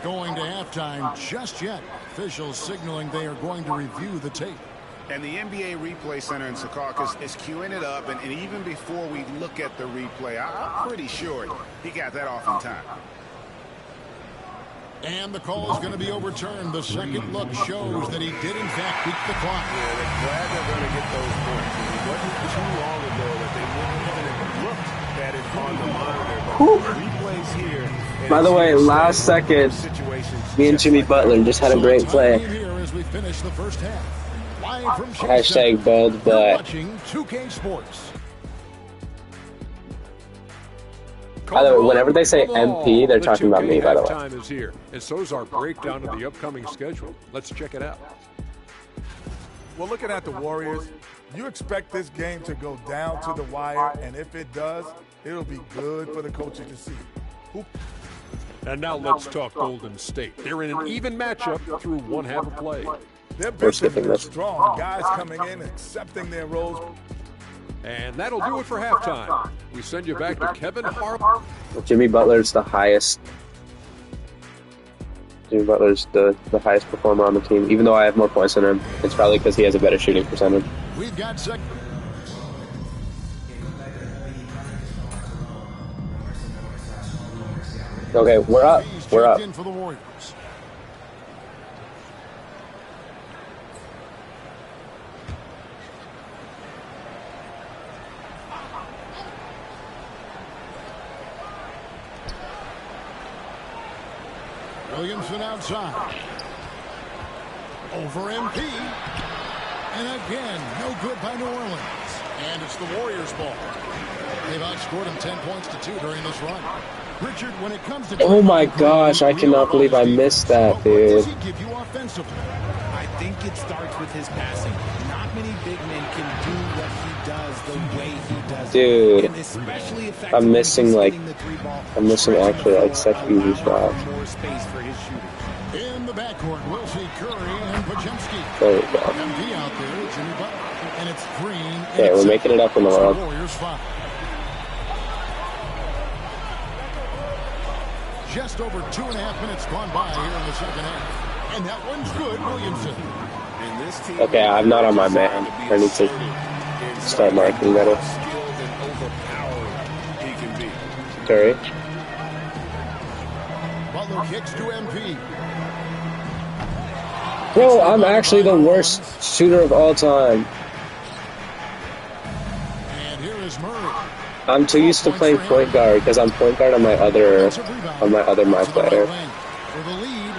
going to halftime just yet. Officials signaling they are going to review the tape. And the NBA Replay Center in Secaucus is queuing it up, and even before we look at the replay, I'm pretty sure he got that off in time. And the call is going to be overturned. The second look shows that he did, in fact, beat the clock. Yeah, they're glad they're going to get those points. It wasn't too long ago that they wouldn't even have looked at it on the monitor. But replays here. By the way, last second, me and Jimmy Butler just had a great play. Here as we finish the first half. Live from Hashtag bold butt. Watching 2K Sports. By the way, whenever they say MP, they're talking about me, by the way. Time is here, and so is our breakdown of the upcoming schedule. Let's check it out. Well, looking at the Warriors, you expect this game to go down to the wire, and if it does, it'll be good for the coaches to see. And now let's talk Golden State. They're in an even matchup through one half of play. Their bench has been strong. Guys coming in, accepting their roles. And that'll do it for halftime. We send you back to Kevin Harp. Jimmy Butler's the highest. Jimmy Butler's the highest performer on the team. Even though I have more points than him, it's probably because he has a better shooting percentage. We've got second. Okay, we're up. We're up. For the Warriors. Williamson outside. Over MP. And again, no good by New Orleans. And it's the Warriors' ball. They've outscored them 10 points to 2 during this run. Richard, when it comes to oh my gosh, I cannot believe I missed that, dude. What does he give you offensively? I think it starts with his passing. Not many big men can do what he does the way he does. Dude, and especially I'm missing actually like such easy shots. More space for his shooting. In the backcourt, we'll see Curry and Pajemski. There we go. MD out there, Jimmy Butler, and it's Green. Okay, we're making it up in the world. Warriors 5. Just over 2.5 minutes gone by here in the second half. And that one's good, Williamson. Okay, I'm not on my man. I need to start marking better. Curry. Butler kicks to MP. Bro, I'm actually the worst shooter of all time. And here is Murray. I'm too used to playing point guard because I'm point guard on my other my player. For the lead.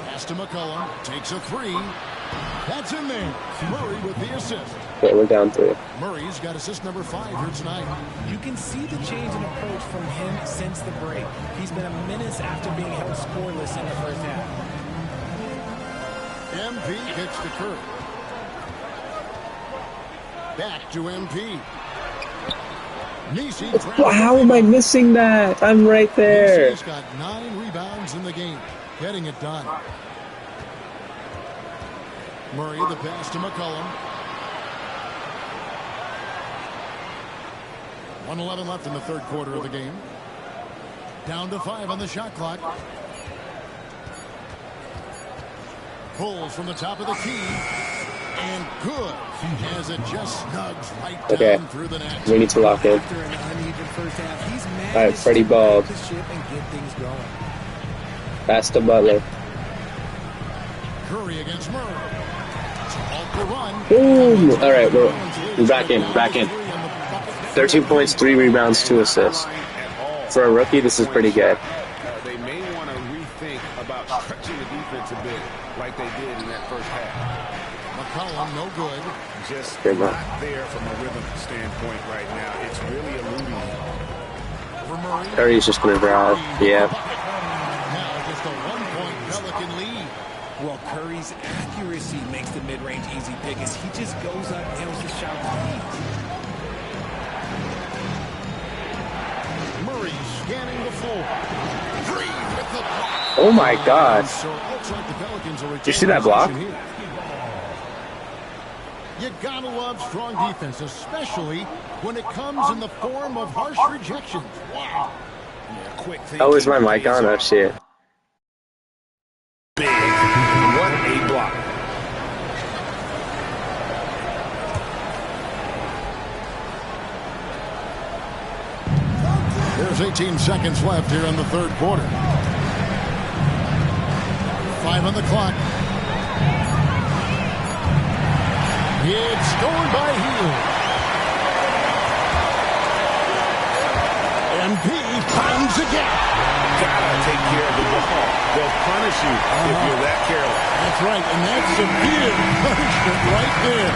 Pass to McCollum. Takes a 3. That's in there. Murray with the assist. Okay, we're down 3. Murray's got assist number 5 here tonight. You can see the change in approach from him since the break. He's been a minute after being held scoreless in the first half. MP kicks to Curry. Back to MP. How am I missing that? I'm right there. He's got 9 rebounds in the game. Getting it done. Murray, the pass to McCollum. 1:11 left in the third quarter of the game. Down to 5 on the shot clock. Pulls from the top of the key. And good. As it just snugs right down through the net. We need to lock in. Alright, Freddie Ball. Pass to Butler. Curry against Murray. Boom! Alright, we're back in. 13 points, 3 rebounds, 2 assists. For a rookie, this is pretty good. They may want to rethink about stretching the defense a bit like they did in that first half. McCollum, no good. Just not there from a rhythm standpoint right now. It's really eluding him. Curry's just going to drive. Yeah. Now just a 1-point Pelican lead. Well, Curry's accuracy makes the mid-range easy pick as he just goes up, nails the shot with ease. Murray scanning the floor. Oh my God. Did you see that block? You gotta love strong defense, especially when it comes in the form of harsh rejections. Wow. Yeah, quick Oh, is my mic on? Oh, shit. Big. What a block. There's 18 seconds left here in the third quarter. 5 on the clock. It's going by heel. MP pounds the gap. Gotta take care of the ball. They'll punish you if you're that careless. That's right, and that's severe punishment right there.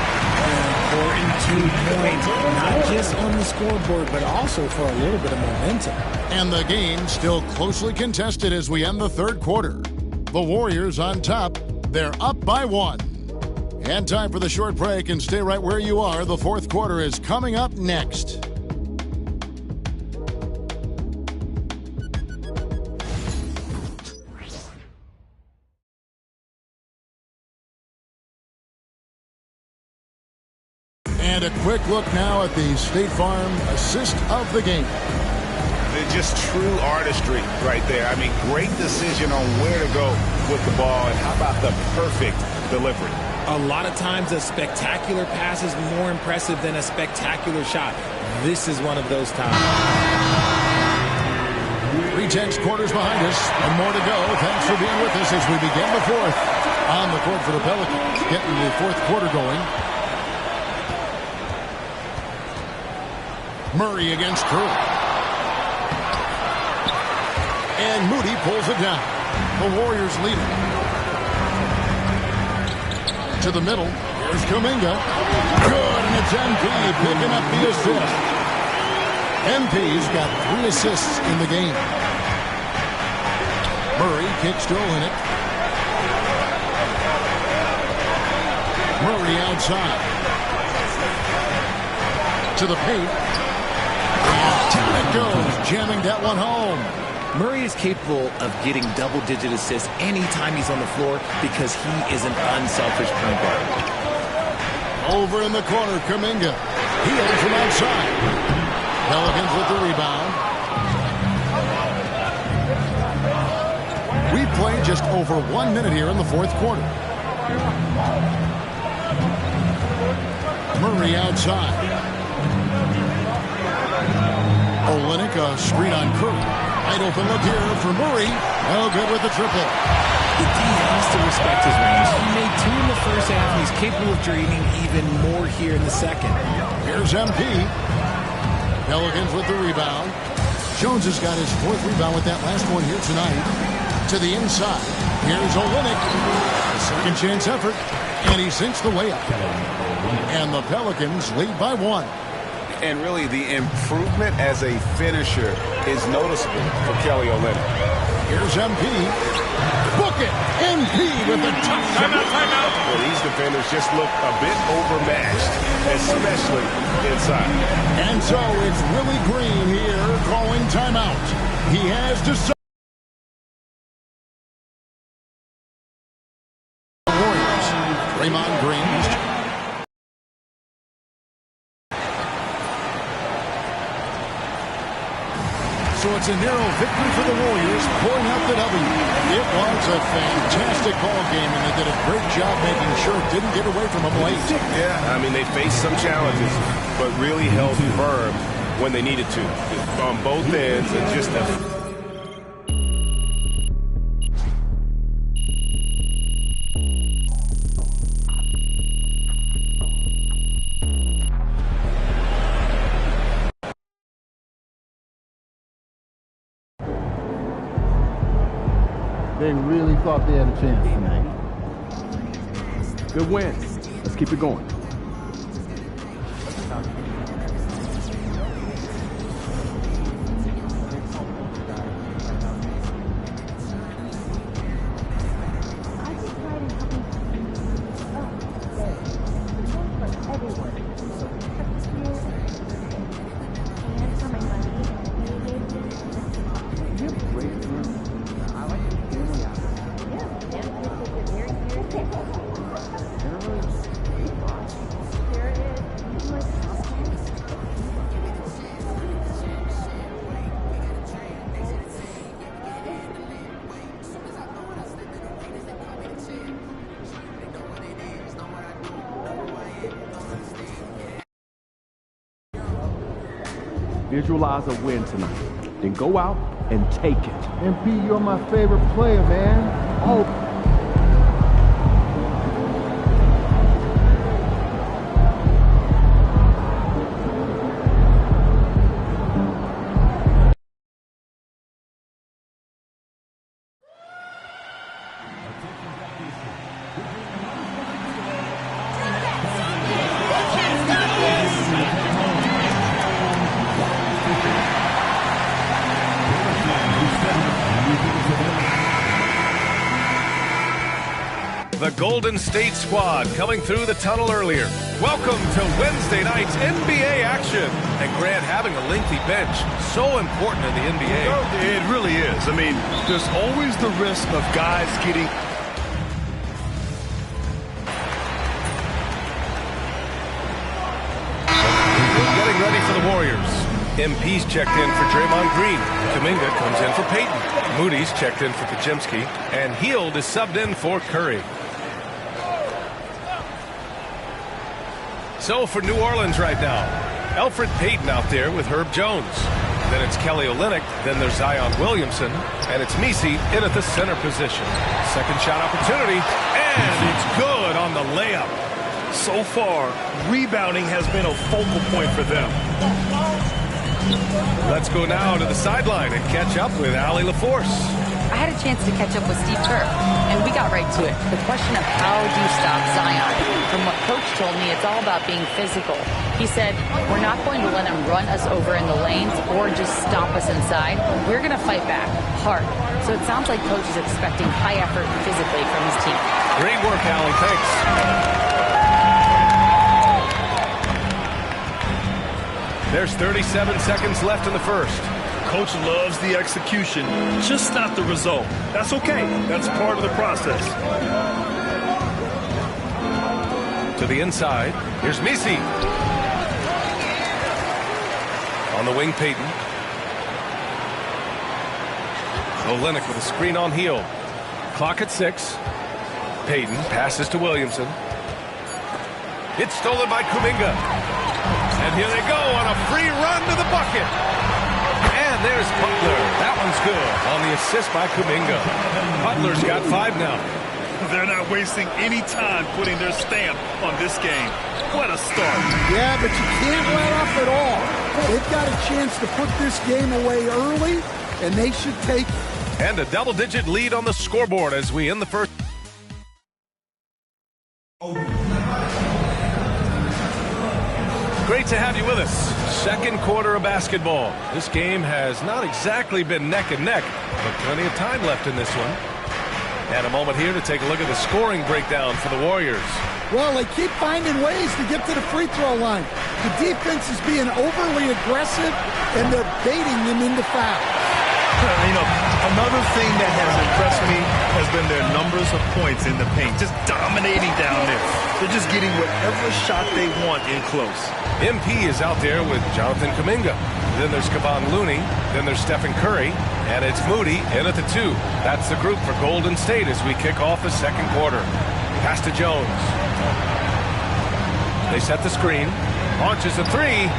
Important 2 points, not just on the scoreboard, but also for a little bit of momentum. And the game still closely contested as we end the third quarter. The Warriors on top. They're up by 1. And time for the short break, and stay right where you are. The fourth quarter is coming up next. And a quick look now at the State Farm assist of the game. They're just true artistry right there. I mean, great decision on where to go with the ball, and how about the perfect delivery? A lot of times a spectacular pass is more impressive than a spectacular shot. This is one of those times. 3 quarters behind us and more to go. Thanks for being with us as we begin the fourth. On the court for the Pelicans, getting the fourth quarter going. Murray against Curry. And Moody pulls it down. The Warriors lead it. To the middle. Here's Kuminga. Good, and it's MP picking up the assist. MP's got 3 assists in the game. Murray kick still in it. Murray outside. To the paint. And down it goes, jamming that one home. Murray is capable of getting double-digit assists anytime he's on the floor because he is an unselfish point guard. Over in the corner, Kuminga. Healed from outside. Pelicans with the rebound. We play just over 1 minute here in the fourth quarter. Murray outside. Olynyk, a screen on Curry. Wide open look here for Murray. Oh, good with the triple. The D has to respect his range. He made 2 in the first half, and he's capable of draining even more here in the second. Here's MP. Pelicans with the rebound. Jones has got his 4th rebound with that last one here tonight. To the inside. Here's Olynyk. A second chance effort. And he sinks the layup. And the Pelicans lead by 1. And really, the improvement as a finisher is noticeable for Kelly Olynyk. Here's MP. Book it. MP with the tough timeout. Well, these defenders just look a bit overmatched, especially inside. And so it's Willie Green here calling timeout. He has decided. Warriors. Draymond Green. So it's a narrow victory for the Warriors, pulling out the W. It was a fantastic ball game, and they did a great job making sure it didn't get away from them late. Yeah, I mean, they faced some challenges, but really held firm when they needed to. On both ends, and just a... They really thought they had a chance tonight. Good win. Let's keep it going. Visualize a win tonight. Then go out and take it. MP, you're my favorite player, man. Oh. The Golden State squad coming through the tunnel earlier. Welcome to Wednesday night's NBA action. And Grant, having a lengthy bench, so important in the NBA. It really is. I mean, there's always the risk of guys getting... Getting ready for the Warriors. MP's checked in for Draymond Green. Kuminga comes in for Payton. Moody's checked in for Kajemski. And Hield is subbed in for Curry. So for New Orleans right now, Elfrid Payton out there with Herb Jones. Then it's Kelly Olynyk. Then there's Zion Williamson. And it's Messi in at the center position. Second shot opportunity. And it's good on the layup. So far, rebounding has been a focal point for them. Let's go now to the sideline and catch up with Allie LaForce. I had a chance to catch up with Steve Kerr, and we got right to it. The question of how do you stop Zion? From what Coach told me, it's all about being physical. He said, we're not going to let him run us over in the lanes or just stomp us inside. We're going to fight back hard. So it sounds like Coach is expecting high effort physically from his team. Great work, Allie. Thanks. There's 37 seconds left in the first. Coach loves the execution, just not the result. That's okay. That's part of the process. To the inside. Here's Messi. On the wing, Payton. Olynyk with a screen on Hield. Clock at 6. Payton passes to Williamson. It's stolen by Kuminga. And here they go on a free run to the bucket. And there's Butler. That one's good on the assist by Kuminga. Butler's got 5 now. They're not wasting any time putting their stamp on this game. What a start. Yeah, but you can't let up at all. They've got a chance to put this game away early, and they should take it. And a double-digit lead on the scoreboard as we end the first. Great to have you with us. Second quarter of basketball. This game has not exactly been neck and neck, but plenty of time left in this one. And a moment here to take a look at the scoring breakdown for the Warriors. Well, they keep finding ways to get to the free throw line. The defense is being overly aggressive, and they're baiting them into fouls. You know, another thing that has impressed me has been their numbers of points in the paint, just dominating down there. They're just getting whatever shot they want in close. MP is out there with Jonathan Kuminga. Then there's Kevon Looney. Then there's Stephen Curry. And it's Moody in at the 2. That's the group for Golden State as we kick off the second quarter. Pass to Jones. They set the screen. Launches a 3.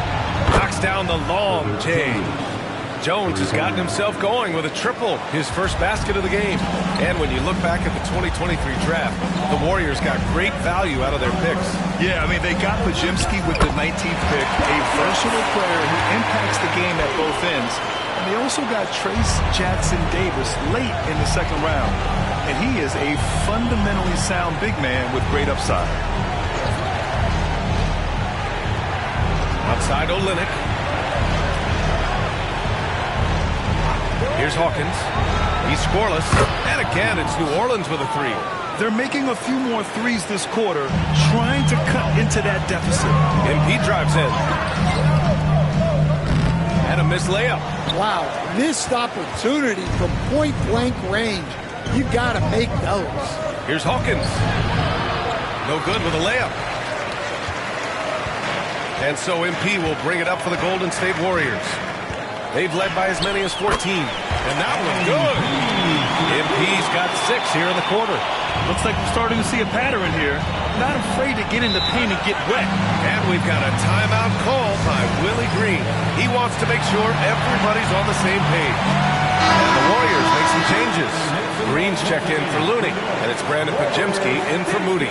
Knocks down the long J. Jones has gotten himself going with a triple, his first basket of the game. And when you look back at the 2023 draft, the Warriors got great value out of their picks. Yeah, I mean, they got Kajemski with the 19th pick, a versatile player who impacts the game at both ends. And they also got Trace Jackson-Davis late in the second round. And he is a fundamentally sound big man with great upside. Outside Olynyk. Here's Hawkins. He's scoreless. And again, it's New Orleans with a 3. They're making a few more threes this quarter, trying to cut into that deficit. MP drives in. And a missed layup. Wow, missed opportunity from point-blank range. You got to make those. Here's Hawkins. No good with a layup. And so MP will bring it up for the Golden State Warriors. They've led by as many as 14. And that was good. MP's got 6 here in the quarter. Looks like we're starting to see a pattern here. Not afraid to get in the paint and get wet. And we've got a timeout call by Willie Green. He wants to make sure everybody's on the same page. And the Warriors make some changes. Green's checked in for Looney, and it's Brandon Pajemski in for Moody.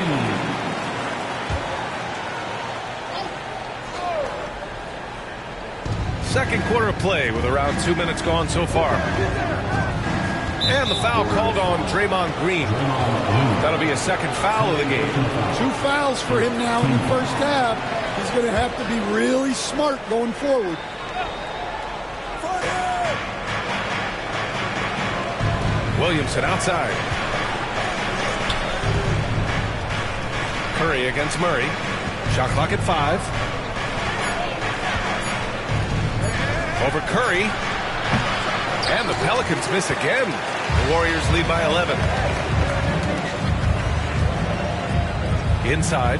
Second quarter of play with around 2 minutes gone so far. And the foul called on Draymond Green. That'll be a second foul of the game. 2 fouls for him now in the first half. He's going to have to be really smart going forward. Williamson outside. Curry against Murray. Shot clock at 5. Over Curry. And the Pelicans miss again. The Warriors lead by 11. Inside.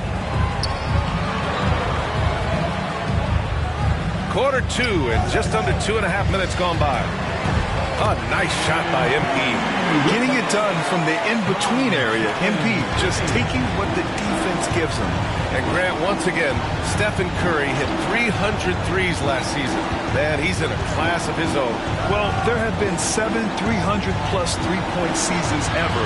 Quarter 2 and just under 2.5 minutes gone by. A nice shot by MP. Getting it done from the in-between area. MP just taking what the defense gives him. And Grant, once again, Stephen Curry hit 300 threes last season. Man, he's in a class of his own. Well, there have been 7 300-plus three-point seasons ever.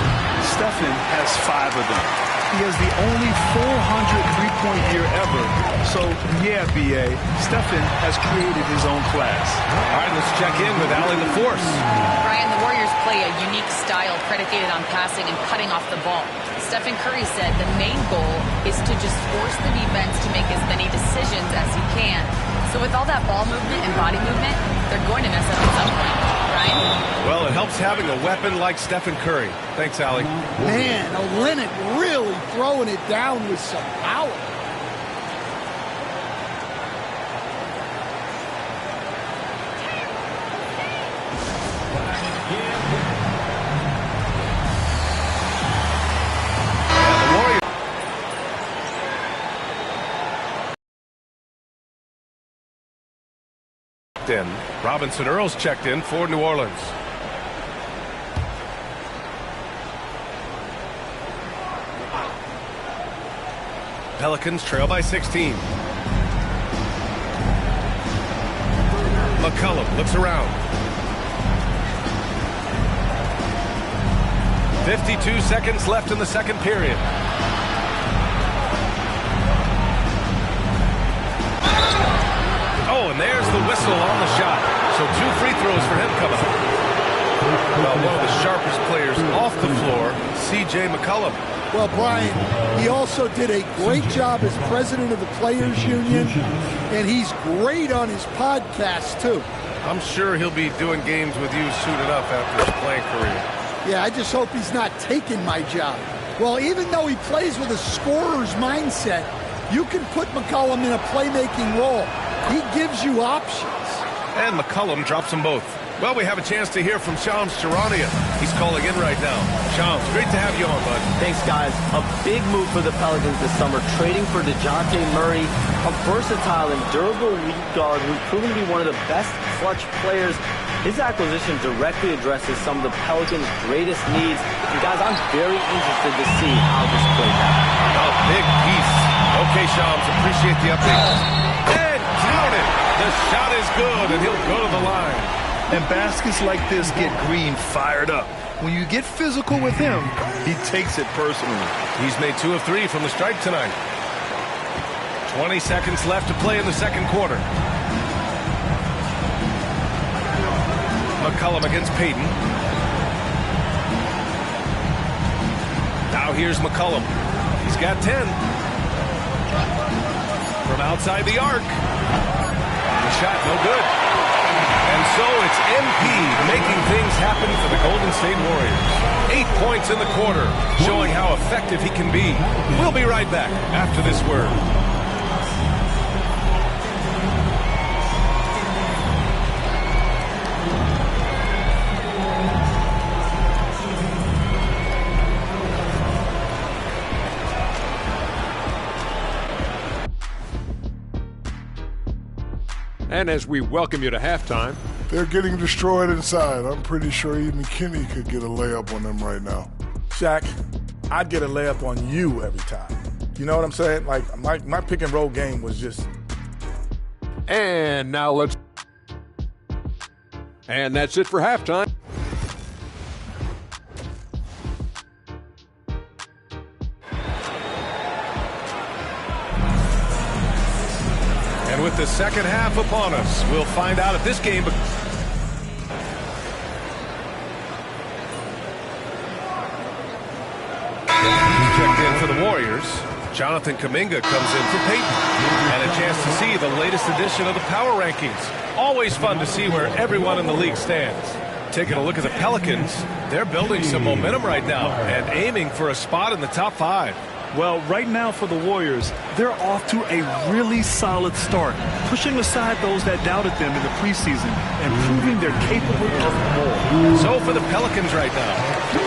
Stephen has 5 of them. He has the only 400 three-point year ever. So, yeah, B.A., Stephen has created his own class. All right, let's check in with Allie LaForce. Brian, the Warriors play a unique style predicated on passing and cutting off the ball. Stephen Curry said the main goal is to just force the defense to make as many decisions as he can. So with all that ball movement and body movement, they're going to mess up at some point. Brian? Well, it helps having a weapon like Stephen Curry. Thanks, Allie. Man, Olynyk really throwing it down with some power. In. Robinson Earls checked in for New Orleans. Pelicans trail by 16. McCollum looks around. 52 seconds left in the second period. Oh, and there's the whistle on the shot. So 2 free throws for him coming up. Well, one of the sharpest players off the floor, C.J. McCollum. Well, Brian, he also did a great job as president of the Players Union, and he's great on his podcast, too. I'm sure he'll be doing games with you soon enough after his playing career. Yeah, I just hope he's not taking my job. Well, even though he plays with a scorer's mindset, you can put McCollum in a playmaking role. He gives you options. And McCollum drops them both. Well, we have a chance to hear from Shams Charania. He's calling in right now. Shams, great to have you on, bud. Thanks, guys. A big move for the Pelicans this summer, trading for DeJounte Murray, a versatile and durable lead guard who's proven to be one of the best clutch players. His acquisition directly addresses some of the Pelicans' greatest needs. And, guys, I'm very interested to see how this plays out. A big piece. Okay, Shams, appreciate the update. And count it. The shot is good, and he'll go to the line. And baskets like this get Green fired up. When you get physical with him, he takes it personally. He's made 2 of 3 from the stripe tonight. 20 seconds left to play in the second quarter. McCollum against Payton. Now here's McCollum. He's got 10. From outside the arc. The shot no good. And so it's MP making things happen for the Golden State Warriors. 8 points in the quarter, showing how effective he can be. We'll be right back after this word. And as we welcome you to halftime, they're getting destroyed inside. I'm pretty sure even Kenny could get a layup on them right now. Shaq, I'd get a layup on you every time. You know what I'm saying? Like, my pick and roll game was just... And now let's... And that's it for halftime. And with the second half upon us, we'll find out if this game... Checked in for the Warriors. Jonathan Kuminga comes in for Peyton. And a chance to see the latest edition of the power rankings. Always fun to see where everyone in the league stands. Taking a look at the Pelicans, they're building some momentum right now and aiming for a spot in the top 5. Well, right now for the Warriors, they're off to a really solid start, pushing aside those that doubted them in the preseason and proving they're capable of more. So for the Pelicans right now,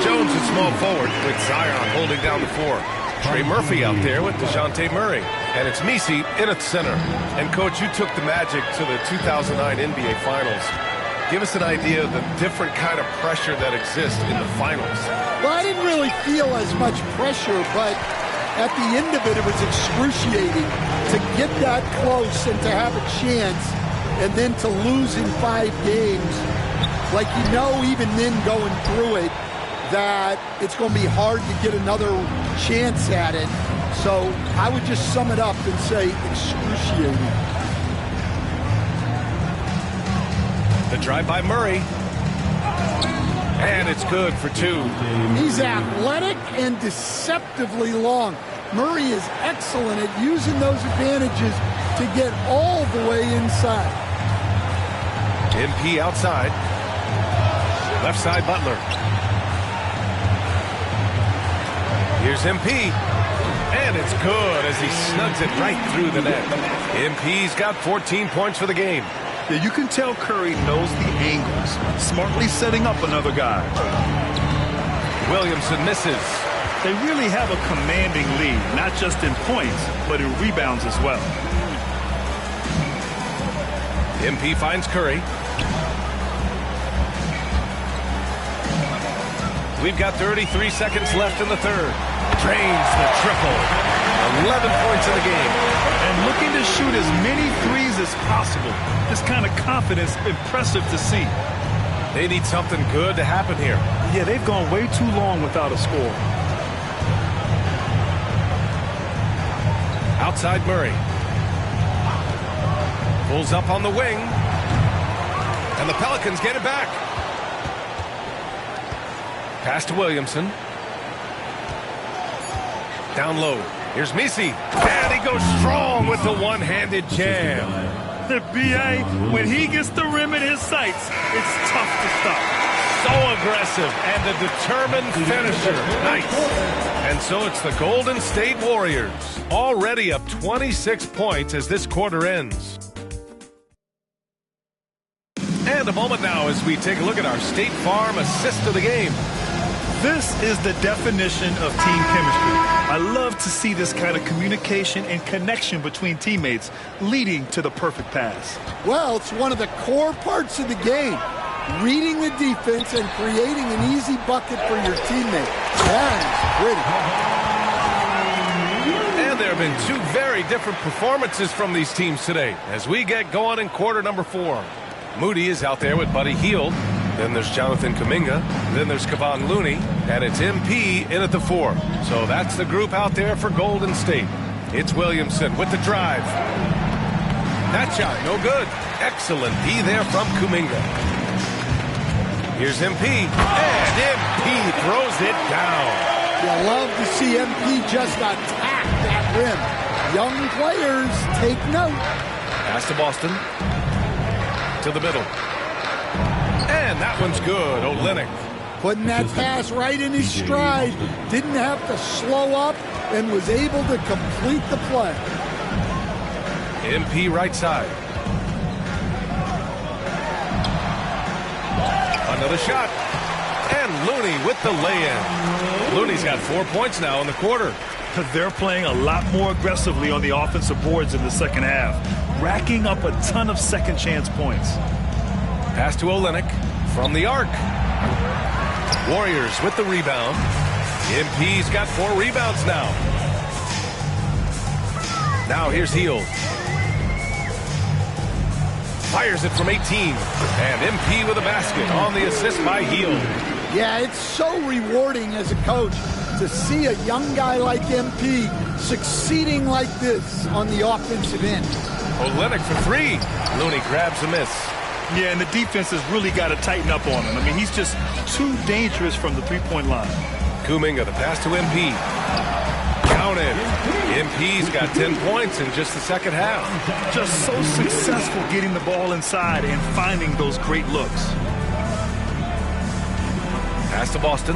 Jones at small forward with Zion holding down the 4. Trey Murphy out there with DeJounte Murray. And it's Misi in at center. And, Coach, you took the Magic to the 2009 NBA Finals. Give us an idea of the different kind of pressure that exists in the finals. Well, I didn't really feel as much pressure, but at the end of it, it was excruciating to get that close and to have a chance and then to lose in 5 games. Like, you know, even then going through it, that it's going to be hard to get another chance at it. So I would just sum it up and say excruciating. The drive by Murray. And it's good for 2. He's athletic and deceptively long. Murray is excellent at using those advantages to get all the way inside. MP outside. Left side Butler. Here's MP. And it's good as he snugs it right through the net. MP's got 14 points for the game. Yeah, you can tell Curry knows the angles, smartly setting up another guy. Williamson misses. They really have a commanding lead, not just in points, but in rebounds as well. MP finds Curry. We've got 33 seconds left in the third. Drains the triple. 11 points in the game. And looking to shoot as many threes as possible. This kind of confidence, impressive to see. They need something good to happen here. Yeah, they've gone way too long without a score. Outside Murray. Pulls up on the wing. And the Pelicans get it back. Pass to Williamson. Down low. Here's Misi. And he goes strong with the one-handed jam. The BA, when he gets the rim in his sights, it's tough to stop. So aggressive and a determined finisher. Nice. And so it's the Golden State Warriors, already up 26 points as this quarter ends. And a moment now as we take a look at our State Farm assist of the game. This is the definition of team chemistry. I love to see this kind of communication and connection between teammates leading to the perfect pass. Well, it's one of the core parts of the game. Reading the defense and creating an easy bucket for your teammate. That's pretty. And there have been 2 very different performances from these teams today as we get going in quarter number 4. Moody is out there with Buddy Hield. Then there's Jonathan Kuminga. Then there's Kevon Looney. And it's MP in at the 4. So that's the group out there for Golden State. It's Williamson with the drive. That shot, no good. Excellent D there from Kuminga. Here's MP. And MP throws it down. You love to see MP just attack that rim. Young players, take note. Pass to Boston. To the middle. And that one's good. Olynyk. Putting that pass right in his stride. Didn't have to slow up and was able to complete the play. MP right side. Another shot. And Looney with the lay-in. Looney's got 4 points now in the quarter. They're playing a lot more aggressively on the offensive boards in the second half, racking up a ton of second chance points. Pass to Olynyk from the arc. Warriors with the rebound. MP's got 4 rebounds now. Now here's Hield. Fires it from 18. And MP with a basket on the assist by Hield. Yeah, it's so rewarding as a coach to see a young guy like MP succeeding like this on the offensive end. Olynyk for 3. Looney grabs a miss. Yeah, and the defense has really got to tighten up on him. I mean, he's just too dangerous from the three-point line. Kuminga, the pass to MP. Counted. MP's got 10 points in just the second half. Just so successful getting the ball inside and finding those great looks. Pass to Boston.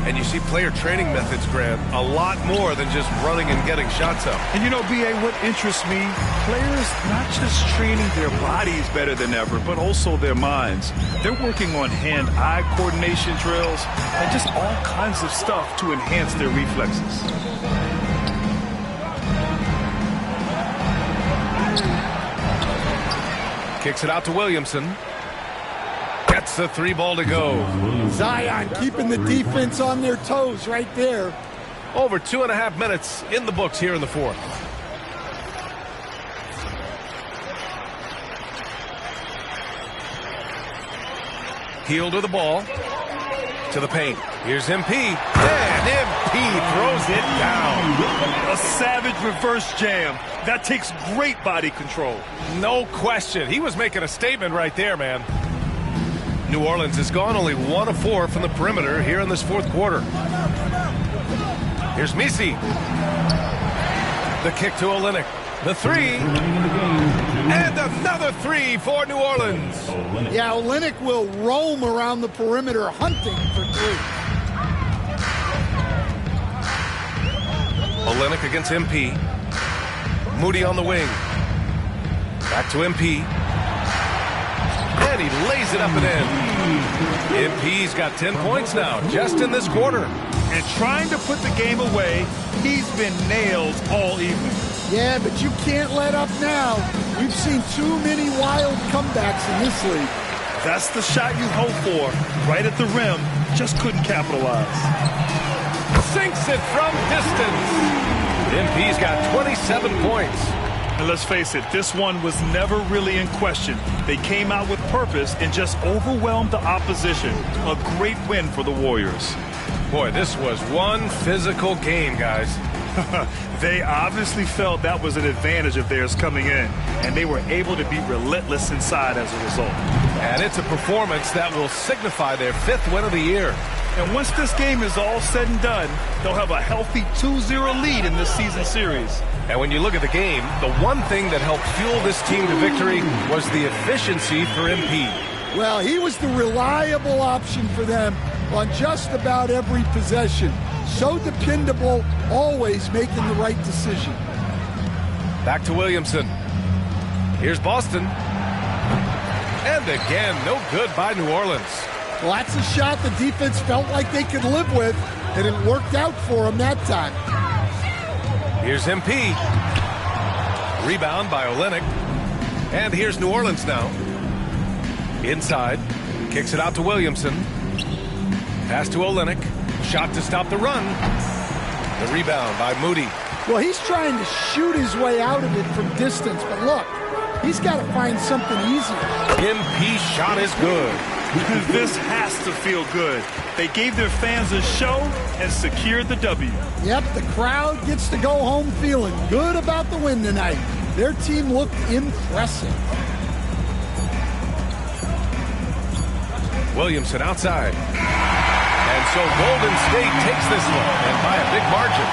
And you see player training methods, Grant, a lot more than just running and getting shots up. And you know, B.A., what interests me, players not just training their bodies better than ever, but also their minds. They're working on hand-eye coordination drills and just all kinds of stuff to enhance their reflexes. Kicks it out to Williamson. Gets the 3 ball to go. Zion keeping the defense on their toes right there. Over 2.5 minutes in the books here in the fourth. Hield with the ball. To the paint. Here's MP. And MP throws it down. A savage reverse jam. That takes great body control. No question. He was making a statement right there, man. New Orleans has gone only 1 of 4 from the perimeter here in this fourth quarter. Here's Misi. The kick to Olynyk. The 3. And another 3 for New Orleans. Yeah, Olynyk will roam around the perimeter hunting for 3. Olynyk against MP. Moody on the wing. Back to MP. And he lays it up and in. MP's got 10 points now, just in this quarter. And trying to put the game away, he's been nailed all evening. Yeah, but you can't let up now. We've seen too many wild comebacks in this league. That's the shot you hope for. Right at the rim, just couldn't capitalize. Sinks it from distance. MP's got 27 points. And let's face it, this one was never really in question. They came out with purpose and just overwhelmed the opposition. A great win for the Warriors. Boy, this was one physical game, guys. They obviously felt that was an advantage of theirs coming in, and they were able to be relentless inside as a result. And it's a performance that will signify their 5th win of the year. And once this game is all said and done, they'll have a healthy 2-0 lead in this season series. And when you look at the game, the one thing that helped fuel this team to victory was the efficiency for MP. Well, he was the reliable option for them on just about every possession. So dependable, always making the right decision. Back to Williamson. Here's Boston. And again, no good by New Orleans. Well, that's a shot the defense felt like they could live with, and it worked out for them that time. Here's MP. Rebound by Olynyk. And here's New Orleans now. Inside. Kicks it out to Williamson. Pass to Olynyk. Shot to stop the run. The rebound by Moody. Well, he's trying to shoot his way out of it from distance, but look, he's got to find something easier. MP shot is good. This has to feel good. They gave their fans a show and secured the W. Yep, the crowd gets to go home feeling good about the win tonight. Their team looked impressive. Williamson outside. And so Golden State takes this one, and by a big margin.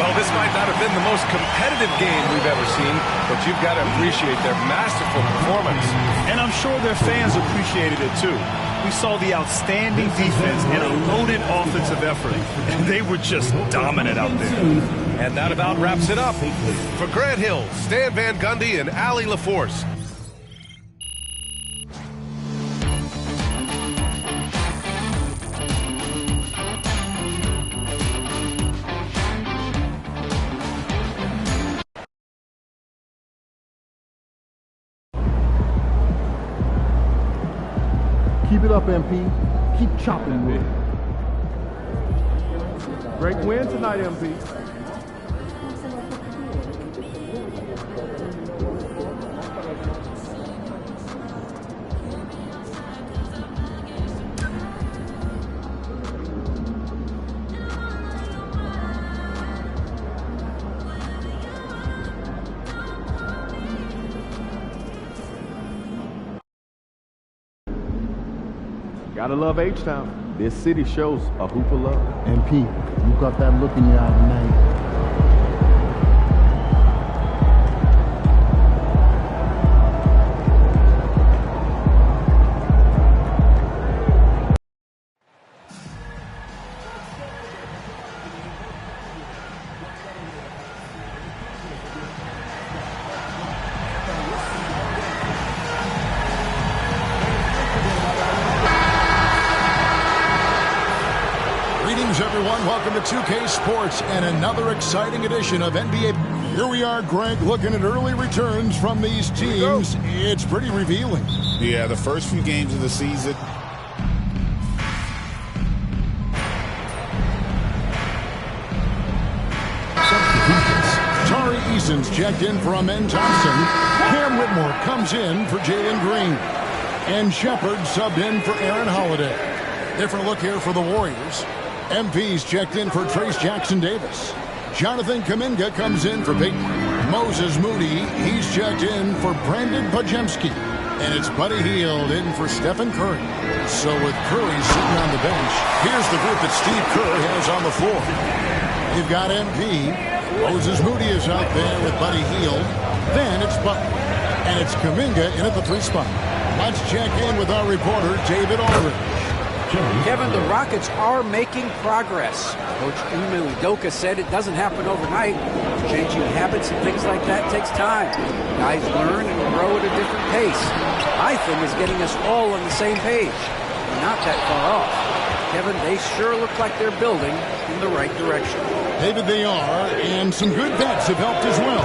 Well, this might not have been the most competitive game we've ever seen, but you've got to appreciate their masterful performance. And I'm sure their fans appreciated it too. We saw the outstanding defense and a loaded offensive effort, and they were just dominant out there. And that about wraps it up. For Grant Hill, Stan Van Gundy, and Allie LaForce. Keep it up, MP. Keep chopping, Will. Great win tonight, MP. Gotta love H-Town. This city shows a hoop of love. MP, you got that look in your eye tonight. Everyone, welcome to 2K Sports and another exciting edition of NBA. Here we are, Greg, looking at early returns from these teams. It's pretty revealing. Yeah, the first few games of the season. Substitutions. Tari Eason's checked in for Amen Thompson. Cam Whitmore comes in for Jalen Green. And Shepard subbed in for Aaron Holiday. Different look here for the Warriors. MP's checked in for Trace Jackson-Davis. Jonathan Kuminga comes in for Peyton. Moses Moody, he's checked in for Brandon Pajemski. And it's Buddy Hield in for Stephen Curry. So with Curry sitting on the bench, here's the group that Steve Kerr has on the floor. You've got MP. Moses Moody is out there with Buddy Hield. Then it's Butler. And it's Kuminga in at the 3 spot. Let's check in with our reporter, David Aldridge. Kevin, the Rockets are making progress. Coach Ime Udoka said it doesn't happen overnight. Changing habits and things like that takes time. Guys learn and grow at a different pace. My thing is getting us all on the same page. We're not that far off. Kevin, they sure look like they're building in the right direction. David, they are, and some good bets have helped as well.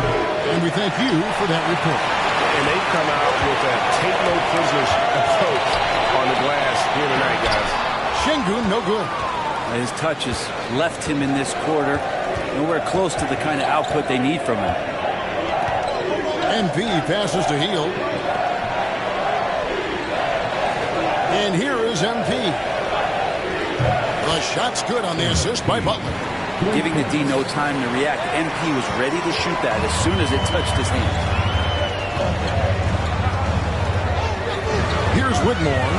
And we thank you for that report. And they've come out with a take-no-prisoners approach on the glass here tonight, guys. Şengün, no good. His touch has left him in this quarter. Nowhere close to the kind of output they need from him. MP passes to Hield. And here is MP. The shot's good on the assist by Butler. Giving the D no time to react. MP was ready to shoot that as soon as it touched his hand. Here's Whitmore,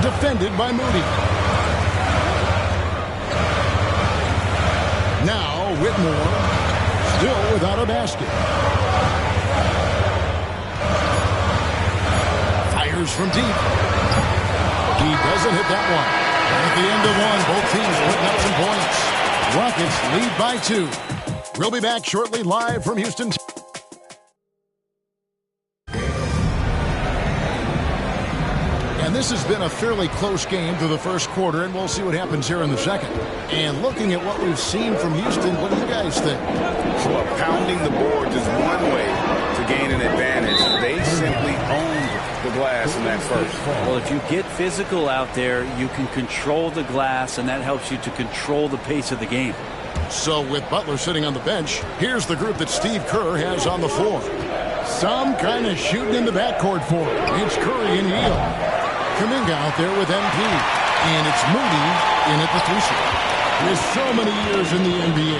defended by Moody. Now Whitmore, still without a basket. Fires from deep. He doesn't hit that one. And at the end of one, both teams putting up some points. Rockets lead by 2. We'll be back shortly live from Houston. And this has been a fairly close game through the first quarter, and we'll see what happens here in the second. And looking at what we've seen from Houston, what do you guys think? Well, pounding the boards is one way to gain an advantage. They simply owned the glass in that first. Well, if you get physical out there, you can control the glass, and that helps you to control the pace of the game. So with Butler sitting on the bench, here's the group that Steve Kerr has on the floor. Some kind of shooting in the backcourt for him. It's Curry and Hield. Kuminga out there with MP. And it's Moody in at the 3 spot. With so many years in the NBA,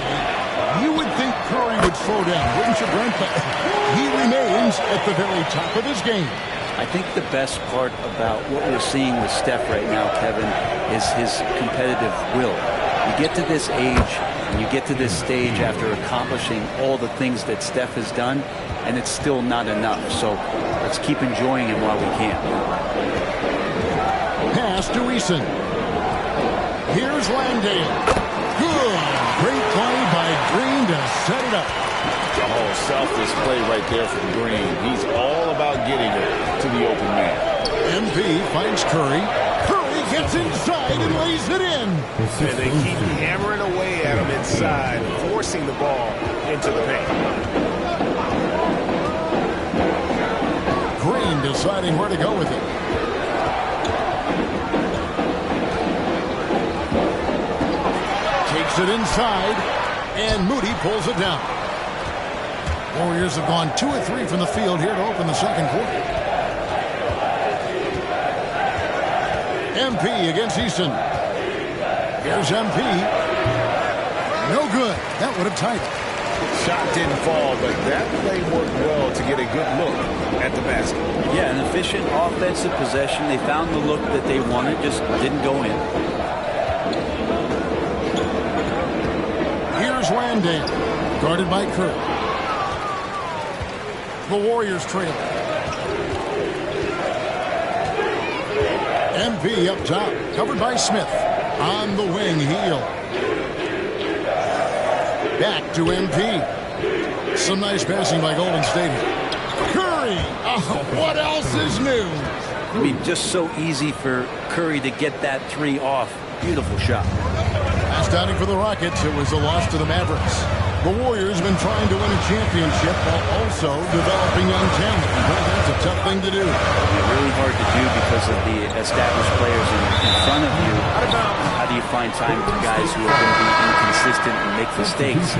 you would think Curry would slow down, wouldn't you, Brent? But he remains at the very top of his game. I think the best part about what we're seeing with Steph right now, Kevin, is his competitive will. You get to this age, and you get to this stage after accomplishing all the things that Steph has done, and it's still not enough. So let's keep enjoying him while we can. Pass to Eason. Here's Langdale. Good. Great play by Green to set it up. Oh, selfless play right there from Green. He's all about getting it to the open man. MP finds Curry. Curry gets inside and lays it in. And they keep hammering away at him inside, forcing the ball into the paint. Green deciding where to go with it. Kicks it inside, and Moody pulls it down. Warriors have gone 2 of 3 from the field here to open the second quarter. MP against Easton. Here's MP. No good. That would have tied it. Shot didn't fall, but that play worked well to get a good look at the basket. Yeah, an efficient offensive possession. They found the look that they wanted, just didn't go in. Here's Landale, guarded by Kerr. The Warriors trail. MP up top, covered by Smith. On the wing, Heel. Back to MP. Some nice passing by Golden State. Curry! Oh, what else is new? I mean, just so easy for Curry to get that 3 off. Beautiful shot. Last outing for the Rockets, it was a loss to the Mavericks. The Warriors have been trying to win a championship while also developing young talent. Well, that's a tough thing to do. Really hard to do because of the established players in front of you. How do you find time for guys who are going to be inconsistent and make mistakes?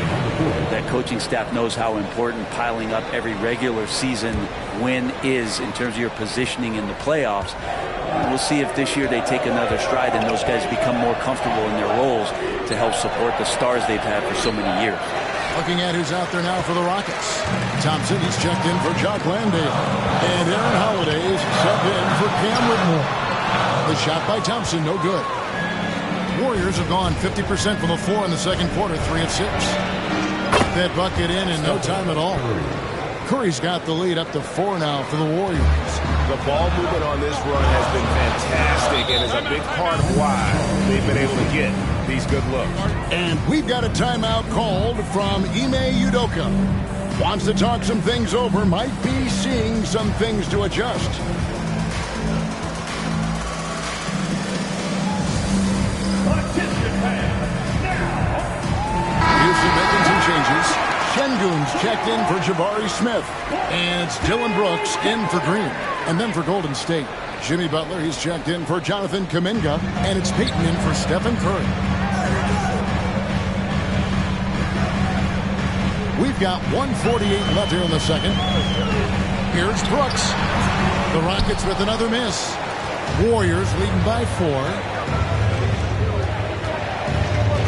That coaching staff knows how important piling up every regular season win is in terms of your positioning in the playoffs. We'll see if this year they take another stride and those guys become more comfortable in their roles to help support the stars they've had for so many years. Looking at who's out there now for the Rockets. Thompson, he's checked in for Jock Landale. And Aaron Holiday is subbed in for Cam Whitmore. The shot by Thompson, no good. Warriors have gone 50% from the floor in the second quarter, 3 of 6. That bucket in no time at all. Curry's got the lead up to 4 now for the Warriors. The ball movement on this run has been fantastic and is a big part of why they've been able to get these good looks. And we've got a timeout called from Ime Udoka. Wants to talk some things over, might be seeing some things to adjust. Houston making some changes. Şengün's checked in for Jabari Smith. And it's Dylan Brooks in for Green. And then for Golden State, Jimmy Butler, he's checked in for Jonathan Kuminga. And it's Payton in for Stephen Curry. We've got 1:48 left here in the second. Here's Brooks. The Rockets with another miss. Warriors leading by 4.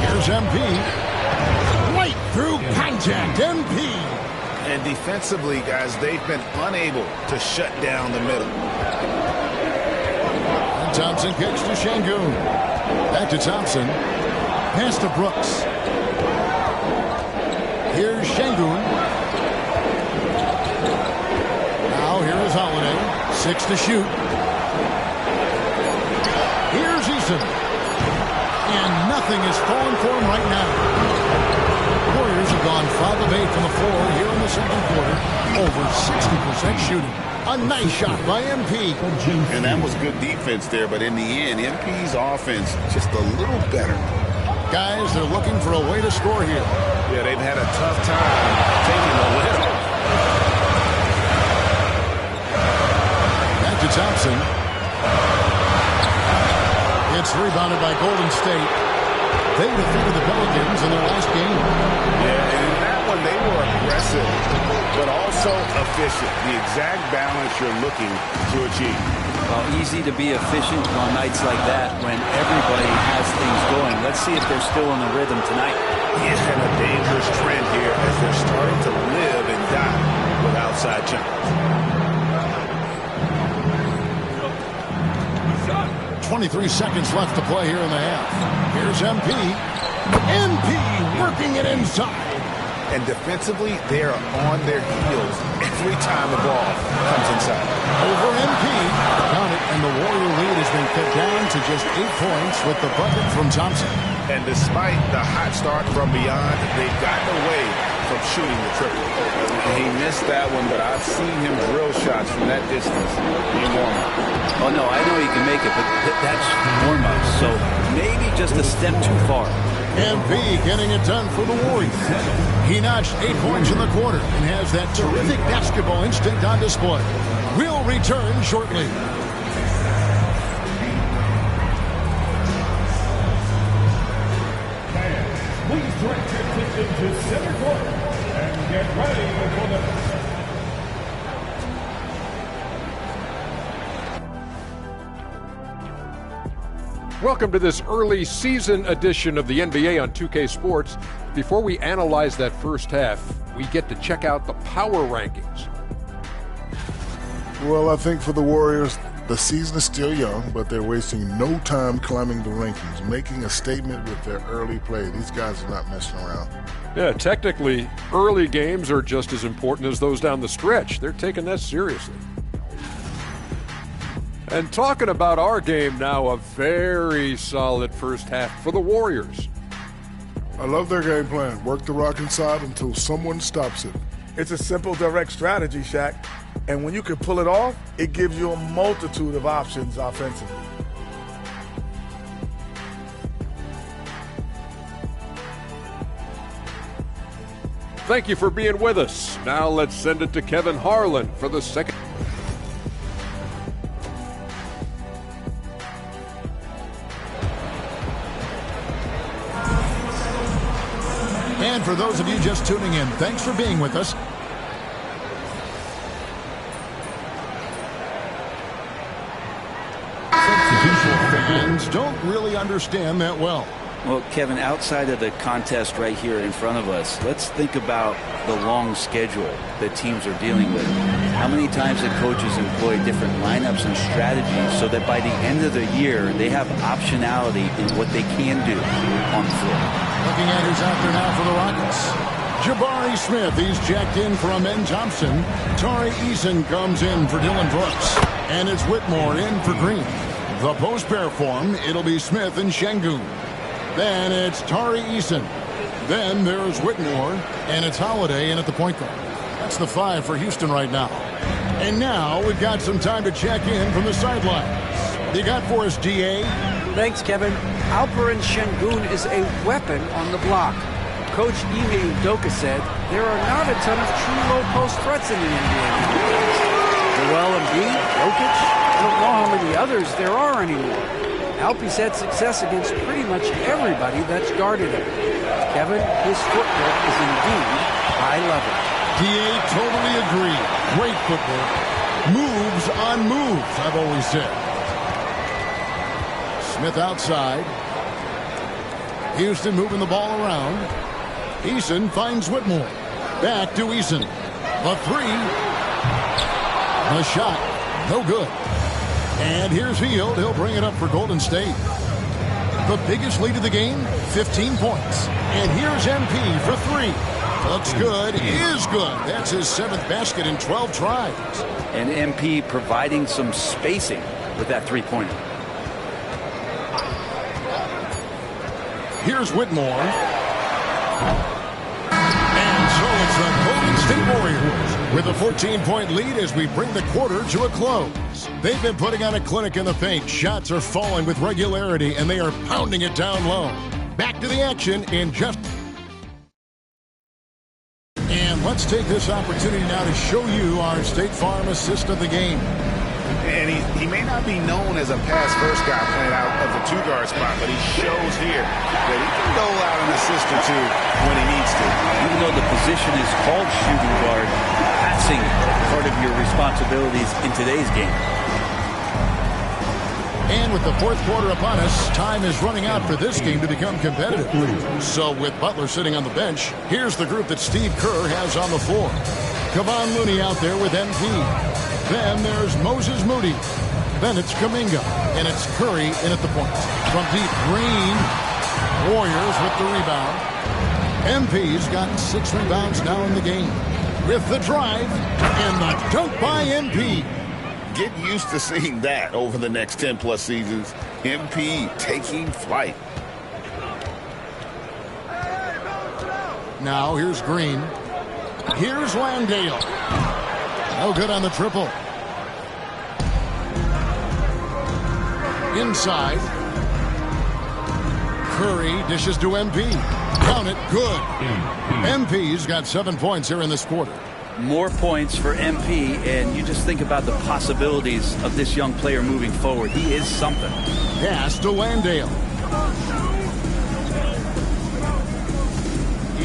Here's MP. Right through contact. MP. And defensively, guys, they've been unable to shut down the middle. And Thompson kicks to Şengün. Back to Thompson. Pass to Brooks. Here's Şengün. Now here is Holiday. 6 to shoot. Here's Eason. And nothing is falling for him right now. Warriors have gone 5 of 8 from the floor here in the second quarter. Over 60% shooting. A nice shot by MP. And that was good defense there, but in the end, MP's offense just a little better. Guys, they're looking for a way to score here. Yeah, they've had a tough time taking the lid off. Back to Thompson. It's rebounded by Golden State. They defeated the Pelicans in their last game. Yeah, and in that one, they were aggressive, but also efficient. The exact balance you're looking to achieve. Well, easy to be efficient on nights like that when everybody has things going. Let's see if they're still in the rhythm tonight. Yeah, and a dangerous trend here as they're starting to live and die with outside jumpers. 23 seconds left to play here in the half. Here's MP. MP working it inside. And defensively, they are on their heels every time the ball comes inside. Over MP. Count it, and the Warrior lead has been cut down to just 8 points with the bucket from Thompson. And despite the hot start from beyond, they've gotten away from shooting the triple. He missed that one, but I've seen him drill shots from that distance in warm-up. Oh, no, I know he can make it, but that's warm-up, so maybe just a step too far. MP getting it done for the Warriors. He notched 8 points in the quarter and has that terrific basketball instinct on display. We'll return shortly. into center court and get ready for the... Welcome to this early season edition of the NBA on 2K Sports. Before we analyze that first half, we get to check out the power rankings. Well, I think for the Warriors, the season is still young, but they're wasting no time climbing the rankings, making a statement with their early play. These guys are not messing around. Yeah, technically, early games are just as important as those down the stretch. They're taking that seriously. And talking about our game now, a very solid first half for the Warriors. I love their game plan. Work the rock inside until someone stops it. It's a simple, direct strategy, Shaq. And when you can pull it off, it gives you a multitude of options offensively. Thank you for being with us. Now let's send it to Kevin Harlan for the second. And for those of you just tuning in, thanks for being with us. Usual fans don't really understand that well. Well, Kevin, outside of the contest right here in front of us, let's think about the long schedule that teams are dealing with. How many times the coaches employ different lineups and strategies so that by the end of the year, they have optionality in what they can do on the floor. Looking at who's out there now for the Rockets. Jabari Smith, he's jacked in for Amen Thompson. Tari Eason comes in for Dylan Brooks. And it's Whitmore in for Green. The post pair form, it'll be Smith and Şengün. Then it's Tari Eason. Then there's Whitmore, and it's Holiday in at the point guard. That's the 5 for Houston right now. And now we've got some time to check in from the sidelines. You got for us, DA? Thanks, Kevin. Alperen Şengün is a weapon on the block. Coach Ime Udoka said there are not a ton of true low-post threats in the NBA. Joel Embiid, Jokic, I don't know how many others there are anymore. Alpe's had success against pretty much everybody that's guarded him. Kevin, his footwork is indeed high level. DA, totally agree. Great footwork. Moves on moves, I've always said. Smith outside. Houston moving the ball around. Eason finds Whitmore. Back to Eason. The 3. The shot. No good. And here's Hield. He'll bring it up for Golden State. The biggest lead of the game, 15 points. And here's MP for 3. Looks good. Is good. That's his 7th basket in 12 tries. And MP providing some spacing with that three-pointer. Here's Whitmore. And so it's the Golden State Warriors with a 14-point lead as we bring the quarter to a close. They've been putting on a clinic in the paint. Shots are falling with regularity, and they are pounding it down low. Back to the action in just... And let's take this opportunity now to show you our State Farm assist of the game. And he may not be known as a pass-first guy playing out of the 2-guard spot, but he shows here that he can dole out an assist or 2 when he needs to. Even though the position is called shooting guard, passing part of your responsibilities in today's game. And with the 4th quarter upon us, time is running out for this game to become competitive. So with Butler sitting on the bench, here's the group that Steve Kerr has on the floor. Kevon Looney out there with MP. Then there's Moses Moody. Then it's Kuminga. And it's Curry in at the point. From deep, Green. Warriors with the rebound. MP's got 6 rebounds now in the game. With the drive and the dunk by MP. Get used to seeing that over the next 10-plus seasons. MP taking flight. Now here's Green. Here's Landale. No good on the triple. Inside. Curry dishes to MP. Count it. Good. MP's got 7 points here in this quarter. More points for MP, and you just think about the possibilities of this young player moving forward. He is something. Pass to Landale.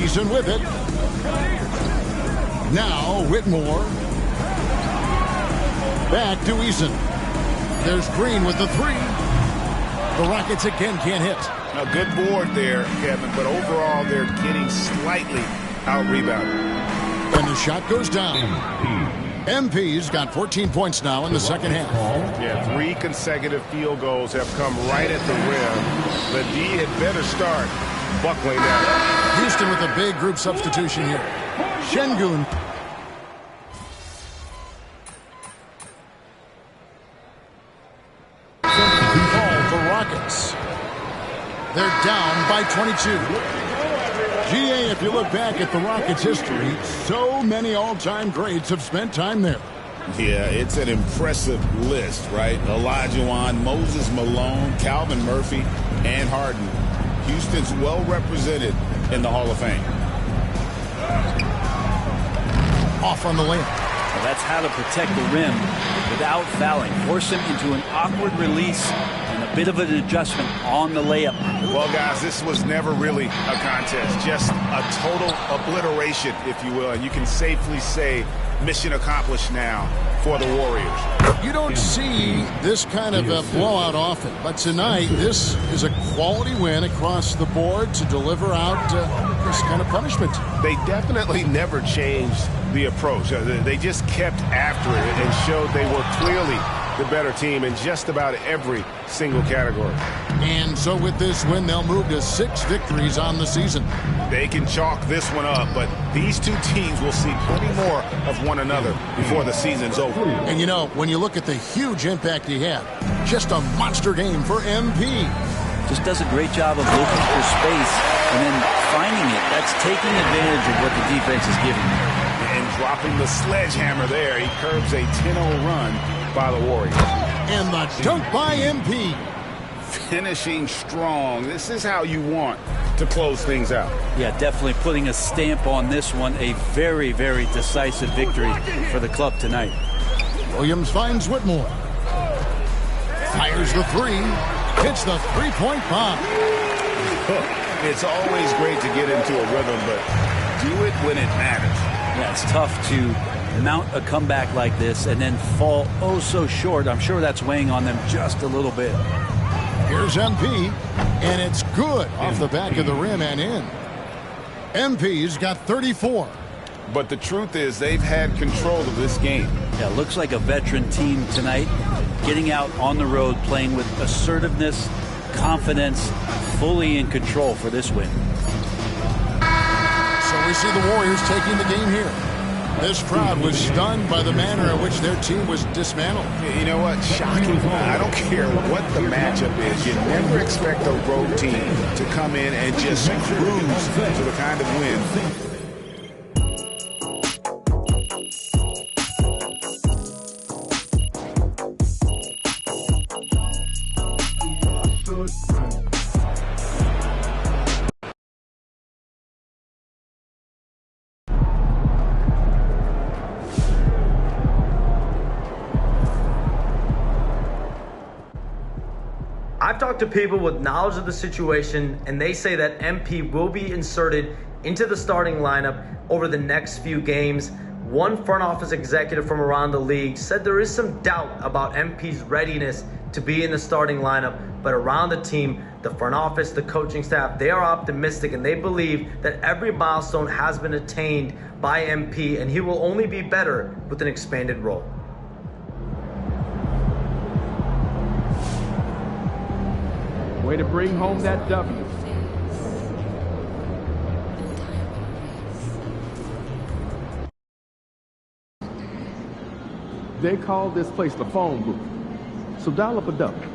Eason with it. Now Whitmore. Back to Eason. There's Green with the three. The Rockets again can't hit. A good board there, Kevin, but overall they're getting slightly out-rebounded. And the shot goes down. MP's got 14 points now in the second half. Yeah, 3 consecutive field goals have come right at the rim. The D had better start buckling down. Houston with a big group substitution here. Şengün. Ball for Rockets. They're down by 22. GA, if you look back at the Rockets' history, so many all-time greats have spent time there. Yeah, it's an impressive list, right? Olajuwon, Moses Malone, Calvin Murphy, and Harden. Houston's well represented in the Hall of Fame. Off on the layup. Well, that's how to protect the rim without fouling. Force him into an awkward release and a bit of an adjustment on the layup. Well, guys, this was never really a contest. Just a total obliteration, if you will. And you can safely say mission accomplished now for the Warriors. You don't see this kind of a blowout often, but tonight this is a quality win across the board to deliver out this kind of punishment. They definitely never changed the approach. They just kept after it and showed they were clearly the better team in just about every single category. And so with this win, they'll move to 6 victories on the season. They can chalk this one up, but these two teams will see plenty more of one another before the season's over. And you know, when you look at the huge impact he had, just a monster game for MP. Just does a great job of looking for space and then finding it. That's taking advantage of what the defense is giving him. And dropping the sledgehammer there, he curbs a 10-0 run by the Warriors. And the dunk by MP. Finishing strong. This is how you want to close things out. Yeah, definitely putting a stamp on this one. A very, very decisive victory for the club tonight. Williams finds Whitmore. Fires the three. Hits the three-point bomb. It's always great to get into a rhythm, but do it when it matters. Yeah, it's tough to mount a comeback like this and then fall oh so short. I'm sure that's weighing on them just a little bit. Here's MP, and it's good off the back of the rim and in. MP's got 34. But the truth is they've had control of this game. Yeah, looks like a veteran team tonight, getting out on the road, playing with assertiveness, confidence, fully in control for this win. So we see the Warriors taking the game here. This crowd was stunned by the manner in which their team was dismantled. You know what? Shocking. I don't care what the matchup is. You never expect a road team to come in and just cruise to the kind of win. I've talked to people with knowledge of the situation, and they say that MP will be inserted into the starting lineup over the next few games. One front office executive from around the league said there is some doubt about MP's readiness to be in the starting lineup, but around the team, the front office, the coaching staff, they are optimistic, and they believe that every milestone has been attained by MP, and he will only be better with an expanded role. Way to bring home that W. They call this place the phone booth. So dial up a W.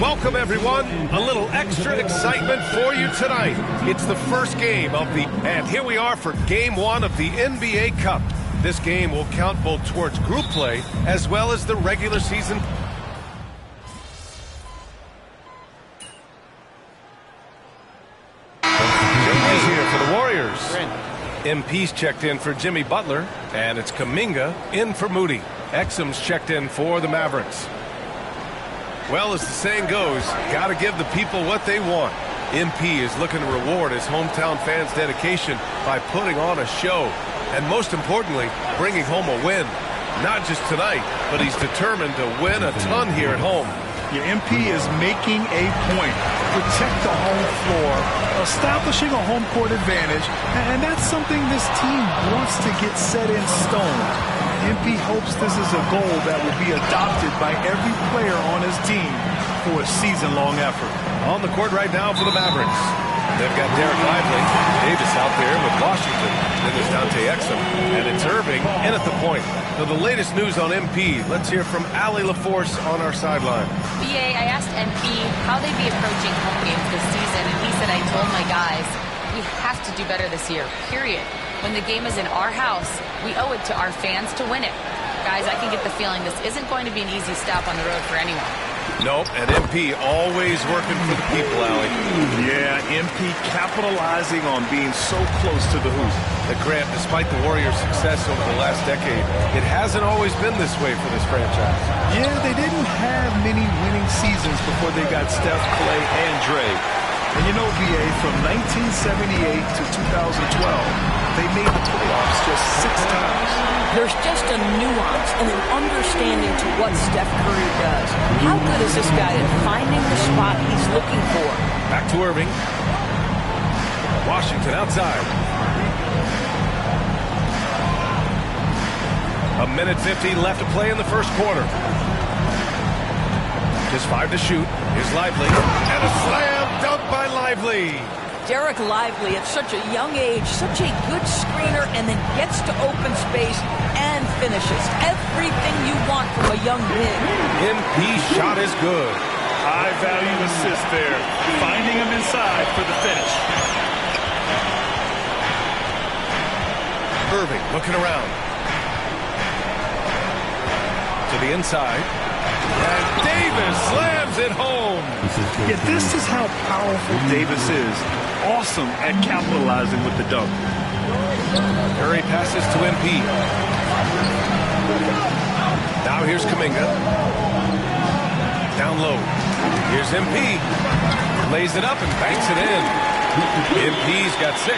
Welcome, everyone. A little extra excitement for you tonight. It's the first game of and here we are for Game 1 of the NBA Cup. This game will count both towards group play as well as the regular season. Jimmy's here for the Warriors. MP's checked in for Jimmy Butler, and it's Kuminga in for Moody. Exum's checked in for the Mavericks. Well, as the saying goes, gotta give the people what they want. MP is looking to reward his hometown fans' dedication by putting on a show. And most importantly, bringing home a win. Not just tonight, but he's determined to win a ton here at home. Your MP is making a point. Protect the home floor, establishing a home court advantage, and that's something this team wants to get set in stone. MP hopes this is a goal that will be adopted by every player on his team for a season-long effort. On the court right now for the Mavericks. They've got Derek Lively, Davis out there with Washington. Then there's Dante Exum, and it's Irving in at the point. So the latest news on MP, let's hear from Allie LaForce on our sideline. BA, I asked MP how they'd be approaching home games this season, and he said, I told my guys, we have to do better this year, period. When the game is in our house, we owe it to our fans to win it. Guys, I can get the feeling this isn't going to be an easy stop on the road for anyone. Nope, and MP always working for the people, Allie. Yeah, MP capitalizing on being so close to the hoop. The Grant, despite the Warriors' success over the last decade, it hasn't always been this way for this franchise. Yeah, they didn't have many winning seasons before they got Steph, Clay, and Dre. And you know, BA, from 1978 to 2012, they made the playoffs just 6 times. There's just a nuance and an understanding to what Steph Curry does. How good is this guy at finding the spot he's looking for? Back to Irving. Washington outside. A minute 50 left to play in the first quarter. Just 5 to shoot. Here's Lively. And a slam dunk by Lively. Derek Lively at such a young age, such a good screener, and then gets to open space and finishes. Everything you want from a young big. MP shot is good. High value assist there. Finding him inside for the finish. Irving looking around. To the inside. And Davis slams it home. Yeah, this is how powerful Davis is. Awesome at capitalizing with the dunk. Curry passes to MP. Now here's Kuminga. Down low. Here's MP. Lays it up and banks it in. MP's got 6.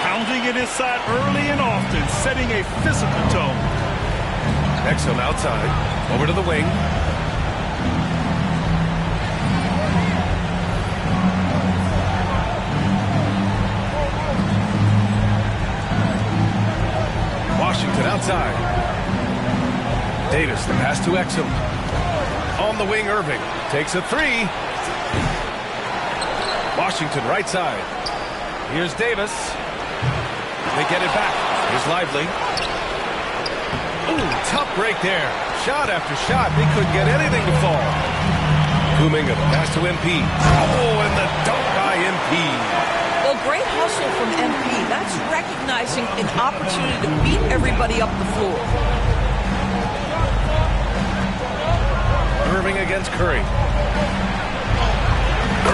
Pounding it inside early and often, setting a physical tone. Exum outside. Over to the wing. Washington outside. Davis, the pass to Exum. On the wing, Irving takes a 3. Washington right side. Here's Davis. They get it back. Here's Lively. Ooh, tough break there. Shot after shot. They couldn't get anything to fall. Kuminga, the pass to MP. Oh, and the dunk by MP. Well, great hustle from MP. That's recognizing an opportunity to beat everybody up the floor. Irving against Curry.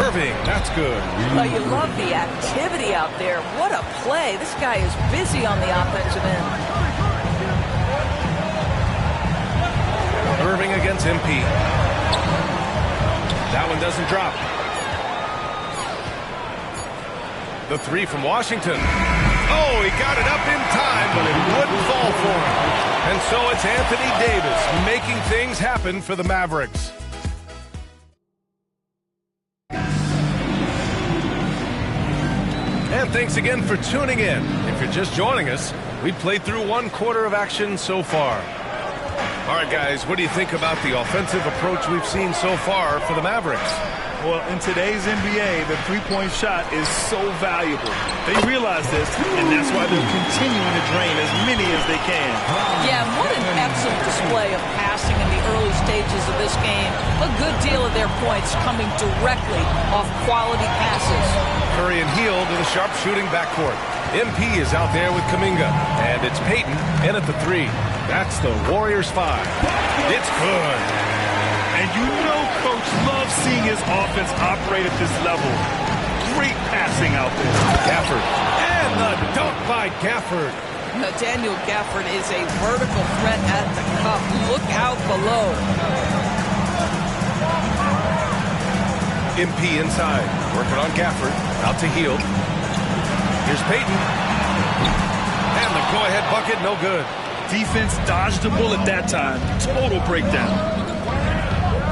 Irving, that's good. Well, you love the activity out there. What a play. This guy is busy on the offensive end. Irving against MP. That one doesn't drop. The 3 from Washington. Oh, he got it up in time, but it wouldn't fall for him. And so it's Anthony Davis making things happen for the Mavericks. And thanks again for tuning in. If you're just joining us, we've played through 1 quarter of action so far. All right, guys, what do you think about the offensive approach we've seen so far for the Mavericks? Well, in today's NBA, the three-point shot is so valuable. They realize this, and that's why they're continuing to drain as many as they can. Yeah, what an excellent display of passing in the early stages of this game. A good deal of their points coming directly off quality passes. Curry and Hield in the sharp-shooting backcourt. MP is out there with Kuminga, and it's Payton in at the 3. That's the Warriors 5. It's good. And you know Coach loves seeing his offense operate at this level. Great passing out there. Gafford. And the dunk by Gafford. Daniel Gafford is a vertical threat at the cup. Look out below. MP inside. Working on Gafford. Out to Hield. Here's Payton. And the go-ahead bucket, no good. Defense dodged the bullet that time. Total breakdown.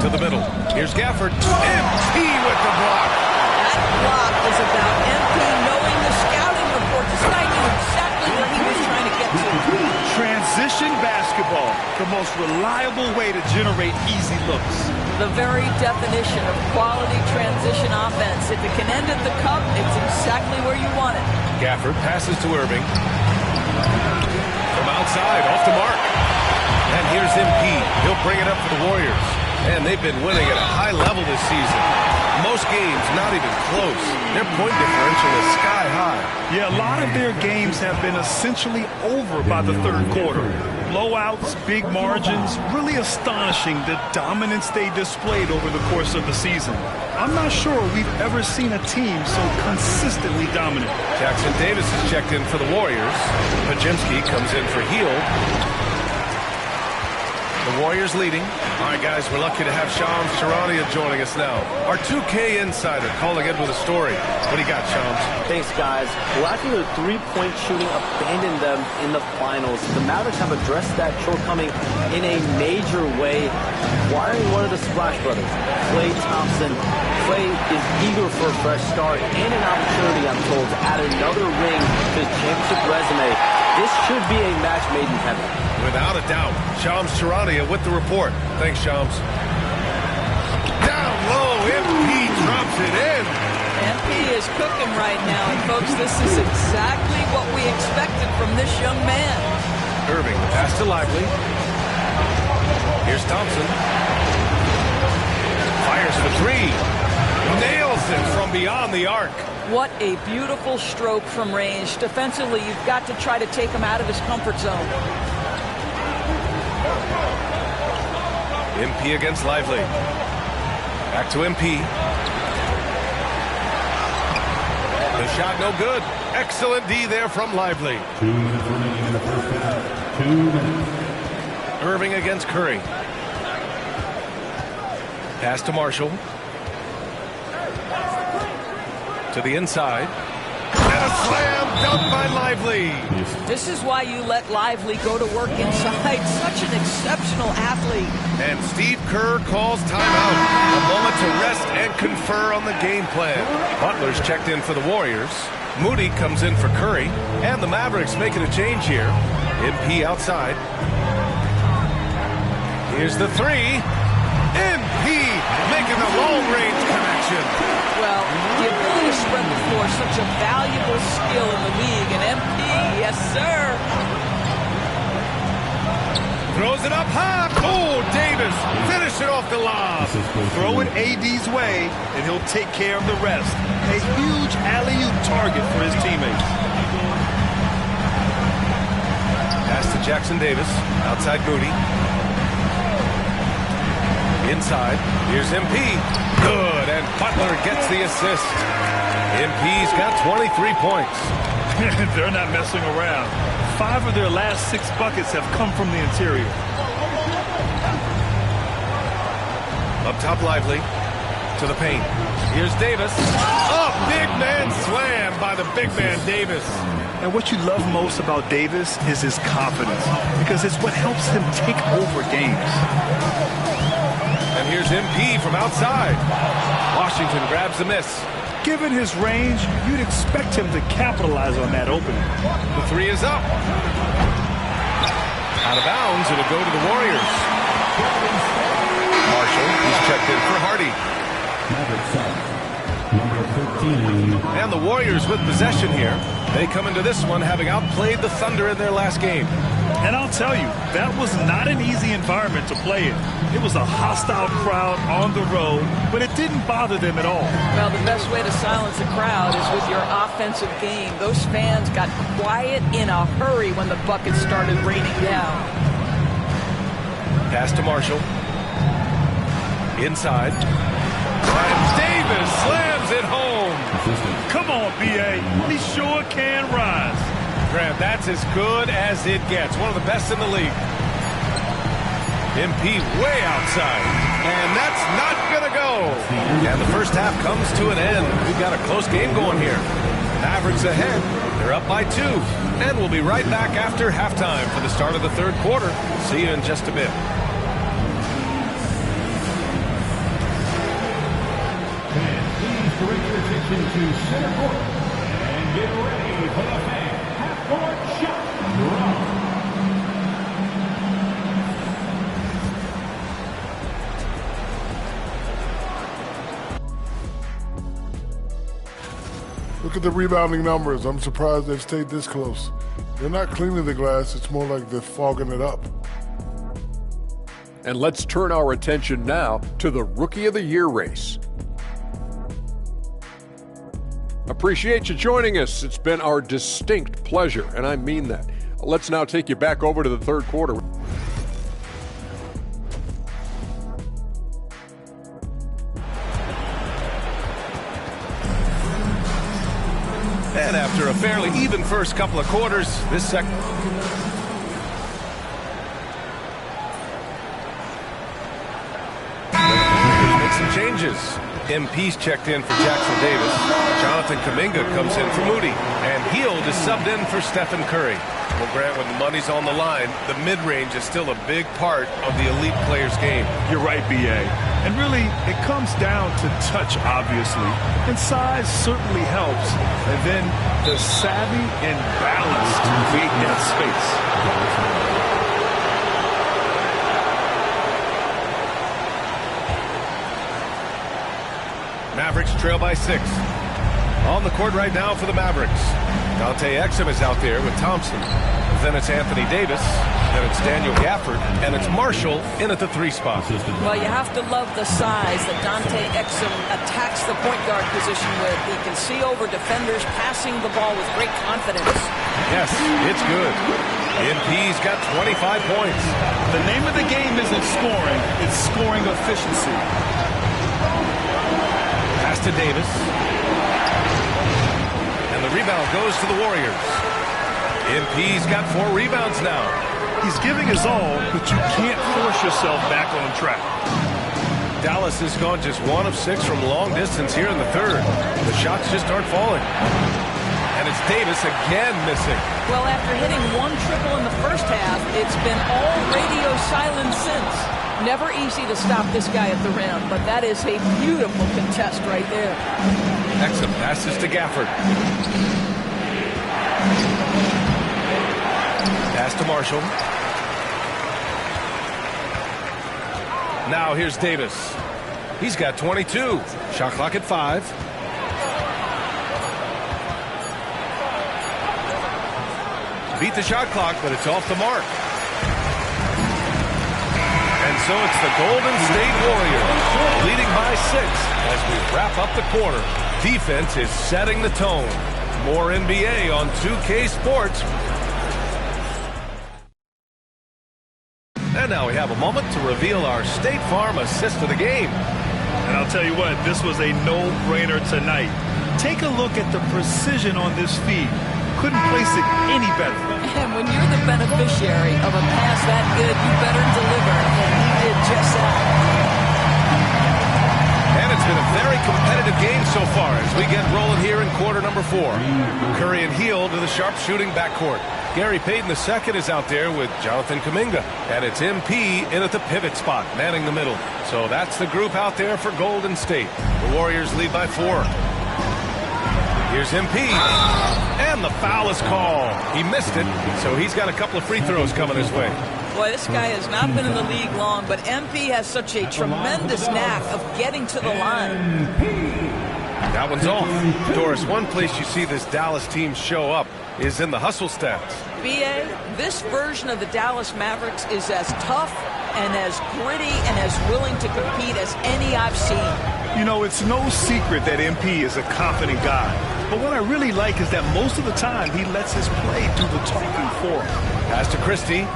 To the middle. Here's Gafford. MP with the block. That block is about MP knowing the scouting report. This guy knew exactly where he was trying to get to. Transition basketball, the most reliable way to generate easy looks. The very definition of quality transition offense. If it can end at the cup, it's exactly where you want it. Gafford passes to Irving. From outside, off the mark. And here's MP. He'll bring it up for the Warriors. And they've been winning at a high level this season. Most games not even close. Their point differential is sky high. Yeah, a lot of their games have been essentially over by the third quarter. Blowouts, big margins, really astonishing the dominance they displayed over the course of the season. I'm not sure we've ever seen a team so consistently dominant. Jackson Davis is checked in for the Warriors. Pajimski comes in for Hield. The Warriors leading. All right, guys, we're lucky to have Shams Charania joining us now. Our 2K insider calling in with a story. What do you got, Shams? Thanks, guys. Lacking their three-point shooting abandoned them in the finals. The Mavericks have addressed that shortcoming in a major way, acquiring one of the Splash Brothers, Klay Thompson. Klay is eager for a fresh start and an opportunity, I'm told, to add another ring to his championship resume. This should be a match made in heaven. Without a doubt. Shams Charania with the report. Thanks, Shams. Down low, MP drops it in. MP is cooking right now, and folks, this is exactly what we expected from this young man. Irving, pass to Lively. Here's Thompson. Fires for 3. Nails it from beyond the arc. What a beautiful stroke from range. Defensively, you've got to try to take him out of his comfort zone. MP against Lively. Back to MP. The shot no good. Excellent D there from Lively. 2 minutes remaining in the first half. 2 minutes. Irving against Curry. Pass to Marshall. To the inside. And a slam dunk by Lively. This is why you let Lively go to work inside. Such an exceptional athlete. And Steve Kerr calls timeout. A moment to rest and confer on the game plan. Butler's checked in for the Warriors. Moody comes in for Curry. And the Mavericks making a change here. MP outside. Here's the 3. MP making the long-range connection. Well, the ability to spread the floor, such a valuable skill in the league. And MP, yes, sir. Throws it up high. Oh, Davis finishing off the lob. Throw it AD's way, and he'll take care of the rest. A huge alley-oop target for his teammates. Pass to Jackson Davis. Outside Moody. Inside. Here's MP. Good. And Butler gets the assist. MP's got 23 points. They're not messing around. 5 of their last 6 buckets have come from the interior. Up top, Lively. To the paint. Here's Davis. Oh, big man slam by the big man Davis. And what you love most about Davis is his confidence, because it's what helps him take over games. And here's MP from outside. Washington grabs the miss. Given his range, you'd expect him to capitalize on that opening. The 3 is up. Out of bounds, it'll go to the Warriors. Marshall, he's checked in for Hardy. And the Warriors with possession here. They come into this one having outplayed the Thunder in their last game. And I'll tell you, that was not an easy environment to play in. It was a hostile crowd on the road, but it didn't bother them at all. Well, the best way to silence a crowd is with your offensive game. Those fans got quiet in a hurry when the buckets started raining down. Pass to Marshall. Inside. And Davis slams it home. Come on, B.A. He sure can rise. Grant, that's as good as it gets. One of the best in the league. MP way outside. And that's not going to go. And the first half comes to an end. We've got a close game going here. Mavericks ahead. They're up by 2. And we'll be right back after halftime for the start of the third quarter. See you in just a bit. Please direct your attention to center court and get ready for the half-court shot. Look at the rebounding numbers. I'm surprised they've stayed this close. They're not cleaning the glass. It's more like they're fogging it up. And let's turn our attention now to the Rookie of the Year race. Appreciate you joining us. It's been our distinct pleasure, and I mean that. Let's now take you back over to the third quarter. And after a fairly even first couple of quarters, this second... make some changes. MP's checked in for Jackson Davis. Jonathan Kuminga comes in for Moody. And Hield is subbed in for Stephen Curry. Well, Grant, when the money's on the line, the mid-range is still a big part of the elite player's game. You're right, B.A. And really, it comes down to touch, obviously. And size certainly helps. And then the savvy and balance to create that space. Mavericks trail by 6. On the court right now for the Mavericks. Dante Exum is out there with Thompson. Then it's Anthony Davis. Then it's Daniel Gafford. And it's Marshall in at the 3 spot. Well, you have to love the size that Dante Exum attacks the point guard position with. He can see over defenders, passing the ball with great confidence. Yes, it's good. MP's got 25 points. The name of the game isn't scoring, it's scoring efficiency. Pass to Davis. And the rebound goes to the Warriors. MP's got 4 rebounds now. He's giving his all, but you can't force yourself back on track. Dallas has gone just 1 of 6 from long distance here in the third. The shots just aren't falling. And it's Davis again missing. Well, after hitting 1 triple in the first half, it's been all radio silence since. Never easy to stop this guy at the rim, but that is a beautiful contest right there. Exum passes to Gafford. Pass to Marshall. Now here's Davis. He's got 22. Shot clock at 5. Beat the shot clock, but it's off the mark. And so it's the Golden State Warriors leading by 6 as we wrap up the quarter. Defense is setting the tone. More NBA on 2K Sports. And now we have a moment to reveal our State Farm assist of the game. And I'll tell you what, this was a no-brainer tonight. Take a look at the precision on this feed. Couldn't place it any better. And when you're the beneficiary of a pass that good, you better deliver. And he did just that. And it's been a very competitive game so far as we get rolling here in quarter number 4. Curry and Hield to the sharpshooting backcourt. Gary Payton II is out there with Jonathan Kuminga. And it's MP in at the pivot spot, manning the middle. So that's the group out there for Golden State. The Warriors lead by 4. Here's MP. And the foul is called. He missed it, so he's got a couple of free throws coming his way. Boy, this guy has not been in the league long, but MP has such a tremendous knack of getting to the line. That one's off. Doris, one place you see this Dallas team show up is in the hustle stats. B.A., this version of the Dallas Mavericks is as tough and as gritty and as willing to compete as any I've seen. You know, it's no secret that MP is a confident guy. But what I really like is that most of the time he lets his play do the talking for him. Pass to Christie.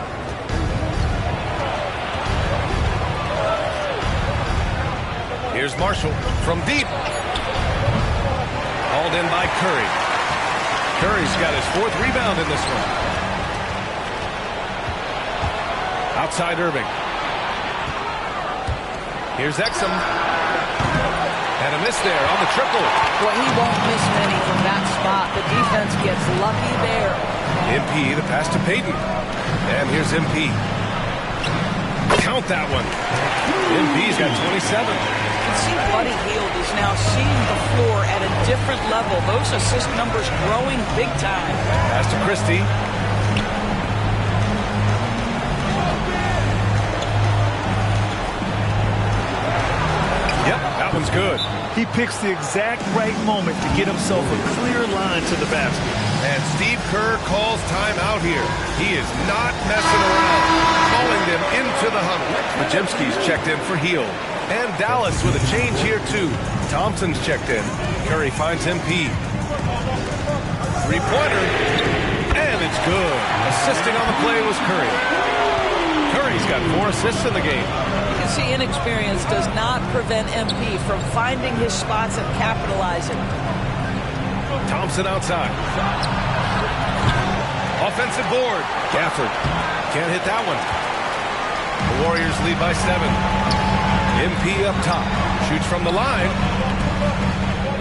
Here's Marshall from deep. Hauled in by Curry. Curry's got his 4th rebound in this one. Outside Irving. Here's Exum. And a miss there on the triple. Well, he won't miss many from that spot. The defense gets lucky there. MP, the pass to Payton. And here's MP. Count that one. MP's got 27. You can see Buddy Hield is now seeing the floor at a different level. Those assist numbers growing big time. Pass to Christie. Yep, that one's good. He picks the exact right moment to get himself a clear line to the basket. And Steve Kerr calls timeout here. He is not messing around, calling them into the huddle. Majemski's checked in for Hield. And Dallas with a change here, too. Thompson's checked in. Curry finds MP. Three-pointer. And it's good. Assisting on the play was Curry. Curry's got 4 assists in the game. You can see inexperience does not prevent MP from finding his spots and capitalizing. Thompson outside. Offensive board. Gafford can't hit that one. The Warriors lead by 7. MP up top. Shoots from the line.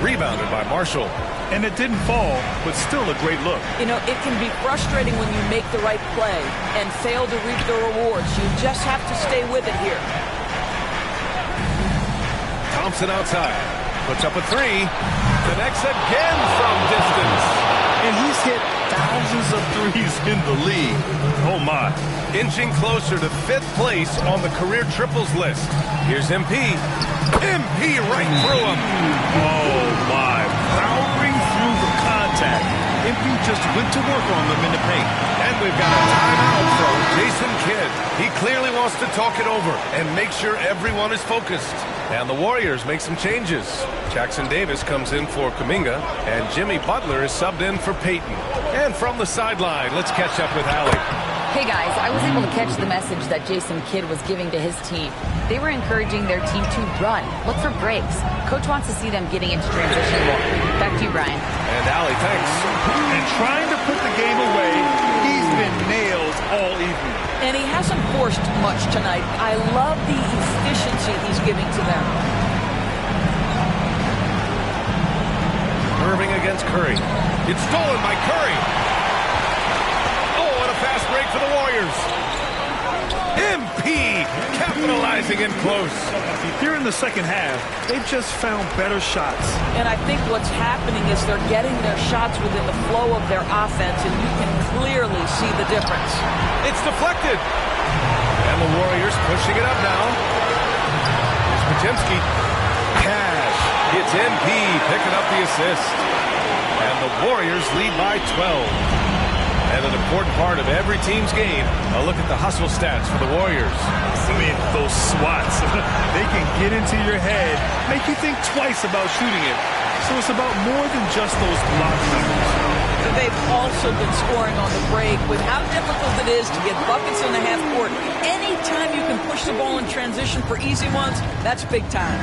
Rebounded by Marshall. And it didn't fall, but still a great look. You know, it can be frustrating when you make the right play and fail to reap the rewards. You just have to stay with it here. Thompson outside. Puts up a 3. Connects again from distance. And he's hit thousands of threes in the league. Oh, my. Inching closer to 5th place on the career triples list. Here's MP. MP right through him. Oh, my. Powering through the contact. MP just went to work on them in the paint. And we've got a timeout from Jason Kidd. He clearly wants to talk it over and make sure everyone is focused. And the Warriors make some changes. Jackson Davis comes in for Kuminga, and Jimmy Butler is subbed in for Payton. And from the sideline, let's catch up with Allie. Hey guys, I was able to catch the message that Jason Kidd was giving to his team. They were encouraging their team to run, look for breaks. Coach wants to see them getting into transition more. Back to you, Brian. And Allie, thanks. And trying to put the game away, he's been nailed all evening. And he hasn't forced much tonight. I love the efficiency he's giving to them. Irving against Curry. It's stolen by Curry. Oh, and a fast break for the Warriors. MP capitalizing in close. Here in the second half, they've just found better shots. And I think what's happening is they're getting their shots within the flow of their offense, and you can clearly see the difference. It's deflected. And the Warriors pushing it up now. Here's Majemski. Cash. It's MP picking up the assist. And the Warriors lead by 12. And an important part of every team's game, a look at the hustle stats for the Warriors. I mean, those swats, they can get into your head, make you think twice about shooting it. So it's about more than just those block numbers. They've also been scoring on the break. With how difficult it is to get buckets in the half court, anytime you can push the ball in transition for easy ones, that's big time.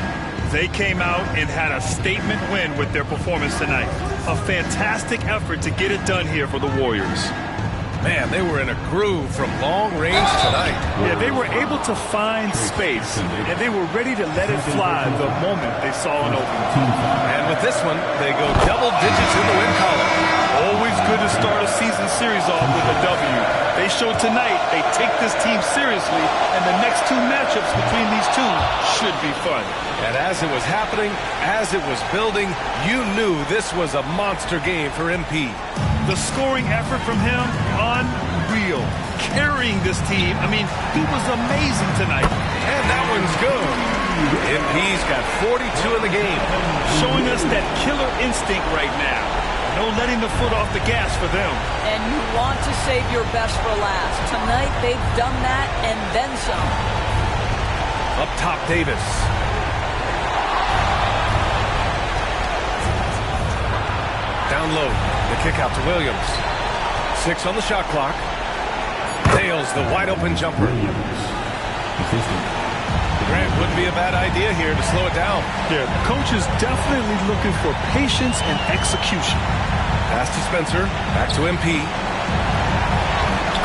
They came out and had a statement win with their performance tonight. A fantastic effort to get it done here for the Warriors. Man, they were in a groove from long range tonight. Yeah, they were able to find space, and they were ready to let it fly the moment they saw an opening. And with this one, they go double digits in the win column. Always good to start a season series off with a W. They showed tonight they take this team seriously, and the next 2 matchups between these two should be fun. And as it was happening, as it was building, you knew this was a monster game for MP. The scoring effort from him, unreal. wheel, carrying this team. I mean, he was amazing tonight. And that one's good. MP's got 42 in the game. Showing us that killer instinct right now. No letting the foot off the gas for them. And you want to save your best for last. Tonight, they've done that and then some. Up top, Davis. Down low, the kick out to Williams. 6 on the shot clock. Nails the wide open jumper. Grant wouldn't be a bad idea here to slow it down. Yeah, the coach is definitely looking for patience and execution. Pass to Spencer, back to MP.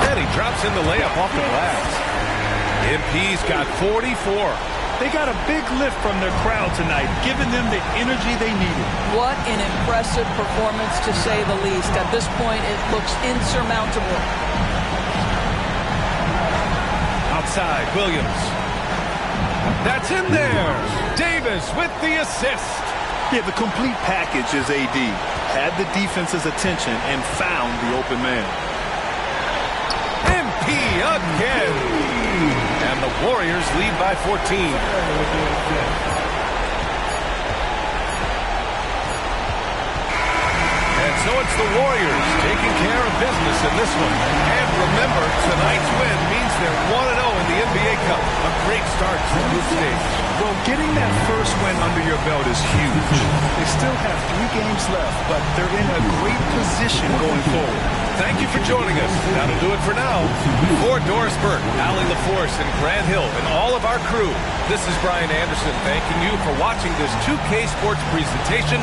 And he drops in the layup off the glass. MP's got 44. They got a big lift from their crowd tonight, giving them the energy they needed. What an impressive performance, to say the least. At this point, it looks insurmountable. Outside, Williams. That's in there. Davis with the assist. Yeah, the complete package is AD. Had the defense's attention and found the open man. MP again. And the Warriors lead by 14. And so it's the Warriors taking care of business in this one. And remember, tonight's win means they're 1-0 in the NBA Cup. A great start to the group stage. Well, getting that first win under your belt is huge. They still have 3 games left, but they're in a great position going forward. Thank you for joining us. That'll do it for now. For Doris Burke, Allie LaForce, and Grant Hill, and all of our crew, this is Brian Anderson thanking you for watching this 2K Sports presentation.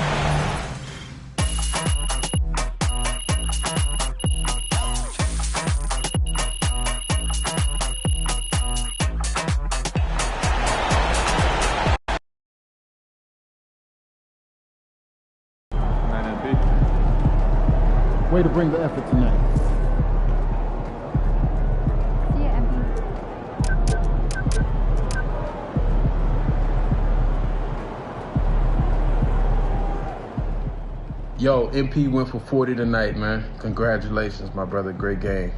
Way to bring the effort tonight. See ya, MP. Yo, MP went for 40 tonight, man. Congratulations, my brother. Great game.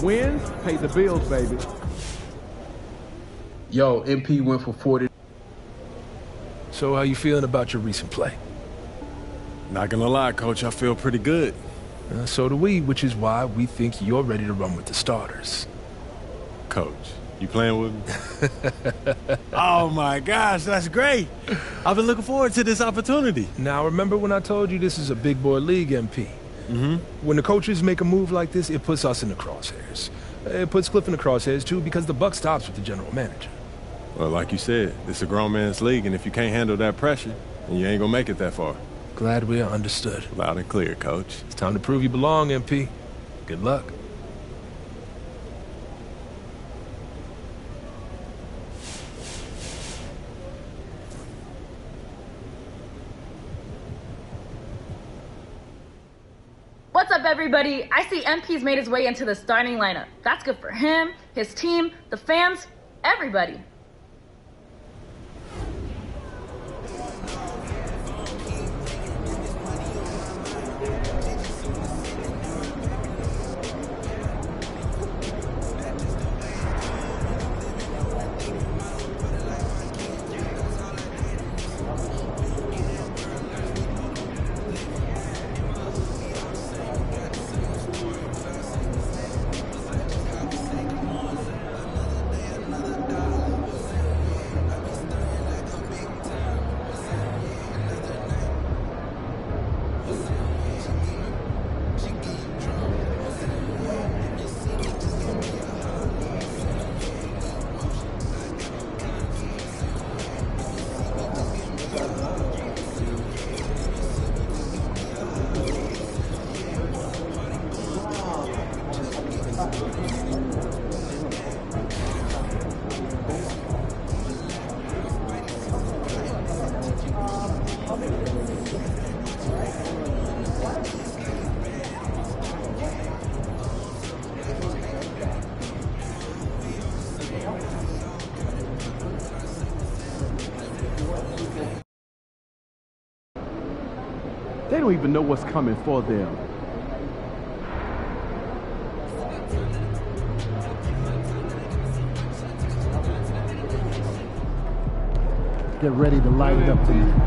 Wins pay the bills, baby. Yo, MP went for 40. So how you feeling about your recent play? Not gonna lie, Coach, I feel pretty good. So do we, which is why we think you're ready to run with the starters. Coach, you playing with me? Oh my gosh, that's great. I've been looking forward to this opportunity. Now remember when I told you this is a big boy league, MP? Mm-hmm. When the coaches make a move like this, it puts us in the crosshairs. It puts Cliff in the crosshairs too, because the buck stops with the general manager. Well, like you said, it's a grown man's league, and if you can't handle that pressure, then you ain't gonna make it that far. Glad we are understood. Loud and clear, Coach. It's time to prove you belong, MP. Good luck. What's up, everybody? I see MP's made his way into the starting lineup. That's good for him, his team, the fans, everybody. They don't even know what's coming for them. Get ready to light it up tonight.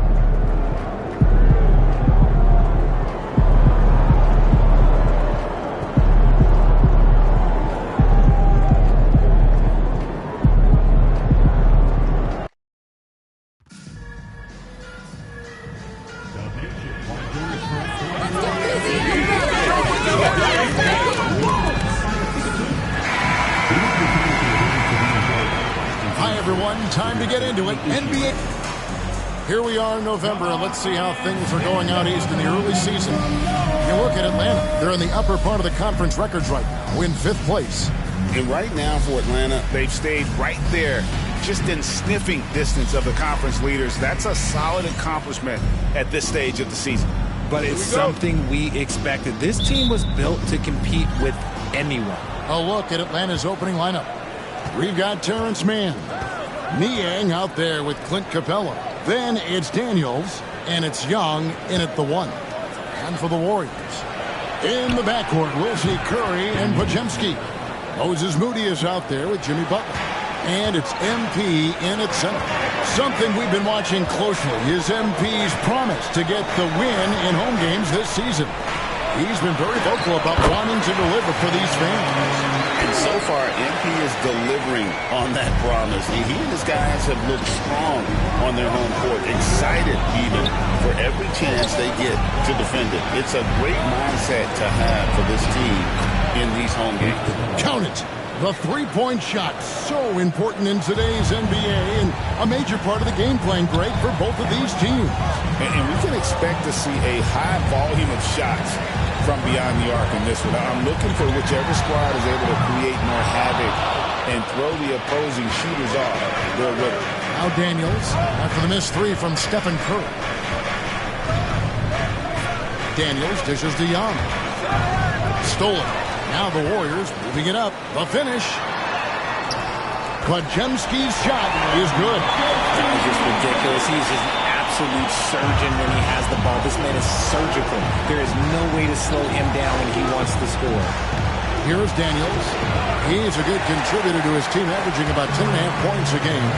Hi, everyone. Time to get into it. NBA. Here we are in November, and let's see how things are going out east in the early season. You look at Atlanta. They're in the upper part of the conference records right now, in 5th place. And right now for Atlanta, they've stayed right there, just in sniffing distance of the conference leaders. That's a solid accomplishment at this stage of the season. But it's something we expected. This team was built to compete with anyone. A look at Atlanta's opening lineup. We've got Terrence Mann. Niang out there with Clint Capella. Then it's Daniels, and it's Young in at the 1. And for the Warriors, in the backcourt, we'll see Curry and Podziemski. Moses Moody is out there with Jimmy Butler. And it's MP in at center. Something we've been watching closely is MP's promise to get the win in home games this season. He's been very vocal about wanting to deliver for these fans. And so far, MP is delivering on that promise. And he and his guys have looked strong on their home court, excited even for every chance they get to defend it. It's a great mindset to have for this team in these home games. Count it. The three-point shot, so important in today's NBA and a major part of the game plan, Greg, for both of these teams. And we can expect to see a high volume of shots from beyond the arc in this one. I'm looking for whichever squad is able to create more havoc and throw the opposing shooters off their rhythm. Now Daniels after the missed 3 from Stephen Curry. Daniels dishes to Young. Stolen. Now the Warriors moving it up. The finish. Podziemski's shot is good. That was just ridiculous. He's just an absolute surgeon when he has the ball. This man is surgical. There is no way to slow him down when he wants to score. Here's Daniels. He's a good contributor to his team, averaging about 10.5 points a game.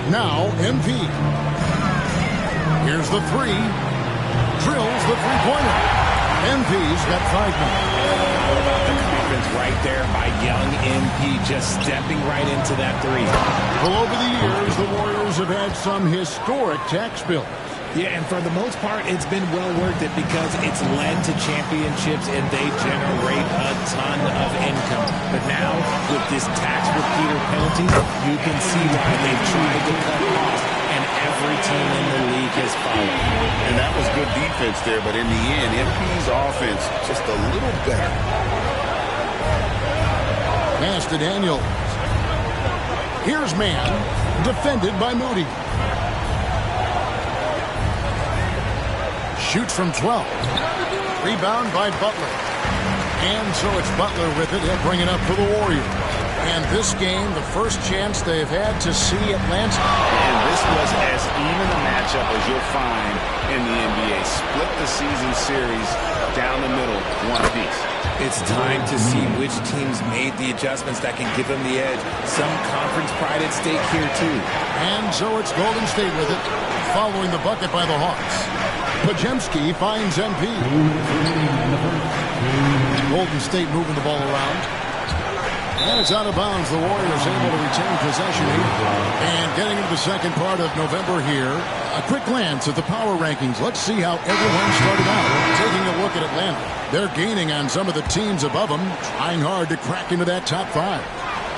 Now MP. Here's the 3. Drills the three-pointer. MP's got 5 minutes. The confidence right there by young MP, just stepping right into that 3. Well, over the years, the Warriors have had some historic tax bills. Yeah, and for the most part, it's been well worth it because it's led to championships and they generate a ton of income. But now, with this tax repeater penalty, you can see why they've tried to cut costs, and every team in the league has followed. And that was good defense there, but in the end, MP's offense just a little better. Pass to Daniels. Here's Mann, defended by Moody. Shoots from 12. Rebound by Butler. And so it's Butler with it. He'll bring it up for the Warriors. And this game, the first chance they've had to see Atlanta. And this was as even a matchup as you'll find in the NBA. Split the season series down the middle, one piece. It's time to see which teams made the adjustments that can give them the edge. Some conference pride at stake here, too. And so it's Golden State with it, following the bucket by the Hawks. Podziemski finds MP. Golden State moving the ball around. And it's out of bounds. The Warriors able to retain possession here. And getting into the second part of November here, a quick glance at the power rankings. Let's see how everyone started out. Taking a look at Atlanta. They're gaining on some of the teams above them, trying hard to crack into that top 5.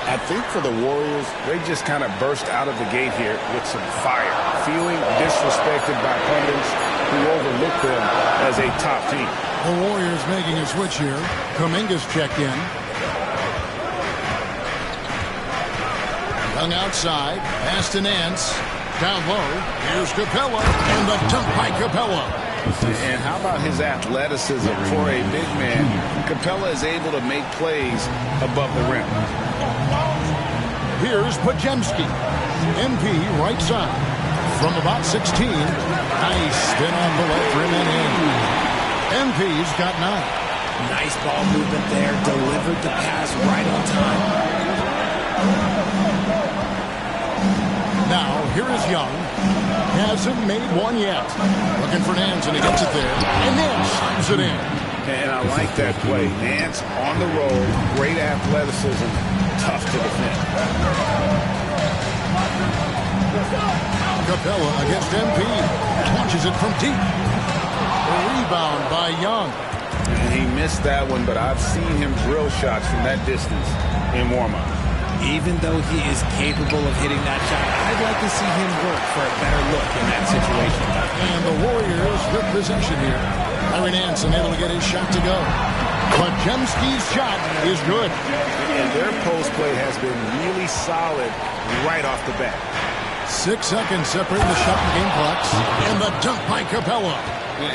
I think for the Warriors, they just kind of burst out of the gate here with some fire, feeling disrespected by pundits who overlook them as a top team. The Warriors making a switch here. Kuminga's checked in. Young outside, pass to Nance. Down low, here's Capella, and the dunk by Capella. And how about his athleticism for a big man? Capella is able to make plays above the rim. Here's Podziemski. MP right side. from about 16. Nice spin on the left rim and in. MP's got 9. Nice ball movement there. Delivered the pass right on time. Now, here is Young. Hasn't made one yet. Looking for Nance, and he gets it there. And Nance slams it in. And I like that play. Nance on the roll. Great athleticism. Tough to defend. Capella against MP. Launches it from deep. A rebound by Young. And he missed that one, but I've seen him drill shots from that distance in warm-up. Even though he is capable of hitting that shot, I'd like to see him work for a better look in that situation. And the Warriors with possession here. Larry Nance unable to get his shot to go. But Jemski's shot is good. And their post play has been really solid right off the bat. 6 seconds separating the shot and game clocks. And the dunk by Capella.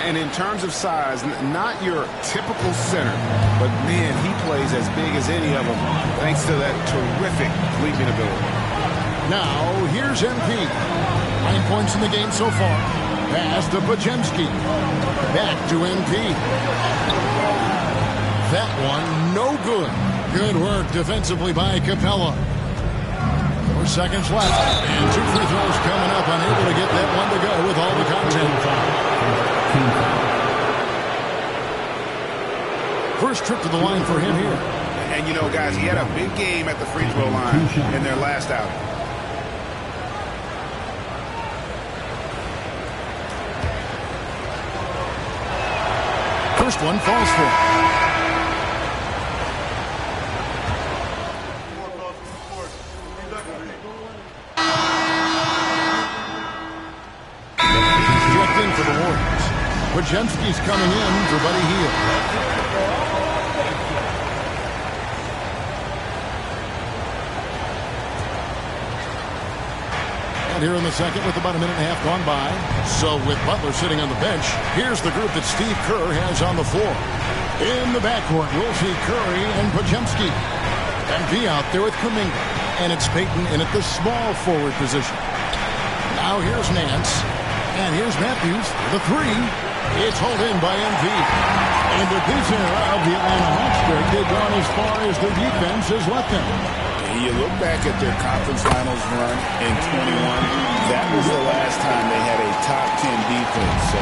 And in terms of size, not your typical center, but man, he plays as big as any of them thanks to that terrific leaping ability. Now, here's MP. 9 points in the game so far. Pass to Pajemski. Back to MP. That one, no good. Good work defensively by Capella. 4 seconds left. And 2 free throws coming up. Unable to get that one to go with all the content. First trip to the line for him here. And you know, guys, he had a big game at the free throw line in their last outing. First one falls for. For the Warriors. Pajemski's coming in for Buddy Hield. And here in the second with about a minute and a half gone by. So with Butler sitting on the bench, here's the group that Steve Kerr has on the floor. In the backcourt, we'll see Curry and Pajemski. MP out there with Kuminga. And it's Payton in at the small forward position. Now here's Nance. And here's Matthews, the 3. It's hauled in by MP. And the piece of the Atlanta Hawks break, they've gone as far as their defense has let them. You look back at their conference finals run in 21, that was the last time they had a top 10 defense. So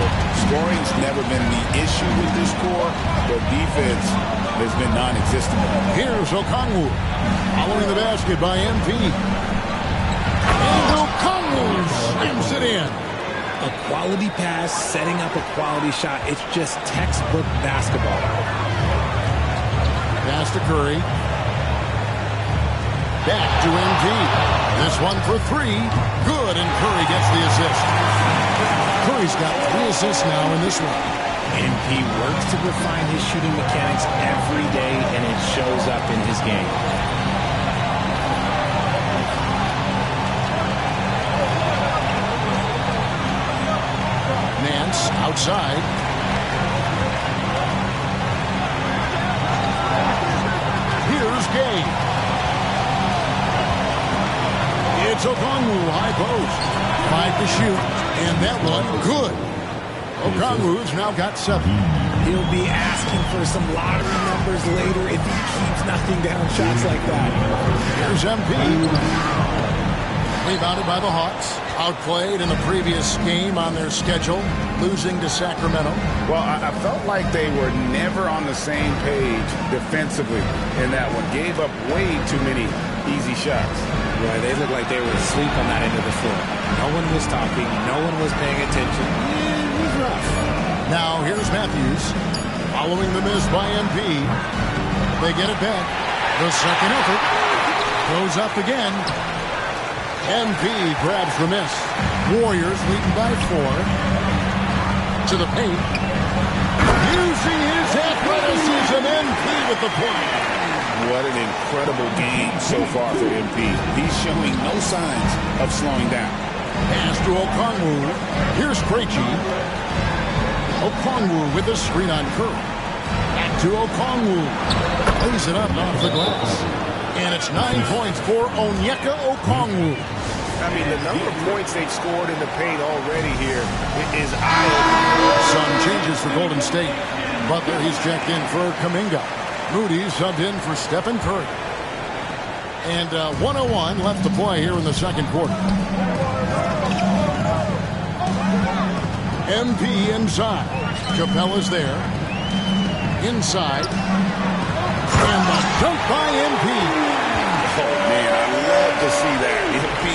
scoring's never been the issue with this core, but defense has been non-existent. Here's Okongwu, following the basket by MP. And Okongwu slams it in. A quality pass, setting up a quality shot. It's just textbook basketball. Pass to Curry. Back to MP. This one for 3. Good, and Curry gets the assist. Curry's got 3 assists now in this one. MP works to refine his shooting mechanics every day, and it shows up in his game. Nance outside. Here's Gay. It's Okongwu, high post. 5 to shoot, and that one good. Okongwu's now got 7. He'll be asking for some lottery numbers later if he keeps knocking down shots like that. Here's MP. Rebounded by the Hawks. Outplayed in the previous game on their schedule, losing to Sacramento. Well, I felt like they were never on the same page defensively in that one. Gave up way too many easy shots. Right, they looked like they were asleep on that end of the floor. No one was talking. No one was paying attention. It was rough. Now, here's Matthews. Following the miss by MP. They get it back. The second effort. Goes up again. MP grabs the miss. Warriors leading by 4. To the paint. Using his athleticism, MP with the point. What an incredible game so far for MP. He's showing no signs of slowing down. Pass to Okongwu. Here's Krejci. Okongwu with the screen on Curry. Back to Okongwu. Lays it up off the glass. And it's 9 points for Onyeka Okongwu. I mean, the number of points they've scored in the paint already here is eye-opening. Some changes for Golden State. Butler, he's checked in for Kuminga. Moody subbed in for Stephen Curry. And 1:01 left to play here in the second quarter. MP inside. Capella's there. Inside. And the dunk by MP. Oh, man, I love to see that. MP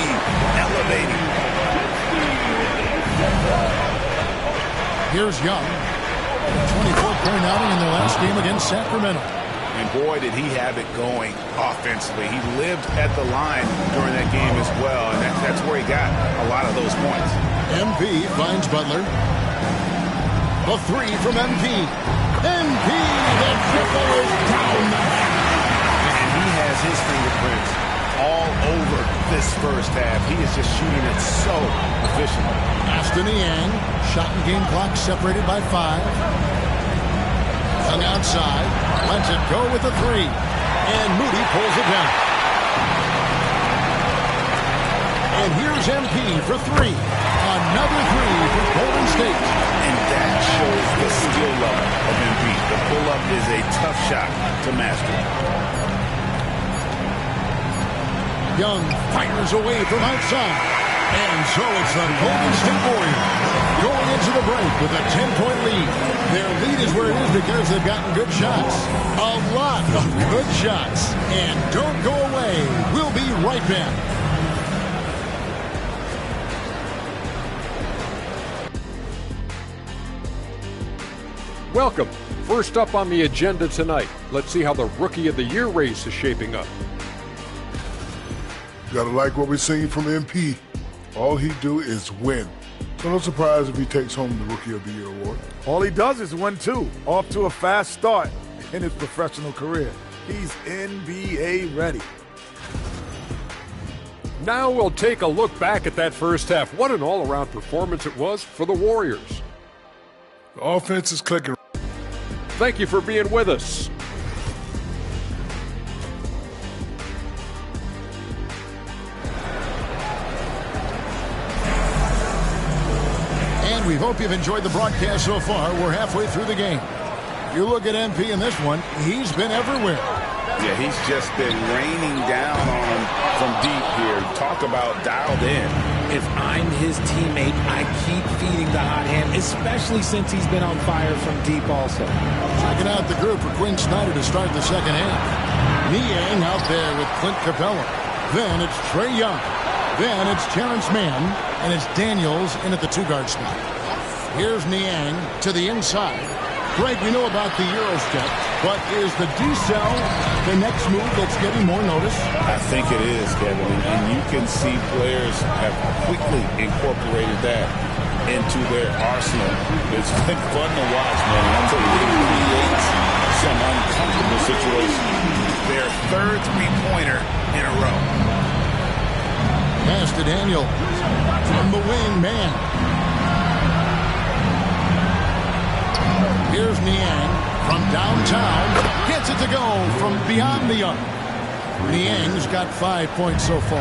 elevating. Here's Young. 24-point outing in their last game against Sacramento. And boy, did he have it going offensively. He lived at the line during that game as well, and that's where he got a lot of those points. MP finds Butler. The three from MP. MP, the triple is down. And he has his fingerprints all over this first half. He is just shooting it so efficiently. Aston Yang, shot and game clock separated by 5. Young outside, lets it go with the three. And Moody pulls it down. And here's MP for 3. Another 3 for Golden State. And that shows the skill level of MP. The pull-up is a tough shot to master. Young fires away from outside. And so it's the Golden State Warriors going into the break with a 10-point lead. Their lead is where it is because they've gotten good shots. A lot of good shots. And don't go away. We'll be right back. Welcome. First up on the agenda tonight, let's see how the Rookie of the Year race is shaping up. Gotta like what we're seeing from MP. All he do is win. So no surprise if he takes home the Rookie of the Year award. All he does is win, too. Off to a fast start in his professional career. He's NBA ready. Now we'll take a look back at that first half. What an all-around performance it was for the Warriors. The offense is clicking. Thank you for being with us. And we hope you've enjoyed the broadcast so far. We're halfway through the game. You look at MP in this one, he's been everywhere. Yeah, he's just been raining down on him from deep here. Talk about dialed in. If I'm his teammate, I keep feeding the hot hand, especially since he's been on fire from deep also. Checking out the group for Quinn Snyder to start the second half. Niang out there with Clint Capella. Then it's Trae Young. Then it's Terrence Mann. And it's Daniels in at the 2-guard spot. Here's Niang to the inside. Greg, we know about the Euro step, but is the decel the next move that's getting more notice? I think it is, Kevin, and you can see players have quickly incorporated that into their arsenal. It's been fun to watch, man. I'll tell you, it creates some uncomfortable situations. Their third three-pointer in a row. Pass to Daniel. From the wing, man. Here's Niang from downtown. Gets it to go from beyond the arc. Niang's got 5 points so far.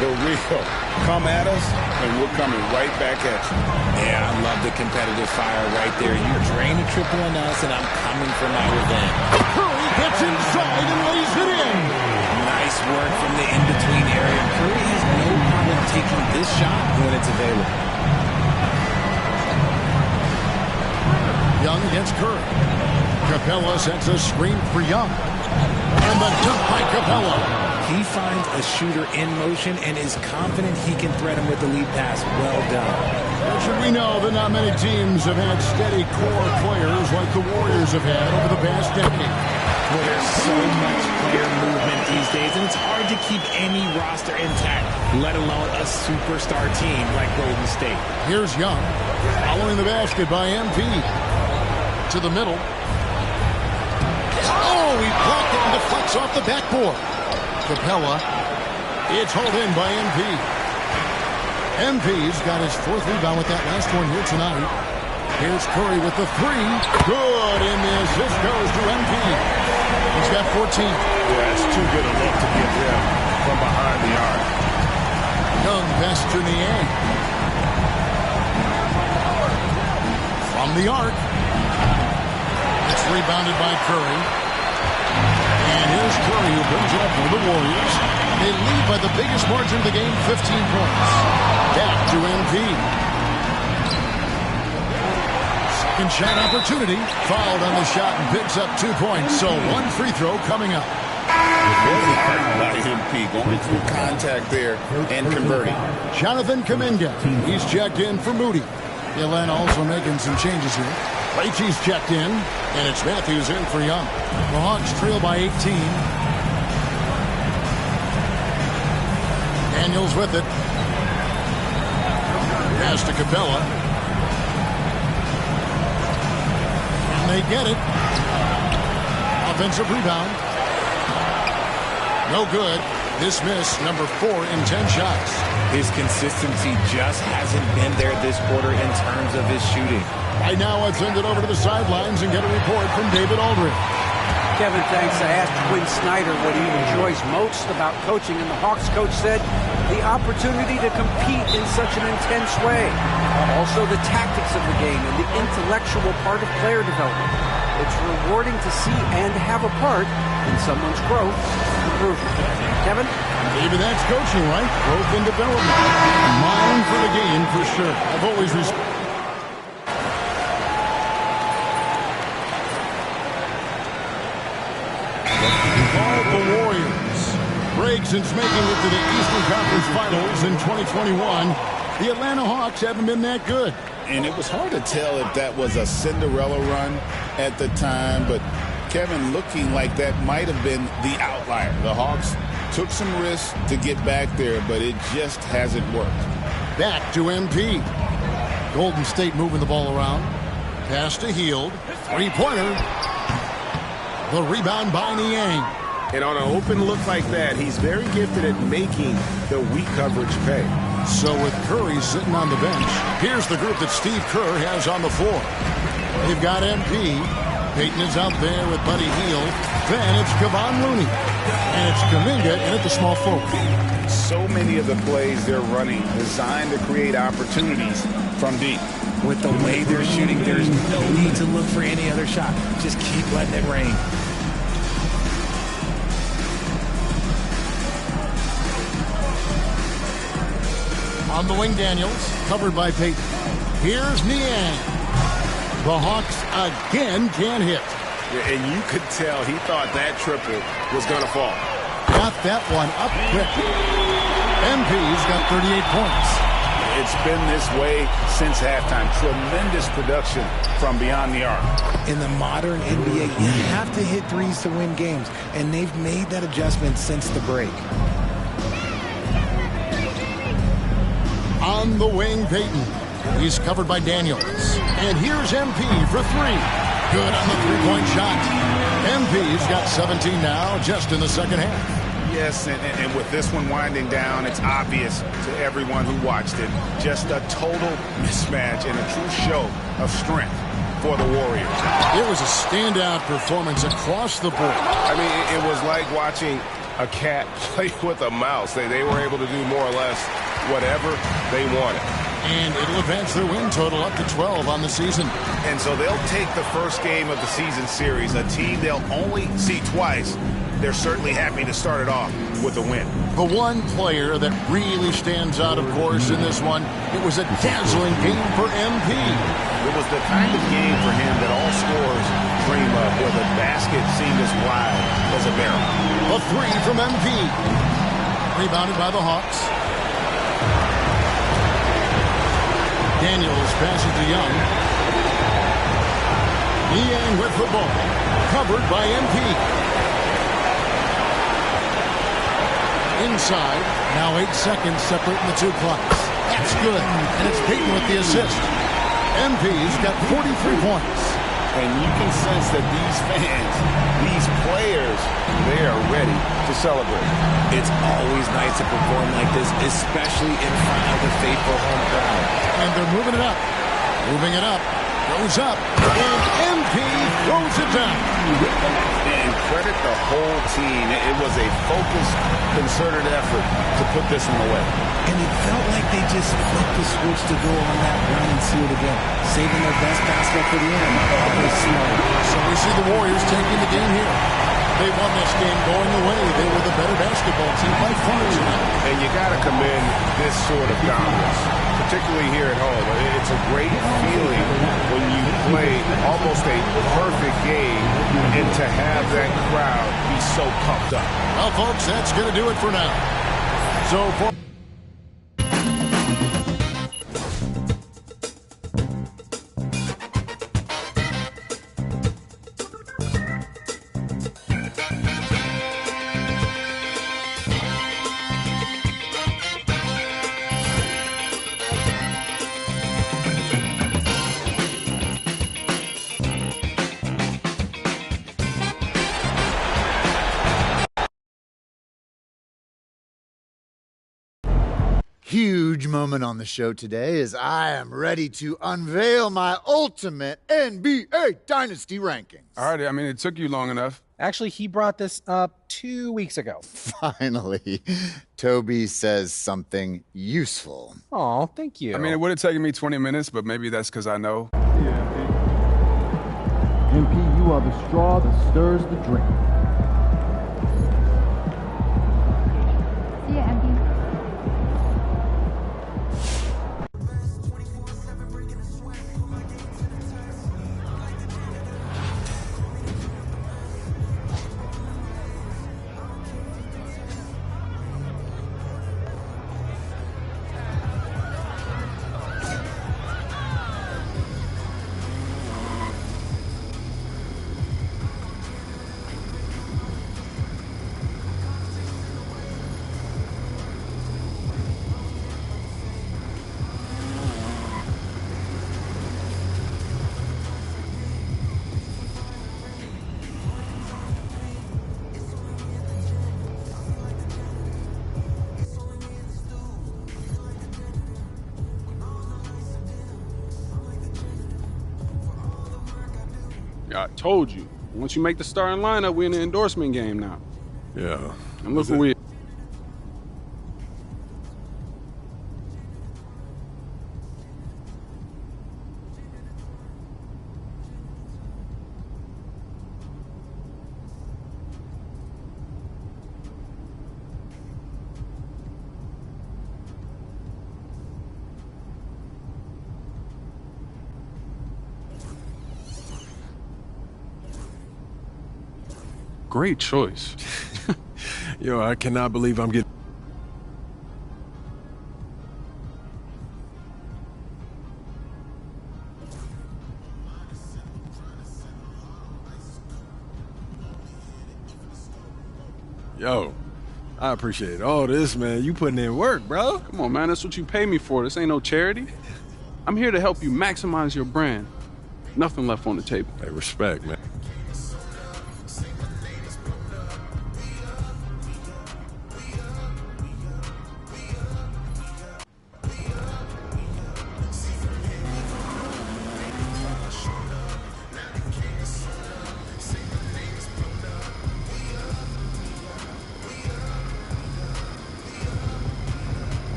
The real come at us, and we're coming right back at you. Yeah, I love the competitive fire right there. You drain a triple on us, and I'm coming for my revenge. Curry gets inside and lays it in. Nice work from the in-between area. Curry has no problem taking this shot when it's available. Young against Curry. Capella sets a screen for Young. And the dunk by Capella. He finds a shooter in motion and is confident he can thread him with the lead pass. Well done. Should we know that not many teams have had steady core players like the Warriors have had over the past decade. Well, there's so much player movement these days, and it's hard to keep any roster intact, let alone a superstar team like Golden State. Here's Young, following the basket by MP. To the middle. Oh, he blocked it and deflects off the backboard. Capella. It's hauled in by MP. MP's got his 4th rebound with that last one here tonight. Here's Curry with the 3. Good, and the assist goes to MP. He's got 14. Yeah, it's too good a look to give him from behind the arc. Young pass to Niang. From the arc. It's rebounded by Curry. And here's Curry who brings it up for the Warriors. They lead by the biggest margin of the game, 15 points. Back to MP. Second shot opportunity. Fouled on the shot and picks up 2 points. So one free throw coming up. By MP, going through contact there and converting. Jonathan Kuminga. He's checked in for Moody. Atlanta also making some changes here. Leachy's checked in, and it's Matthews in for Young. The Hawks trail by 18. Daniels with it. Pass to Capella. And they get it. Offensive rebound. No good. Dismiss, number 4 in 10 shots. His consistency just hasn't been there this quarter in terms of his shooting. Right now, I've send it over to the sidelines and get a report from David Aldridge. Kevin, thanks. I asked Quinn Snyder what he enjoys most about coaching, and the Hawks coach said the opportunity to compete in such an intense way. Also, the tactics of the game and the intellectual part of player development. It's rewarding to see and have a part in someone's growth and improvement. Kevin? Maybe that's coaching, right? Growth and development. Mind for the game, for sure. I've always respected. The Warriors. Break since making it to the Eastern Conference Finals in 2021. The Atlanta Hawks haven't been that good. And it was hard to tell if that was a Cinderella run at the time, but Kevin, looking like that might have been the outlier. The Hawks took some risks to get back there, but it just hasn't worked. Back to MP. Golden State moving the ball around. Pass to Hield. Three-pointer. The rebound by Niang. And on an open look like that, he's very gifted at making the weak coverage pay. So with Curry sitting on the bench, here's the group that Steve Kerr has on the floor. They've got MP. Payton is out there with Buddy Hield. Then it's Kevon Looney. And it's Kuminga in at the small forward. So many of the plays they're running designed to create opportunities from deep. With the way they're shooting, there's no need to look for any other shot. Just keep letting it rain. On the wing, Daniels, covered by Payton. Here's Niang. The Hawks again can't hit. Yeah, and you could tell he thought that triple was going to fall. Got that one up quick. MP's got 38 points. It's been this way since halftime. Tremendous production from beyond the arc. In the modern NBA, you have to hit threes to win games, and they've made that adjustment since the break. On the wing, Payton. He's covered by Daniels. And here's MP for three. Good on the three-point shot. MP's got 17 now, just in the second half. Yes, and with this one winding down, it's obvious to everyone who watched it. Just a total mismatch and a true show of strength for the Warriors. It was a standout performance across the board. I mean, it was like watching a cat play with a mouse. They were able to do more or less whatever they wanted. And it'll advance their win total up to 12 on the season. And so they'll take the first game of the season series, a team they'll only see twice. They're certainly happy to start it off with a win. The one player that really stands out, of course, in this one, it was a dazzling game for MP. It was the kind of game for him that all scorers dream of, where the basket seemed as wide as a barrel. A three from MP. Rebounded by the Hawks. Daniels passes to Young. Niang with the ball. Covered by MP. Inside. Now 8 seconds separating the two clocks. That's good. And it's Payton with the assist. MP's got 43 points. And you can sense that these fans, these players, they are ready to celebrate. It's always nice to perform like this, especially in front of the faithful home crowd. And they're moving it up. Moving it up. Goes up. And MP throws it down. And credit the whole team. It was a focused concerted effort to put this one away. And it felt like they just flipped the switch to go on that run and seal it again, saving their best basketball for the end. So we see the Warriors taking the game here. They won this game going away. They were the better basketball team by far tonight. And you got to commend this sort of dominance, particularly here at home. It's a great feeling when you play almost a perfect game and to have that crowd be so pumped up. Well, folks, that's going to do it for now. So for Huge moment on the show today as I am ready to unveil my ultimate NBA Dynasty rankings. All right, I mean, it took you long enough. Actually, he brought this up 2 weeks ago. Finally, Toby says something useful. Oh, thank you. I mean, it would have taken me 20 minutes, but maybe that's because I know. MP, you are the straw that stirs the drink. See ya, MP. I told you. Once you make the starting lineup, we're in the endorsement game now. Yeah. And look where we. Great choice. Yo, I cannot believe I'm getting... Yo, I appreciate all this, man. You putting in work, bro. Come on, man. That's what you pay me for. This ain't no charity. I'm here to help you maximize your brand. Nothing left on the table. Hey, respect, man.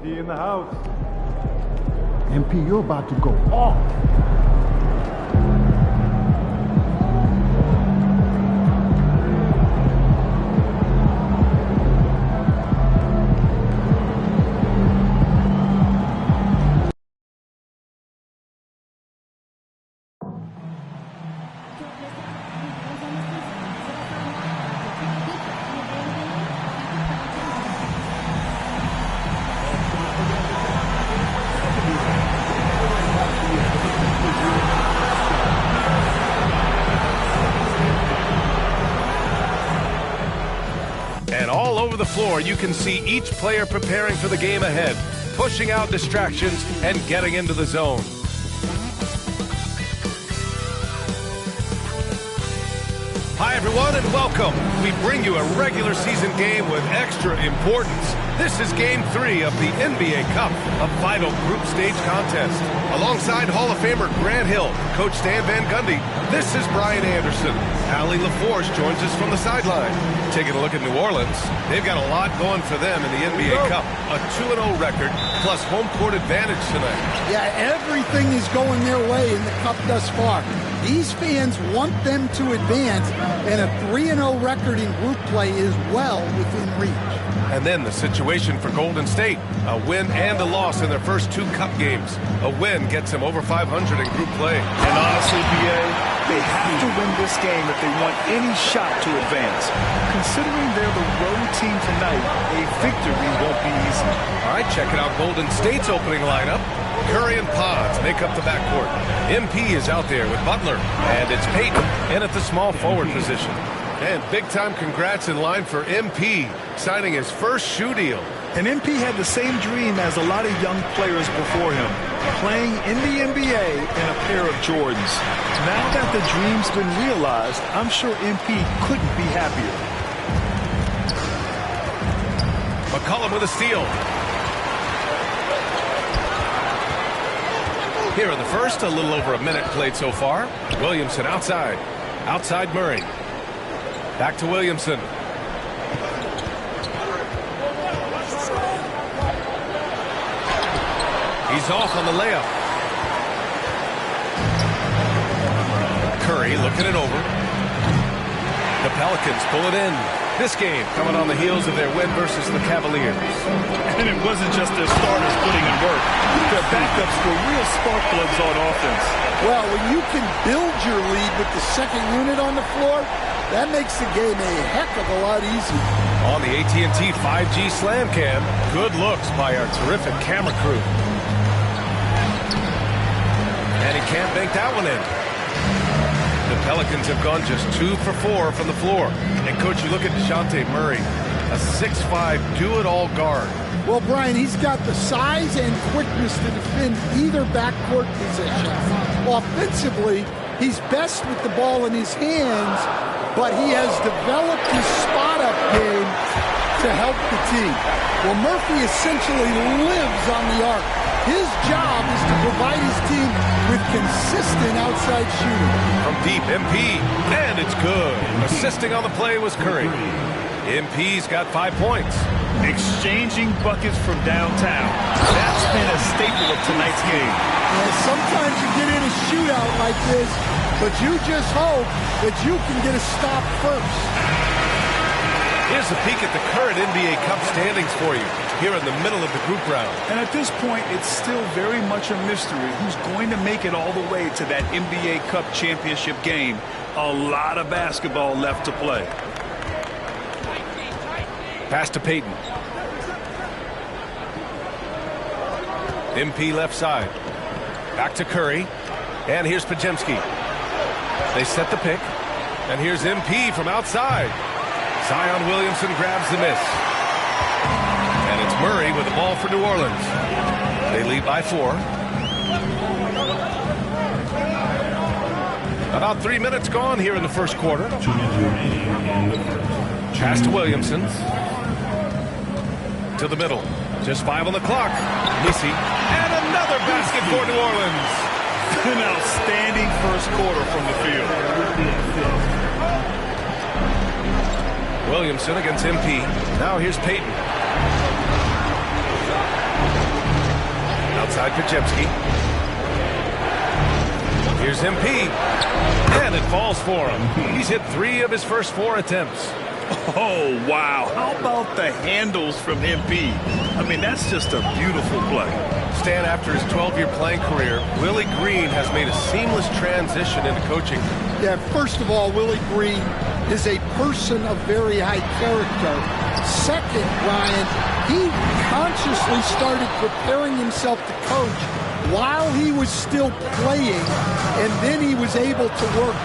In the house. MP, you're about to go off. And all over the floor, you can see each player preparing for the game ahead, pushing out distractions and getting into the zone. and welcome. We bring you a regular season game with extra importance. This is Game 3 of the NBA Cup, a vital group stage contest. Alongside Hall of Famer Grant Hill, Coach Stan Van Gundy, this is Brian Anderson. Allie LaForce joins us from the sideline. Taking a look at New Orleans, they've got a lot going for them in the NBA Cup. A 2-0 record, plus home court advantage tonight. Yeah, everything is going their way in the Cup thus far. These fans want them to advance, and a 3-0 record in group play is well within reach. And then the situation for Golden State. A win and a loss in their first 2 Cup games. A win gets them over 500 in group play. And honestly, BA, they have to win this game if they want any shot to advance. Considering they're the road team tonight, a victory won't be easy. All right, check it out. Golden State's opening lineup. Curry and Pods make up the backcourt. MP is out there with Butler. And it's Payton in at the small forward position. And big-time congrats in line for MP, signing his first shoe deal. And MP had the same dream as a lot of young players before him, playing in the NBA in a pair of Jordans. Now that the dream's been realized, I'm sure MP couldn't be happier. McCollum with a steal. Here in the first, a little over a minute played so far. Williamson outside. Outside Murray. Back to Williamson. He's off on the layup. Curry looking it over. The Pelicans pull it in. This game coming on the heels of their win versus the Cavaliers. And it wasn't just their starters putting in work. Their backups were real spark plugs on offense. Well, when you can build your lead with the second unit on the floor, that makes the game a heck of a lot easier. On the AT&T 5G Slam Cam, good looks by our terrific camera crew. And he can't bank that one in. The Pelicans have gone just 2 for 4 from the floor. And, Coach, you look at DeJounte Murray, a 6'5", do-it-all guard. Well, Brian, he's got the size and quickness to defend either backcourt position. Offensively, he's best with the ball in his hands, but he has developed his spot-up game to help the team. Well, Murphy essentially lives on the arc. His job is to provide his team with consistent outside shooting. From deep, MP, and it's good. Assisting on the play was Curry. MP's got 5 points. Exchanging buckets from downtown. That's been a staple of tonight's game. And sometimes you get in a shootout like this, but you just hope that you can get a stop first. Here's a peek at the current NBA Cup standings for you, here in the middle of the group round. And at this point, it's still very much a mystery who's going to make it all the way to that NBA Cup championship game. A lot of basketball left to play. Pass to Payton. MP left side. Back to Curry. And here's Pajemski. They set the pick. And here's MP from outside. Zion Williamson grabs the miss. And it's Murray with the ball for New Orleans. They lead by 4. About 3 minutes gone here in the first quarter. Pass to Williamson. To the middle. Just 5 on the clock. Missy. And another basket for New Orleans. An outstanding first quarter from the field. Williamson against MP. Now here's Payton. Outside Pajemski. Here's MP. And it falls for him. He's hit 3 of his first 4 attempts. Oh, wow. How about the handles from MP? I mean, that's just a beautiful play. Stan, after his 12-year playing career, Willie Green has made a seamless transition into coaching. Yeah, first of all, Willie Green is a person of very high character. Second, Ryan, he consciously started preparing himself to coach while he was still playing, and then he was able to work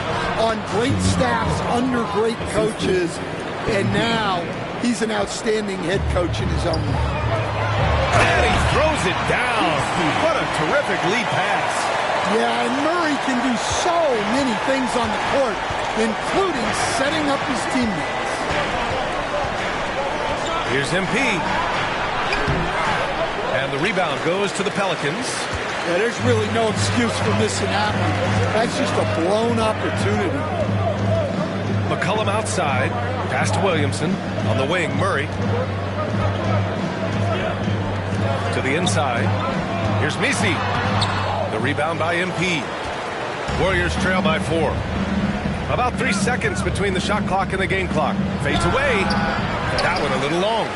on great staffs under great coaches, and now he's an outstanding head coach in his own right. And he throws it down. What a terrific lead pass. Yeah, and Murray can do so many things on the court, including setting up his teammates. Here's MP. And the rebound goes to the Pelicans. Yeah, there's really no excuse for missing that one. That's just a blown opportunity. McCollum outside. Pass to Williamson. On the wing, Murray. To the inside. Here's Misi. The rebound by MP. Warriors trail by 4. About 3 seconds between the shot clock and the game clock. Fades away. That one a little long.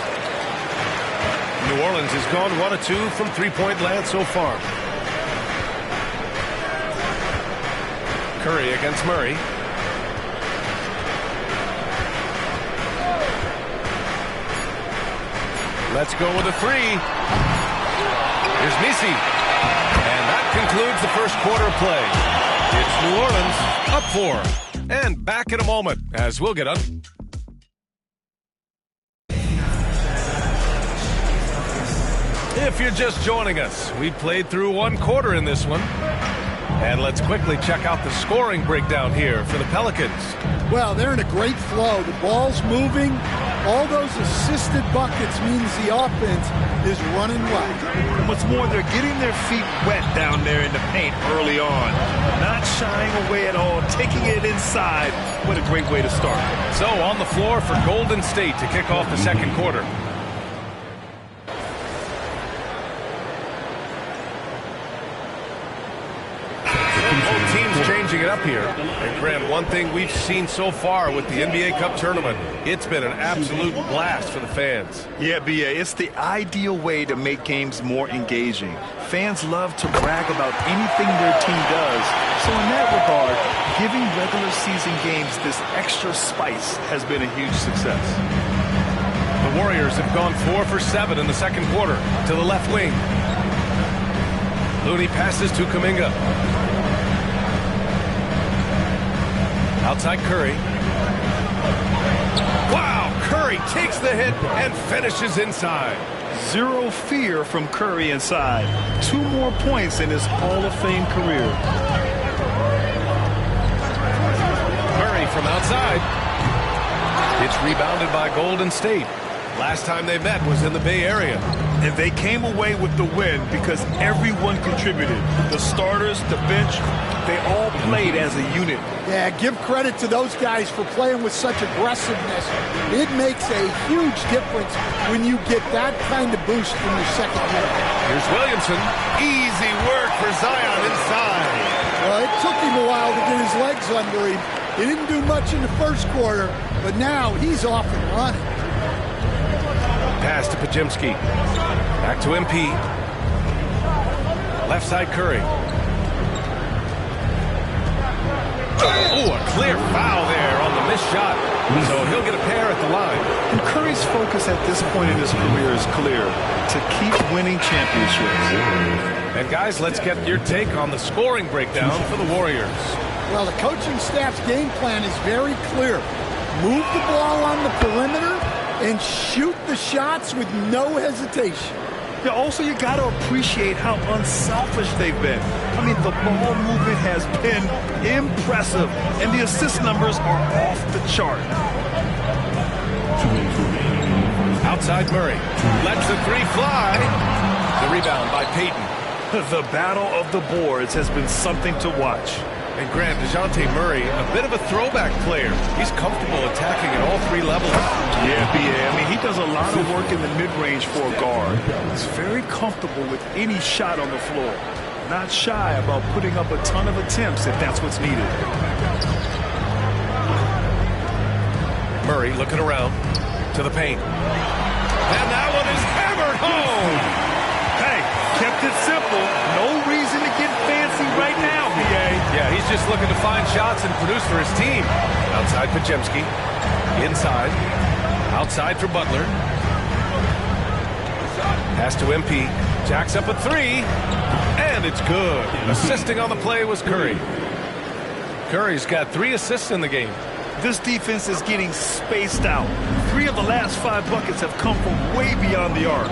New Orleans has gone 1 of 2 from three-point land so far. Curry against Murray. Let's go with a 3. Here's Misi. And that concludes the first quarter of play. It's New Orleans up 4. And back in a moment as we'll get on. If you're just joining us, we played through 1 quarter in this one. And let's quickly check out the scoring breakdown here for the Pelicans. Well, they're in a great flow. The ball's moving. All those assisted buckets means the offense is running well. And what's more, they're getting their feet wet down there in the paint early on. Not shying away at all, taking it inside. What a great way to start. So on the floor for Golden State to kick off the second quarter. Both teams changing it up here. And Graham, one thing we've seen so far with the NBA Cup tournament, it's been an absolute blast for the fans. Yeah, B.A., it's the ideal way to make games more engaging. Fans love to brag about anything their team does. So in that regard, giving regular season games this extra spice has been a huge success. The Warriors have gone 4 for 7 in the second quarter to the left wing. Looney passes to Kuminga. Outside Curry. Wow, Curry takes the hit and finishes inside. Zero fear from Curry inside. 2 more points in his Hall of Fame career. Murray from outside. It's rebounded by Golden State. Last time they met was in the Bay Area. And they came away with the win because everyone contributed. The starters, the bench, they all played as a unit. Yeah, give credit to those guys for playing with such aggressiveness. It makes a huge difference when you get that kind of boost from your second unit. Here's Williamson. Easy work for Zion inside. Well, it took him a while to get his legs under him. He didn't do much in the first quarter, but now he's off and running. Pass to Pajimski. Back to MP. Left side Curry. Oh, a clear foul there on the missed shot. So he'll get a pair at the line. And Curry's focus at this point in his career is clear: to keep winning championships. And guys, let's get your take on the scoring breakdown for the Warriors. Well, the coaching staff's game plan is very clear. Move the ball on the perimeter and shoot the shots with no hesitation. Yeah, also, you got to appreciate how unselfish they've been. I mean, the ball movement has been impressive, and the assist numbers are off the chart. Outside Murray. Lets the 3 fly. The rebound by Payton. The battle of the boards has been something to watch. And Grant, DeJounte Murray, a bit of a throwback player. He's comfortable attacking at all 3 levels. Yeah, B.A. I mean, he does a lot of work in the mid-range for a guard. He's very comfortable with any shot on the floor. Not shy about putting up a ton of attempts if that's what's needed. Murray looking around to the paint. And that one is hammered home. Hey, kept it simple. No reason to get fancy right now, B.A. Yeah, he's just looking to find shots and produce for his team. Outside Pajemski. Inside. Outside for Butler. Pass to MP. Jacks up a 3. And it's good. Assisting on the play was Curry. Curry's got 3 assists in the game. This defense is getting spaced out. 3 of the last 5 buckets have come from way beyond the arc.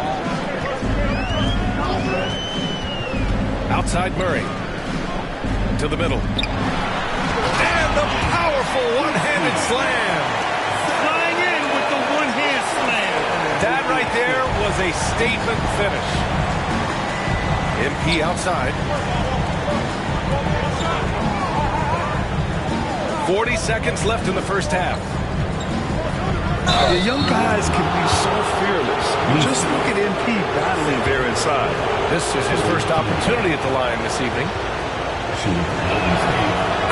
Outside Murray. To the middle. And the powerful right there was a statement finish. MP outside. 40 seconds left in the first half. The young guys can be so fearless. Just look at MP battling there inside. This is his first opportunity at the line this evening.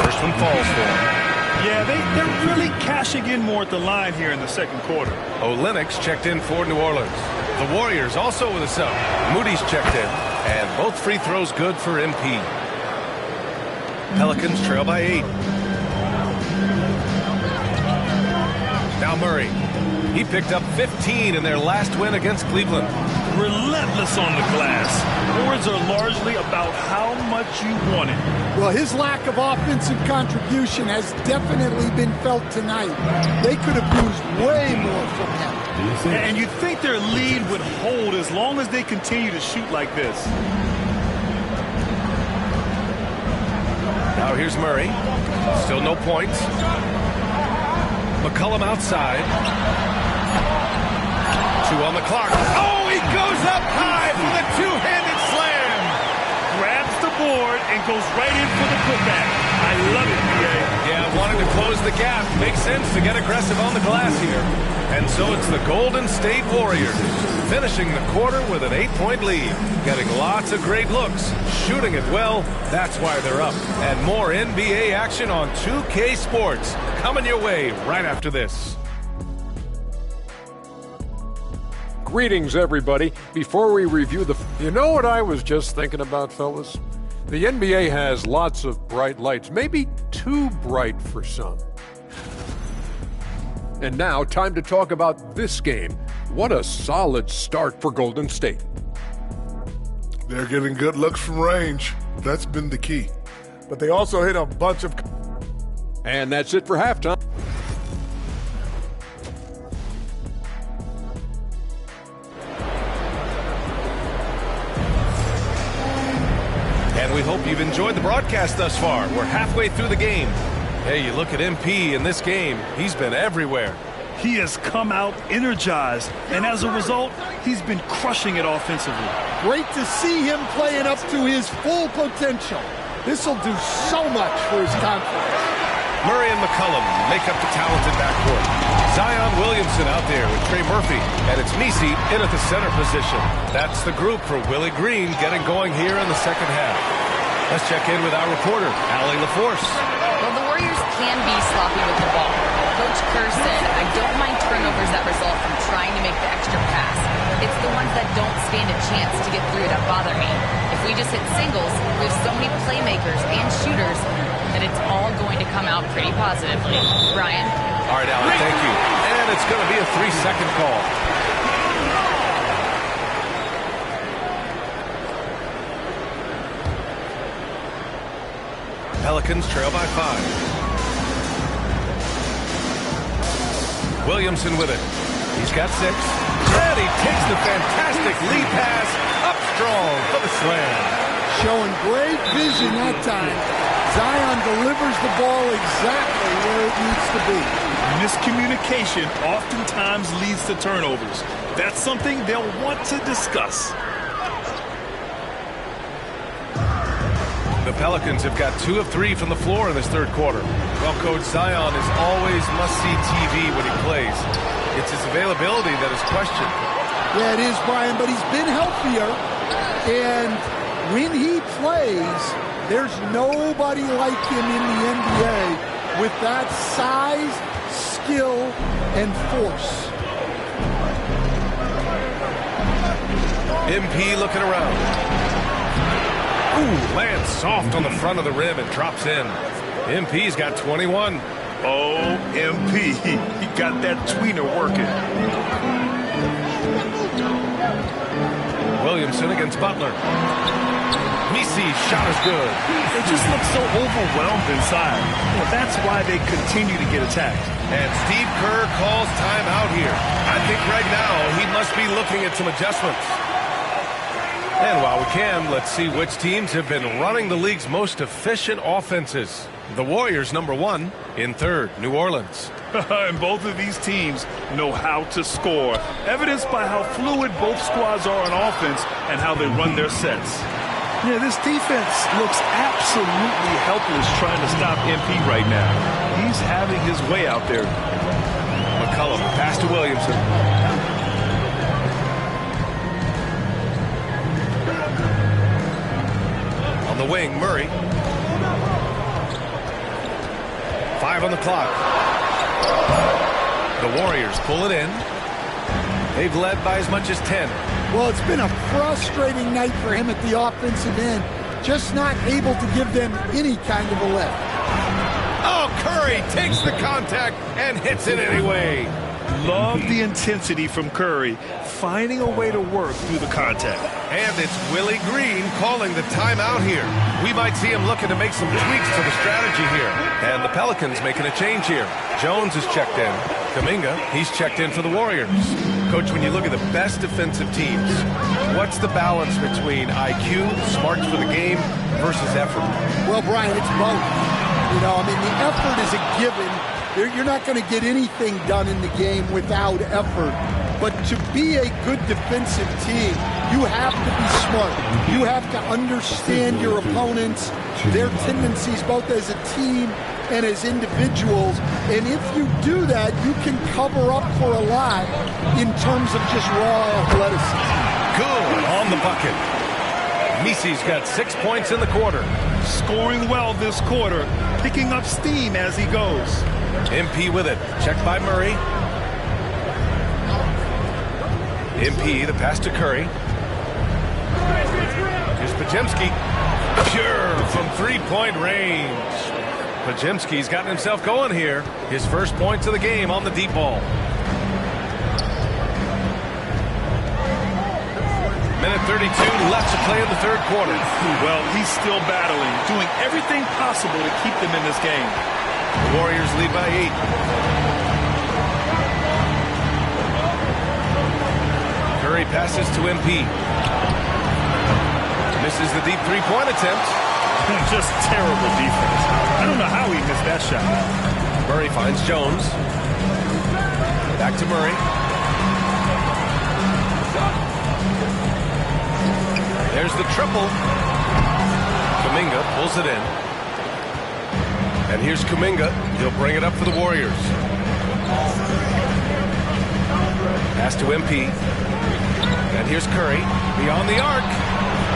First one falls for him. Yeah, they're really cashing in more at the line here in the second quarter. Olenek's checked in for New Orleans. The Warriors also with a sub. Moody's checked in, and both free throws good for MP. Pelicans trail by 8. Now Murray. He picked up 15 in their last win against Cleveland. Relentless on the glass. Boards are largely about how much you want it. Well, his lack of offensive contribution has definitely been felt tonight. They could have used way more from him. And you'd think their lead would hold as long as they continue to shoot like this. Now here's Murray. Still no points. McCollum outside. 2 on the clock. Oh, he goes up high for the two-handed slam. Grabs the board and goes right in for the putback. I love it, BA. Yeah, wanting to close the gap. Makes sense to get aggressive on the glass here. And so it's the Golden State Warriors finishing the quarter with an 8-point lead. Getting lots of great looks. Shooting it well. That's why they're up. And more NBA action on 2K Sports. Coming your way right after this. Greetings, everybody. Before we review you know what I was just thinking about, fellas? The NBA has lots of bright lights, maybe too bright for some. And now, time to talk about this game. What a solid start for Golden State. They're getting good looks from range. That's been the key. But they also hit a bunch of... And that's it for halftime. And we hope you've enjoyed the broadcast thus far. We're halfway through the game. Hey, you look at MP in this game, he's been everywhere. He has come out energized, and as a result, he's been crushing it offensively. Great to see him playing up to his full potential. This will do so much for his confidence. Murray and McCollum make up the talented backcourt. Zion Williamson out there with Trey Murphy, and it's Misi in at the center position. That's the group for Willie Green getting going here in the second half. Let's check in with our reporter, Allie LaForce. Well, the Warriors can be sloppy with the ball. Coach Kerr said, I don't mind turnovers that result from trying to make the extra pass. It's the ones that don't stand a chance to get through that bother me. If we just hit singles, we have so many playmakers and shooters that it's all going to come out pretty positively. Brian? All right, Allie, thank you. And it's going to be a 3-second call. Pelicans trail by 5. Williamson with it. He's got 6. And he takes the fantastic lead pass up strong for the slam. Showing great vision that time. Zion delivers the ball exactly where it needs to be. Miscommunication oftentimes leads to turnovers. That's something they'll want to discuss. The Pelicans have got 2 of 3 from the floor in this third quarter. Well, Coach, Zion is always must-see TV when he plays. It's his availability that is questioned. Yeah, it is, Brian, but he's been healthier. And when he plays, there's nobody like him in the NBA with that size, skill, and force. MP looking around. Ooh, lands soft on the front of the rim and drops in. MP's got 21. Oh, MP. He got that tweener working. Williamson against Butler. Misi's shot is good. They just look so overwhelmed inside. Well, that's why they continue to get attacked. And Steve Kerr calls timeout here. I think right now he must be looking at some adjustments. And while we can, let's see which teams have been running the league's most efficient offenses. The Warriors, number 1. In third, New Orleans. And both of these teams know how to score, evidenced by how fluid both squads are on offense and how they run their sets. Yeah, this defense looks absolutely helpless trying to stop MP right now. He's having his way out there. McCollum, pass to Williamson. On the wing, Murray. 5 on the clock. The Warriors pull it in. They've led by as much as 10. Well, it's been a frustrating night for him at the offensive end. Just not able to give them any kind of a lift. Oh, Curry takes the contact and hits it anyway. Love the intensity from Curry, finding a way to work through the contact. And it's Willie Green calling the timeout here. We might see him looking to make some tweaks to the strategy here. And the Pelicans making a change here. Jones is checked in. Kuminga, he's checked in for the Warriors. Coach, when you look at the best defensive teams, what's the balance between IQ, smarts for the game, versus effort? Well, Brian, it's both. You know, I mean, the effort is a given. You're not going to get anything done in the game without effort. But to be a good defensive team, you have to be smart. You have to understand your opponents, their tendencies, both as a team and as individuals. And if you do that, you can cover up for a lot in terms of just raw athleticism. Good on the bucket. Misi's got 6 points in the quarter. Scoring well this quarter, picking up steam as he goes. MP with it. Checked by Murray. MP, the pass to Curry. Here's Podziemski. Pure from three-point range. Podziemski's gotten himself going here. His first points of the game on the deep ball. Minute 32 left to play in the third quarter. Well, he's still battling, doing everything possible to keep them in this game. The Warriors lead by 8. Curry passes to MP. Misses the deep three-point attempt. Just terrible defense. I don't know how he missed that shot. Murray finds Jones. Back to Murray. There's the triple. Kuminga pulls it in. And here's Kuminga. He'll bring it up for the Warriors. Pass to MP. And here's Curry. Beyond the arc.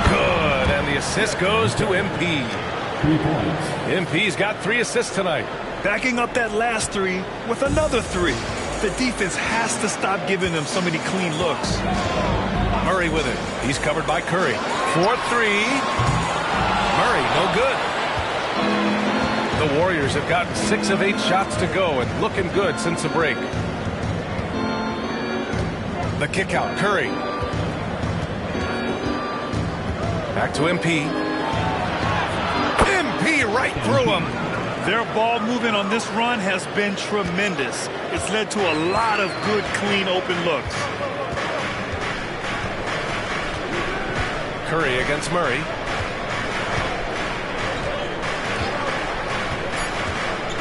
Good. And the assist goes to MP. 3 points. MP's got 3 assists tonight. Backing up that last 3 with another 3. The defense has to stop giving them so many clean looks. Murray with it. He's covered by Curry. 4-3. Murray, no good. The Warriors have gotten 6 of 8 shots to go and looking good since the break. The kick out, Curry. Back to MP. MP right through him. Their ball movement on this run has been tremendous. It's led to a lot of good, clean, open looks. Curry against Murray.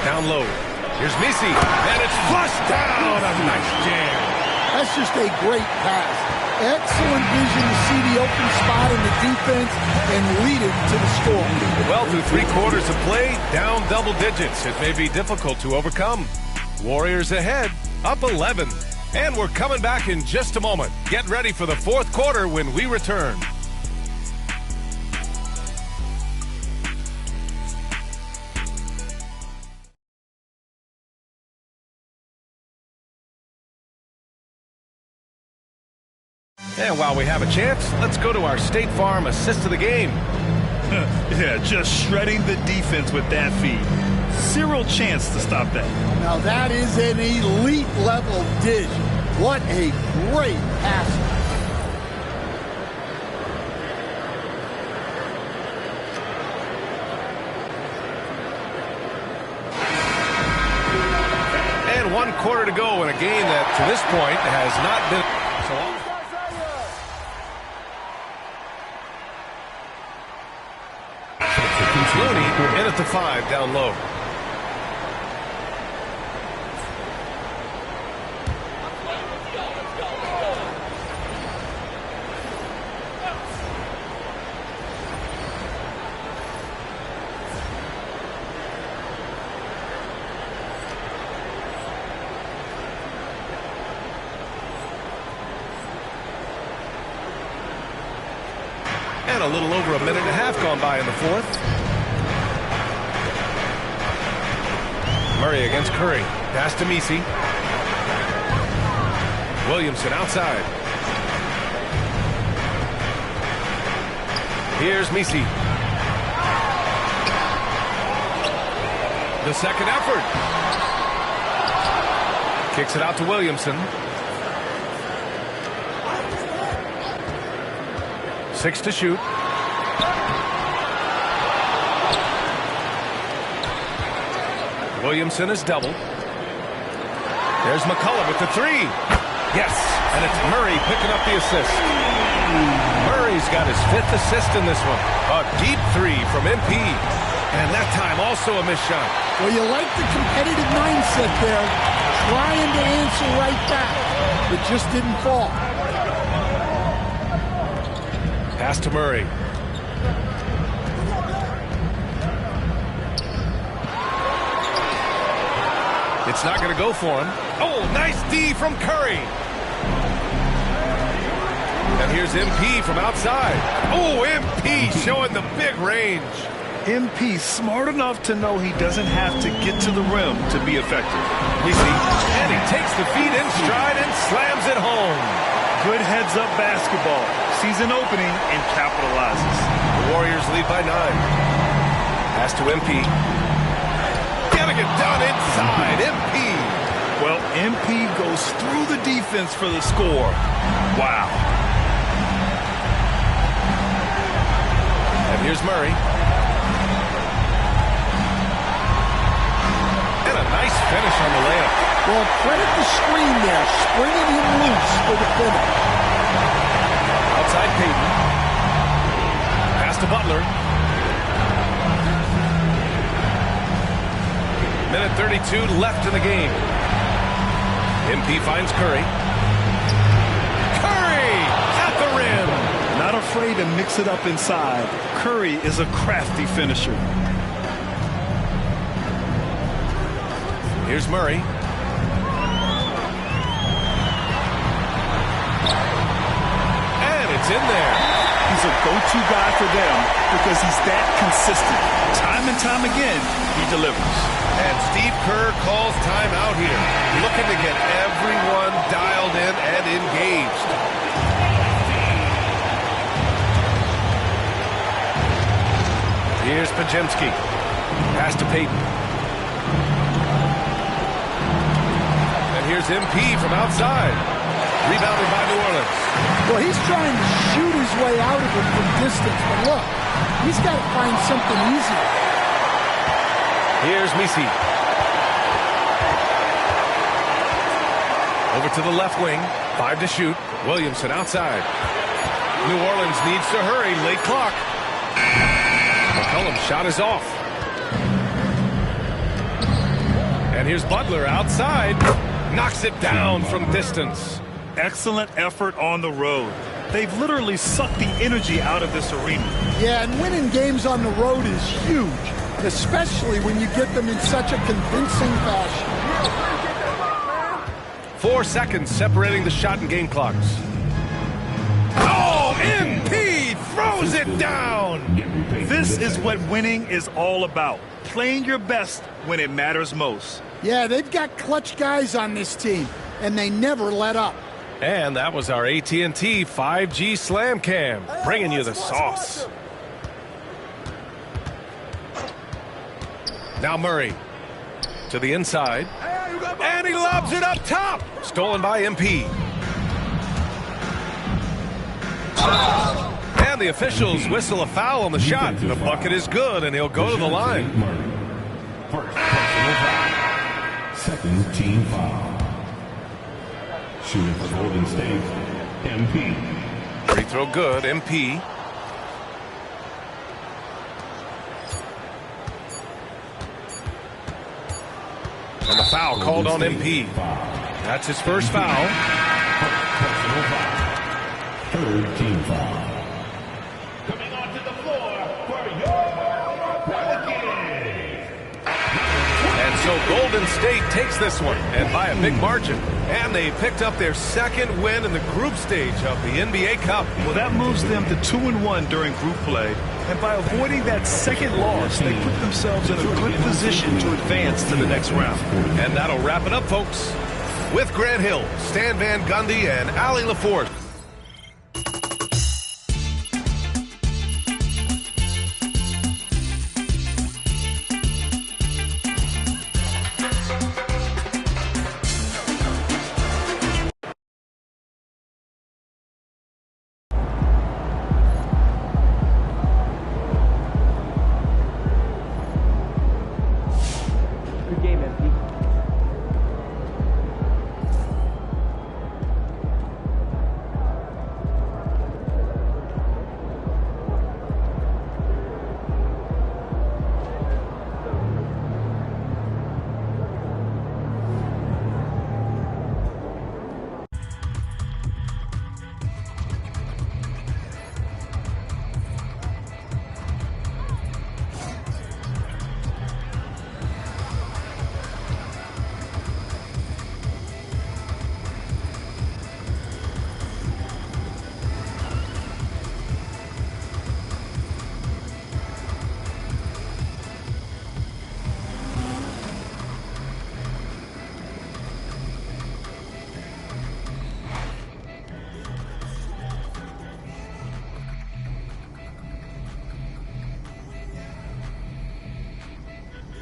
Down low. Here's Misi. And it's flushed down. A nice jam. That's just a great pass. Excellent vision to see the open spot in the defense and lead it to the score. Well, through 3 quarters of play, down double digits. It may be difficult to overcome. Warriors ahead, up 11. And we're coming back in just a moment. Get ready for the 4th quarter when we return. And while we have a chance, let's go to our State Farm assist of the game. Yeah, just shredding the defense with that feed. Zero chance to stop that. Now that is an elite level dish. What a great pass. And 1 quarter to go in a game that to this point has not been so long. Looney in at the 5 down low. And a little over a minute and a half gone by in the fourth. Murray against Curry. Pass to Messi. Williamson outside. Here's Messi. The second effort. Kicks it out to Williamson. 6 to shoot. Williamson is doubled. There's McCullough with the three. Yes, and it's Murray picking up the assist. Murray's got his 5th assist in this one. A deep three from MP. And that time also a missed shot. Well, you like the competitive mindset there. Trying to answer right back. It just didn't fall. Pass to Murray. It's not going to go for him. Oh, nice D from Curry. And here's MP from outside. Oh, MP showing the big range. MP smart enough to know he doesn't have to get to the rim to be effective. You see, and he takes the feet in stride and slams it home. Good heads-up basketball. Sees an opening and capitalizes. The Warriors lead by 9. Pass to MP. Getting it done inside. MP. Well, MP goes through the defense for the score. Wow. And here's Murray. And a nice finish on the layup. Well, credit the screen there, springing him loose for the finish. Outside Payton. Pass to Butler. Minute 32 left in the game. MP finds Curry. Curry at the rim. Not afraid to mix it up inside. Curry is a crafty finisher. Here's Murray. And it's in there. He's a go-to guy for them because he's that consistent. Time and time again, he delivers. And Steve Kerr calls timeout here, looking to get everyone dialed in and engaged. Here's Pajemski. Pass to Payton. And here's MP from outside. Rebounded by New Orleans. Well, he's trying to shoot his way out of it from distance, but look, he's got to find something easier. Here's Messi. Over to the left wing. 5 to shoot. Williamson outside. New Orleans needs to hurry. Late clock. McCollum's shot is off. And here's Butler outside. Knocks it down from distance. Excellent effort on the road. They've literally sucked the energy out of this arena. Yeah, and winning games on the road is huge, especially when you get them in such a convincing fashion. 4 seconds separating the shot and game clocks. Oh, MP throws it down. This is what winning is all about. Playing your best when it matters most. Yeah, they've got clutch guys on this team, and they never let up. And that was our AT&T 5G Slam Cam, bringing you the sauce. Now Murray to the inside. And he lobs it up top. Stolen by MP. And the officials whistle a foul on the shot. The bucket is good, and he'll go to the line. First personal foul. Second team foul. Shooting for Golden State, MP. Free throw good, MP. And the foul called on MP. That's his first foul. Third team foul. Coming onto the floor for your Pelicans. And so Golden Michigan State takes this one, and by a big margin. And they picked up their second win in the group stage of the NBA Cup. Well, that moves them to 2-1 during group play. And by avoiding that second loss, they put themselves in a good position to advance to the next round. And that'll wrap it up, folks, with Grant Hill, Stan Van Gundy, and Allie LaForce.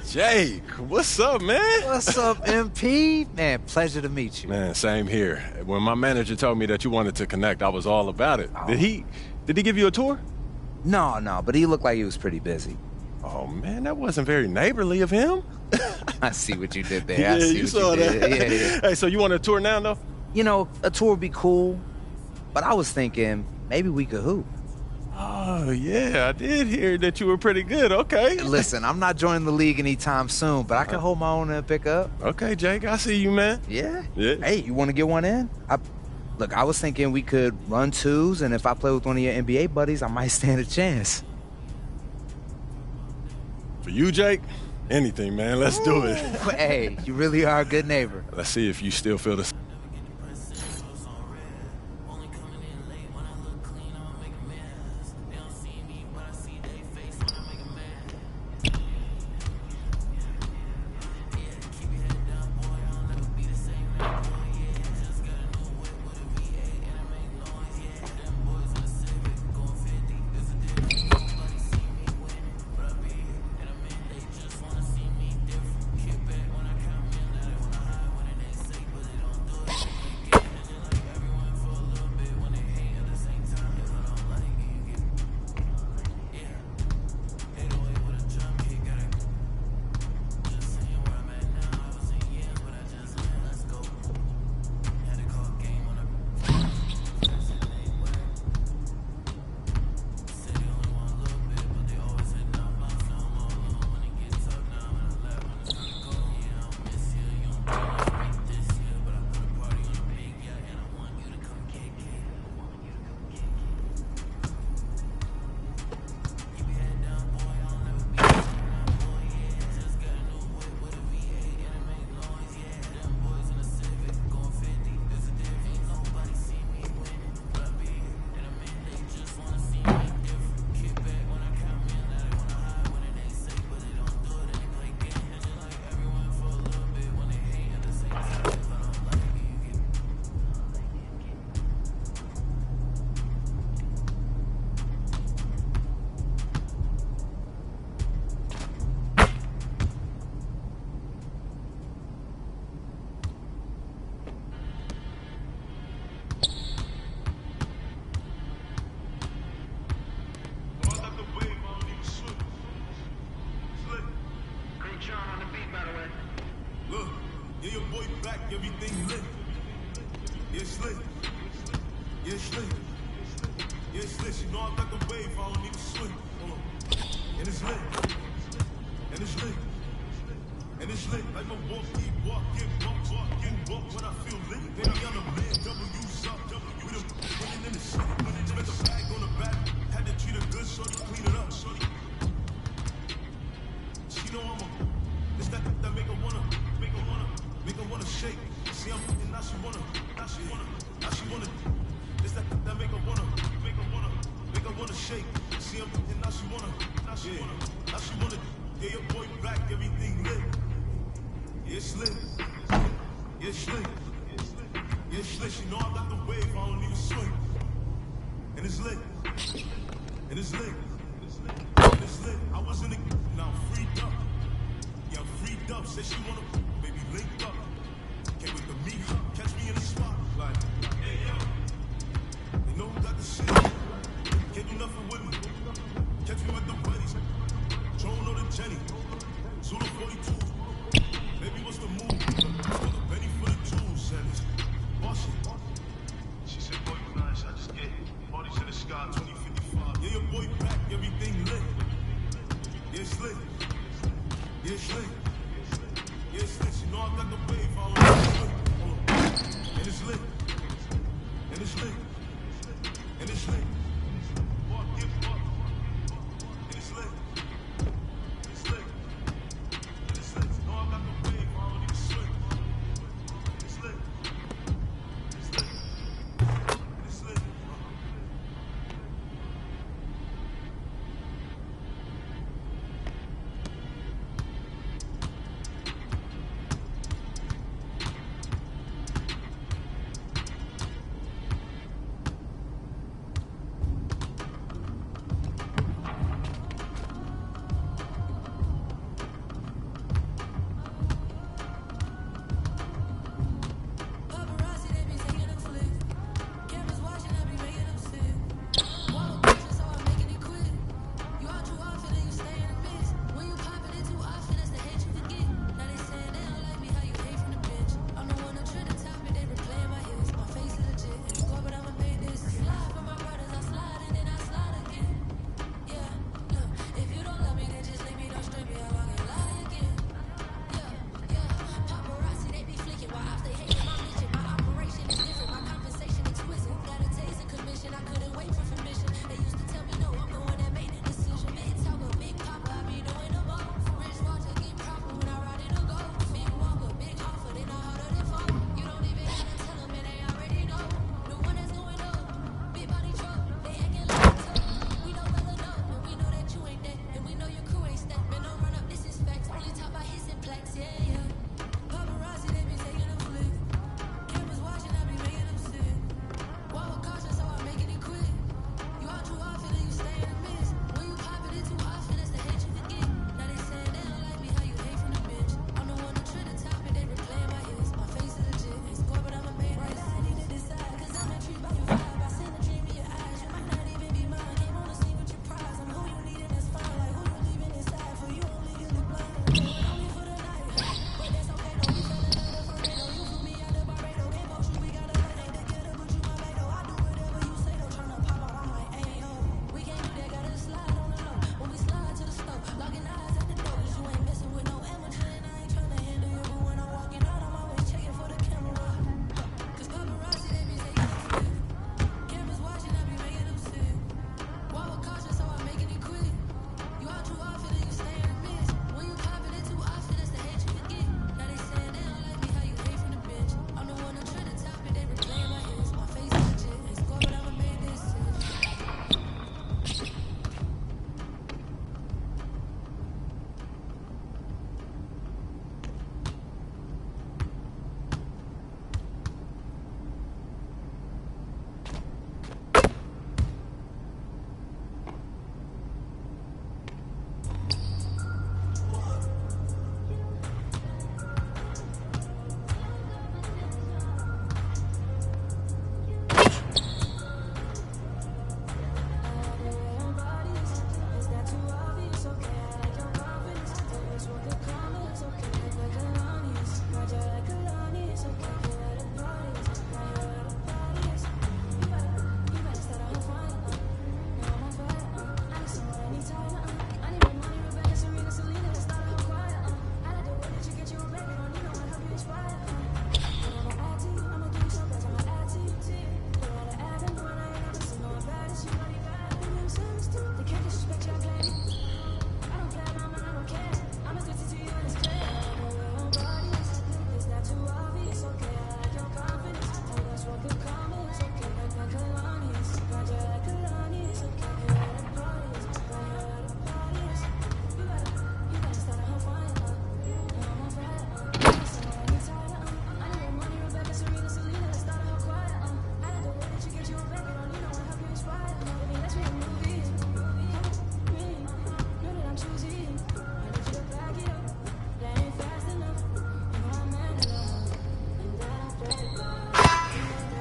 Jake, what's up, man? What's up, MP? Man, pleasure to meet you. Man, same here. When my manager told me that you wanted to connect, I was all about it. Oh. Did he give you a tour? No, but he looked like he was pretty busy. Oh, man, that wasn't very neighborly of him. I see what you did there. Yeah, I see you what saw you did. that. Yeah. Hey, so you want a tour now, though? You know, a tour would be cool, but I was thinking maybe we could hoop. Oh, yeah, I did hear that you were pretty good. Okay. Listen, I'm not joining the league anytime soon, but I can hold my own and pick up. Okay, Jake, I see you, man. Yeah? Yeah. Hey, you want to get one in? Look, I was thinking we could run twos, and if I play with one of your NBA buddies, I might stand a chance. For you, Jake, anything, man. Let's do it. Hey, you really are a good neighbor. Let's see if you still feel the same.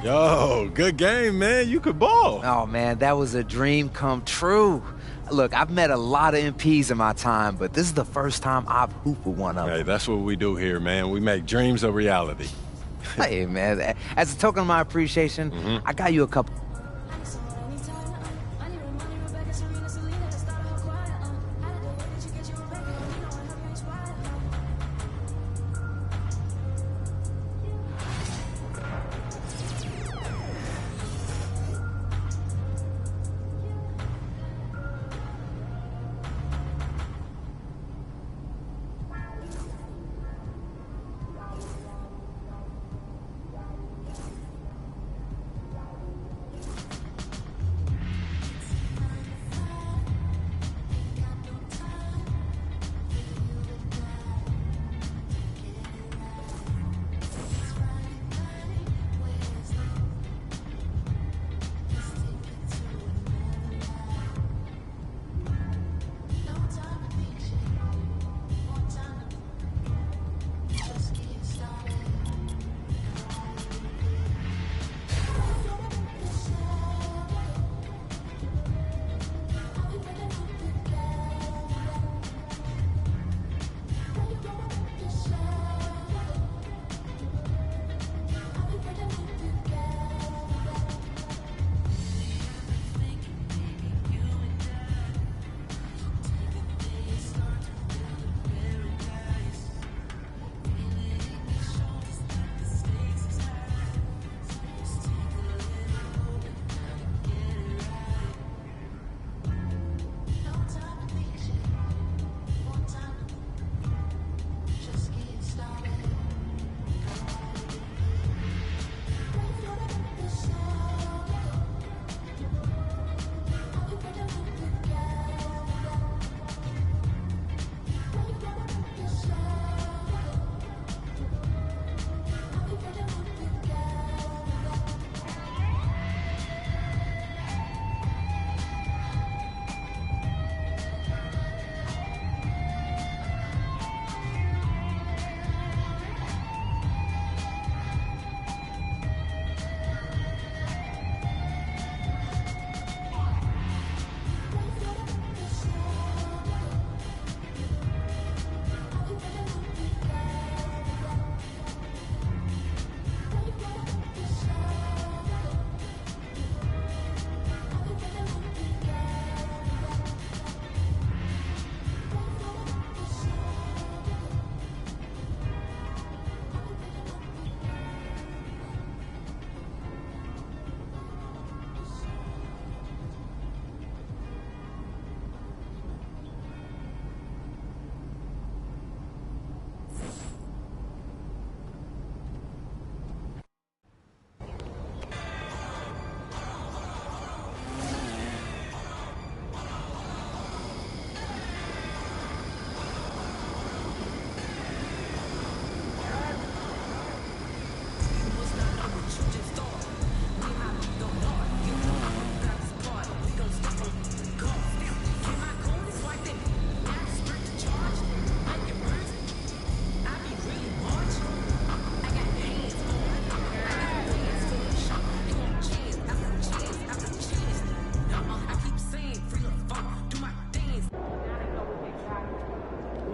Yo, good game, man. You could ball. Oh, man, that was a dream come true. Look, I've met a lot of MPs in my time, but this is the first time I've hooped with one of them. Hey, that's what we do here, man. We make dreams a reality. Hey, man, as a token of my appreciation, I got you a couple.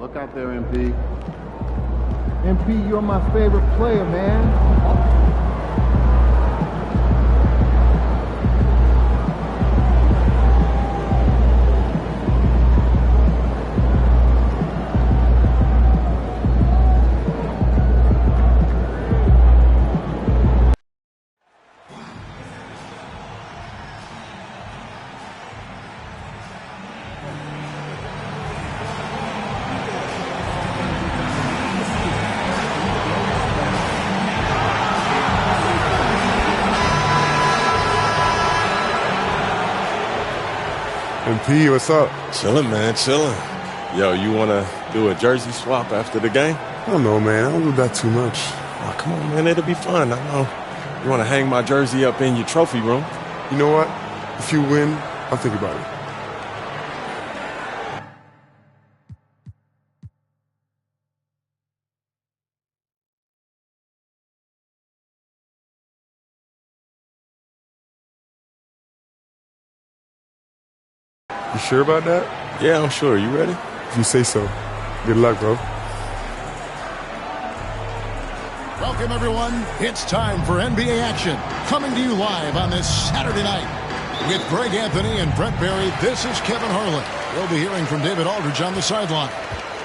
Look out there, MP. MP, you're my favorite player, man. MP, what's up? Chilling, man, chilling. Yo, you want to do a jersey swap after the game? I don't know, man. I don't do that too much. Oh, come on, man. It'll be fun. I know. You want to hang my jersey up in your trophy room? You know what? If you win, I'll think about it. sure about that? Yeah, I'm sure. You ready? If you say so. Good luck, bro. Welcome, everyone. It's time for NBA action. Coming to you live on this Saturday night. With Greg Anthony and Brent Barry, this is Kevin Harlan. We'll be hearing from David Aldridge on the sideline.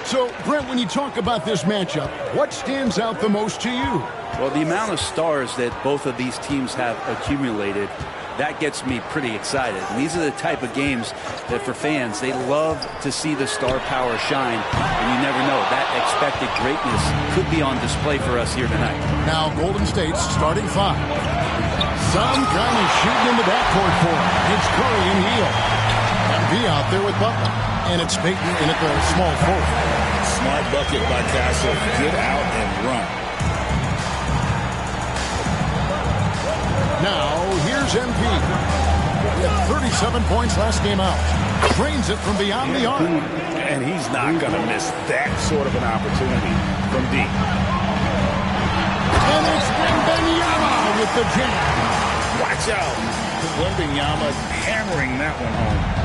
So, Brent, when you talk about this matchup, what stands out the most to you? Well, the amount of stars that both of these teams have accumulated, that gets me pretty excited. And these are the type of games that for fans, they love to see the star power shine. And you never know, that expected greatness could be on display for us here tonight. Now, Golden State's starting five. Some kind of shooting in the backcourt for him. It's Curry and Hill. And V out there with Butler. And it's Payton in at the small forward. Smart bucket by Castle. Get out and run. Now, here's MP. He had 37 points last game out. Drains it from beyond the arc. And he's not going to miss that sort of an opportunity from deep. And it's Wembanyama with the jam. Watch out. Wembanyama hammering that one home.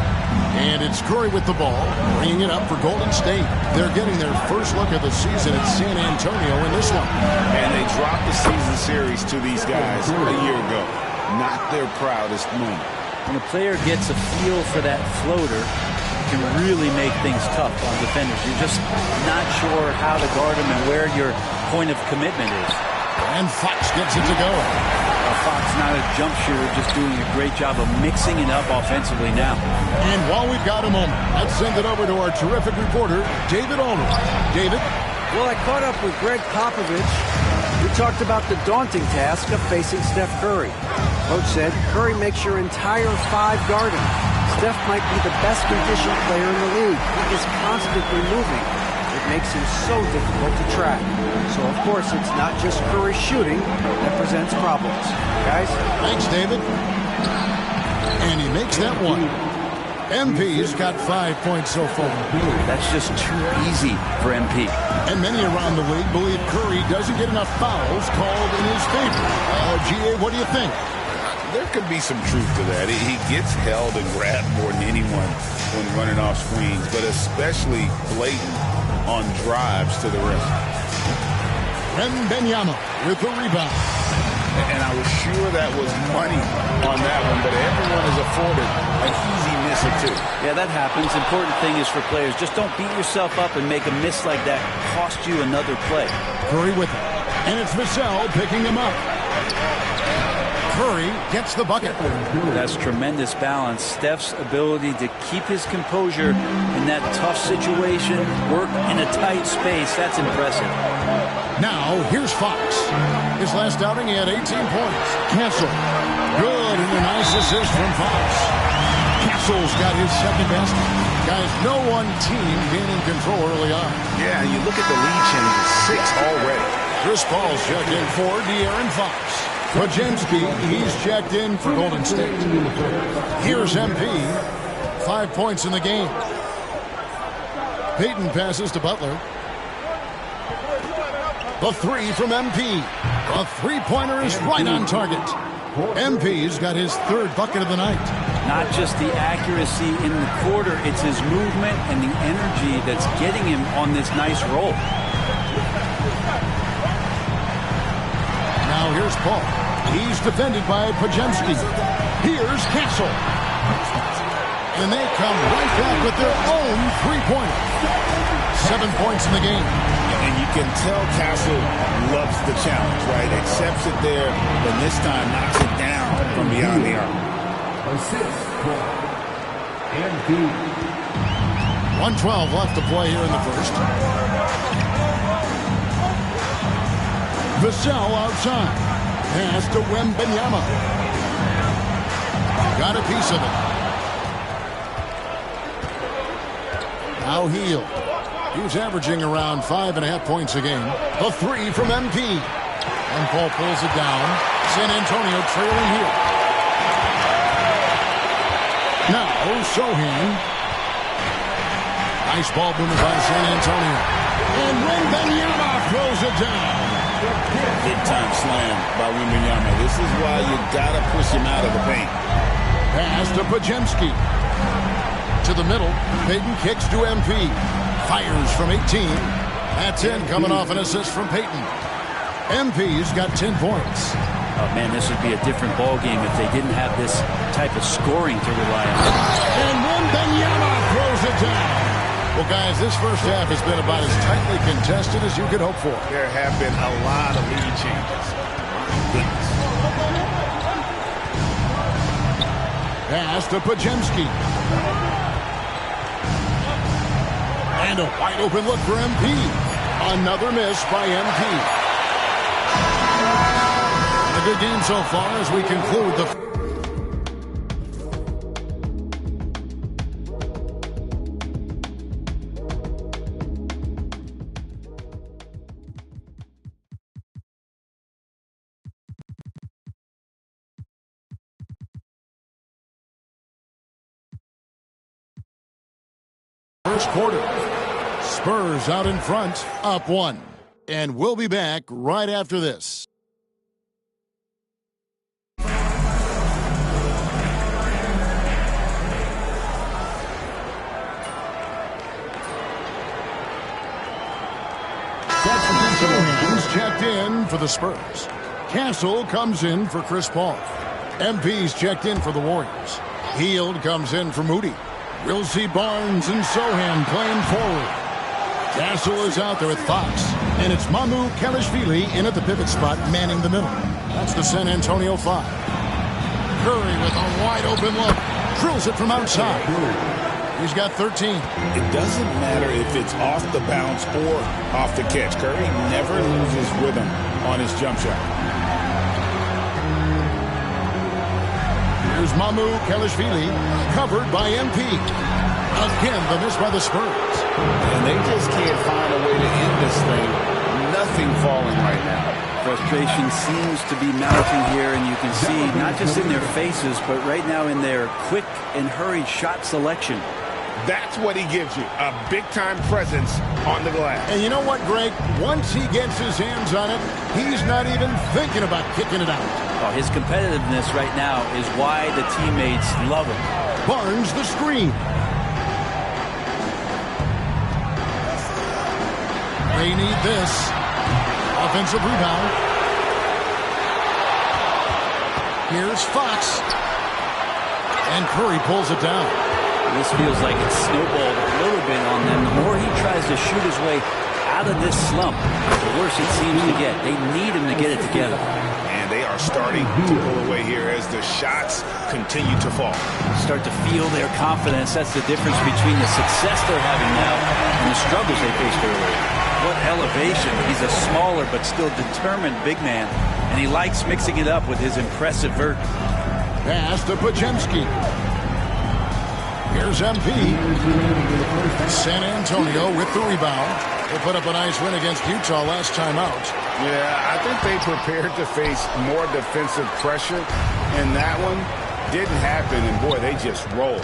And it's Curry with the ball, bringing it up for Golden State. They're getting their first look of the season at San Antonio in this one. And they dropped the season series to these guys a year ago. Not their proudest moment. When a player gets a feel for that floater, it can really make things tough on defenders. You're just not sure how to guard them and where your point of commitment is. And Fox gets it to go. Fox not a jump shooter, just doing a great job of mixing it up offensively now. And while we've got a moment, let's send it over to our terrific reporter, David Aldridge. David? Well, I caught up with Greg Popovich. We talked about the daunting task of facing Steph Curry. Coach said Curry makes your entire five guard him. Steph might be the best conditioned player in the league. He is constantly moving. It makes him so difficult to track. So, of course, it's not just Curry shooting that presents problems. Guys? Thanks, David. And he makes that one. MP's got 5 points so far. That's just too easy for MP. And many around the league believe Curry doesn't get enough fouls called in his favor. GA, what do you think? There could be some truth to that. He gets held and grabbed more than anyone when running off screens, but especially blatant on drives to the rim. Wembanyama with the rebound. And I was sure that was money on that one, but everyone is afforded an easy miss or two. Yeah, that happens. Important thing is for players, just don't beat yourself up and make a miss like that cost you another play. Curry with it. And it's Vassell picking him up. Curry gets the bucket. That's tremendous balance. Steph's ability to keep his composure in that tough situation, work in a tight space, that's impressive. Now, here's Fox. His last outing, he had 18 points. Castle. Good, and a nice assist from Fox. Castle's got his second basket. Guys, no one team gaining control early on. Yeah, you look at the lead changes, 6 already. Chris Paul's checked in for De'Aaron Fox. Pajemski, he's checked in for Golden State. Here's MP. 5 points in the game. Payton passes to Butler. The three from MP. A three-pointer is right on target. MP's got his third bucket of the night. Not just the accuracy in the quarter, it's his movement and the energy that's getting him on this nice roll. Now here's Paul. He's defended by Pajemski. Here's Castle. And they come right back with their own three-pointer. 7 points in the game. And you can tell Castle loves the challenge, right? Accepts it there, but this time knocks it down from beyond the arc. Assist for MP. 1:12 left to play here in the first. Vassell outside. Pass to Wembanyama. Got a piece of it. Now Hill. He's averaging around 5.5 points a game. A three from MP. And Paul pulls it down. San Antonio trailing here. Now Sohan. Nice ball movement by San Antonio. And Wembanyama throws it down. Big time slam by Wembanyama. This is why you gotta push him out of the paint. Pass to Pajemski. to the middle. Payton kicks to MP. Fires from 18. That's in, coming off an assist from Payton. MP's got 10 points. Oh, man, this would be a different ball game if they didn't have this type of scoring to rely on. And Wembanyama throws it down. Well, guys, this first half has been about as tightly contested as you could hope for. There have been a lot of lead changes. Goodness. Pass to Pajemski. And a wide open look for MP. Another miss by MP. A good game so far as we conclude the first quarter. Spurs out in front, up 1. And we'll be back right after this. Sohan's checked in for the Spurs. Castle comes in for Chris Paul. MP's checked in for the Warriors. Hield comes in for Moody. We'll see Barnes and Sohan playing forward. Castle is out there with Fox. And it's Mamu Kelishvili in at the pivot spot, manning the middle. That's the San Antonio 5. Curry with a wide open look. Drills it from outside. He's got 13. It doesn't matter if it's off the bounce or off the catch. Curry never loses rhythm on his jump shot. Here's Mamu Kelishvili, covered by MP. Again, the miss by the Spurs. And they just can't find a way to end this thing. Nothing falling right now. Frustration seems to be mounting here, and you can see not just in their faces, but right now in their quick and hurried shot selection. That's what he gives you, a big-time presence on the glass. And you know what, Greg? Once he gets his hands on it, he's not even thinking about kicking it out. Oh, his competitiveness right now is why the teammates love him. Barnes the screen. They need this. Offensive rebound. Here's Fox. And Curry pulls it down. This feels like it's snowballed a little bit on them. The more he tries to shoot his way out of this slump, the worse it seems to get. They need him to get it together. And they are starting to pull away here as the shots continue to fall. Start to feel their confidence. That's the difference between the success they're having now and the struggles they faced earlier. What elevation. He's a smaller but still determined big man. And he likes mixing it up with his impressive vert. Pass to Pajemski. Here's MP. San Antonio with the rebound. They put up a nice win against Utah last time out. Yeah, I think they prepared to face more defensive pressure, and that one didn't happen, and boy, they just rolled.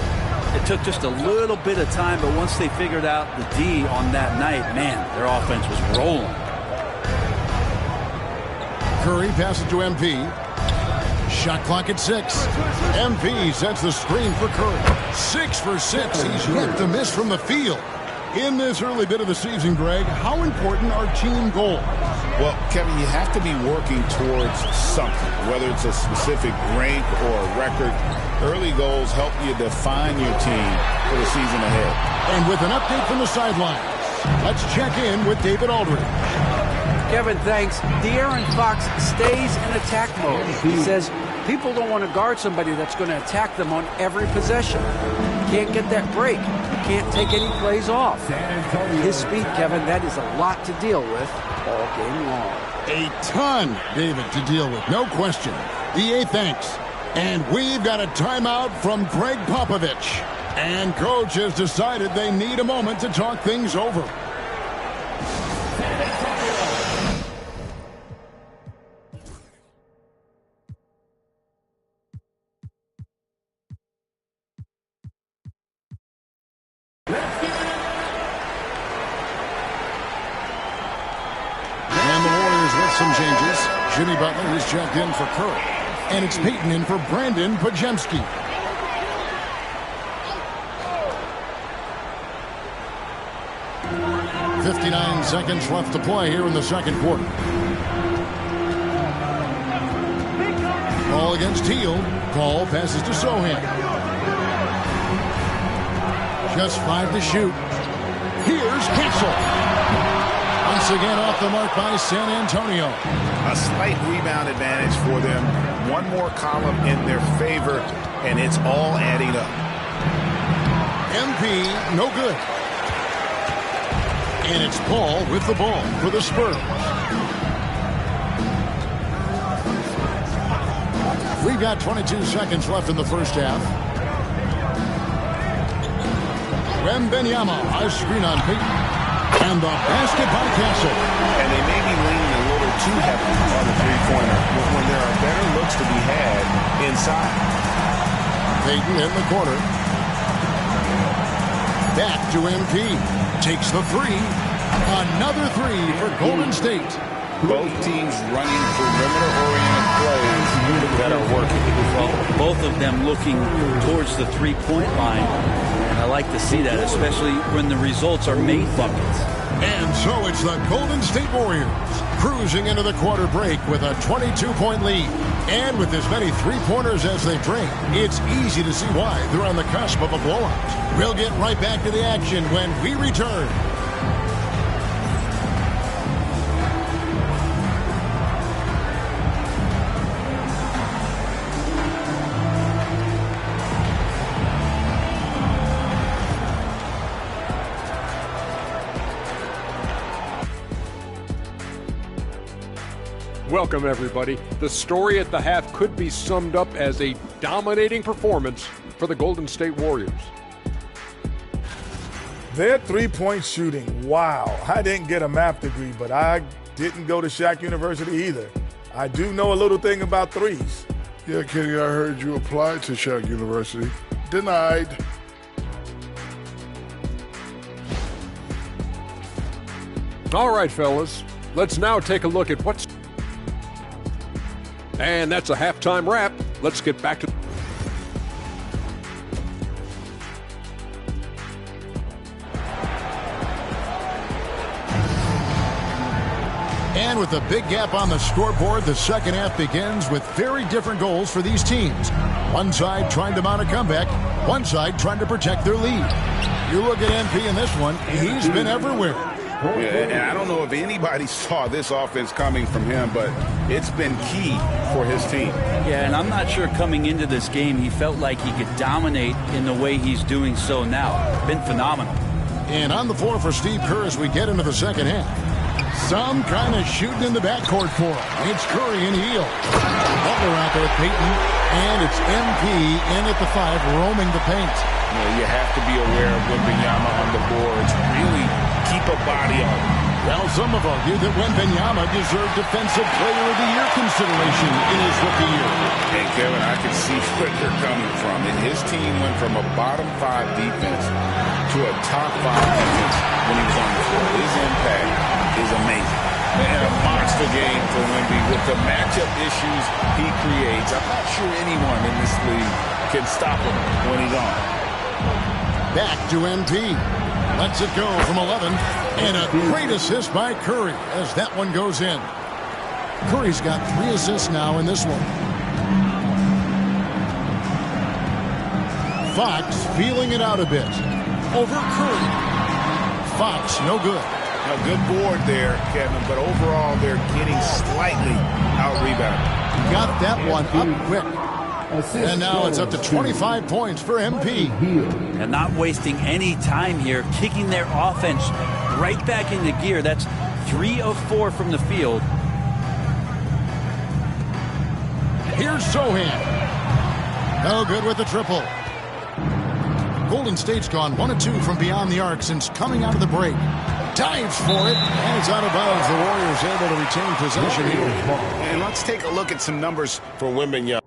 It took just a little bit of time, but once they figured out the D on that night, man, their offense was rolling. Curry passes to MP. Shot clock at 6. MP sets the screen for Curry. 6 for 6. He's yet to miss from the field. In this early bit of the season, Greg, how important are team goals? Well, Kevin, you have to be working towards something, whether it's a specific rank or a record. Early goals help you define your team for the season ahead. And with an update from the sidelines, let's check in with David Aldridge. Kevin, thanks. De'Aaron Fox stays in attack mode. He says people don't want to guard somebody that's going to attack them on every possession. You can't get that break. You can't take any plays off. His speed, Kevin, that is a lot to deal with all game long. A ton, David, to deal with. No question. EA, thanks. And we've got a timeout from Greg Popovich. And coach has decided they need a moment to talk things over. Some changes. Jimmy Butler is checked in for Curry. And it's Payton in for Brandon Pajemski. 59 seconds left to play here in the second quarter. Ball against Teal. Ball passes to Sohan. Just 5 to shoot. Here's Kessel. Once again off the mark by San Antonio. A slight rebound advantage for them. One more column in their favor, and it's all adding up. MP, no good. And it's Paul with the ball for the Spurs. We've got 22 seconds left in the first half. Wembanyama, a screen on Peyton. And the basket by Castle. And they may be leaning a little too heavily on the three-pointer when there are better looks to be had inside. Peyton in the corner. Back to MP. Takes the three. Another three for Golden State. Both teams running perimeter-oriented plays that are working. Well, both of them looking towards the three-point line. And I like to see that, especially when the results are made buckets. And so it's the Golden State Warriors cruising into the quarter break with a 22-point lead. And with as many three-pointers as they drain, it's easy to see why they're on the cusp of a blowout. We'll get right back to the action when we return. Welcome, everybody. The story at the half could be summed up as a dominating performance for the Golden State Warriors. Their three-point shooting, wow. I didn't get a math degree, but I didn't go to Shaq University either. I do know a little thing about threes. Yeah, Kenny, I heard you applied to Shaq University. Denied. All right, fellas. Let's now take a look at what's... And that's a halftime wrap. Let's get back to... And with a big gap on the scoreboard, the second half begins with very different goals for these teams. One side trying to mount a comeback, one side trying to protect their lead. You look at MP in this one, he's been everywhere. Yeah, and I don't know if anybody saw this offense coming from him, but it's been key for his team. Yeah, and I'm not sure coming into this game he felt like he could dominate in the way he's doing so now. Been phenomenal. And on the floor for Steve Kerr as we get into the second half. Some kind of shooting in the backcourt for him. It's Curry and Hill. Butler out there, Peyton. And it's MP in at the 5, roaming the paint. You have to be aware of Wembanyama on the boards. Really keep a body on him. Well, some have argued that Wembanyama deserved Defensive Player of the Year consideration in his rookie year. And Kevin, I can see where they're coming from. And his team went from a bottom 5 defense to a top 5 defense when he was on the floor. His impact is amazing. And a monster game for Wemby with the matchup issues he creates. I'm not sure anyone in this league can stop him when he's on. Back to MP. Lets it go from 11. And a great assist by Curry as that one goes in. Curry's got 3 assists now in this one. Fox feeling it out a bit. Over Curry. Fox, no good. A good board there, Kevin, but overall they're getting slightly out-rebounded. Got that one up quick. And now it's up to 25 points for MP. And not wasting any time here, kicking their offense right back into gear. That's 3 of 4 from the field. Here's Sohan. No good with the triple. Golden State's gone 1 of 2 from beyond the arc since coming out of the break. Dives for it, and it's out of bounds. The Warriors able to retain possession here. And let's take a look at some numbers for Wembanyama.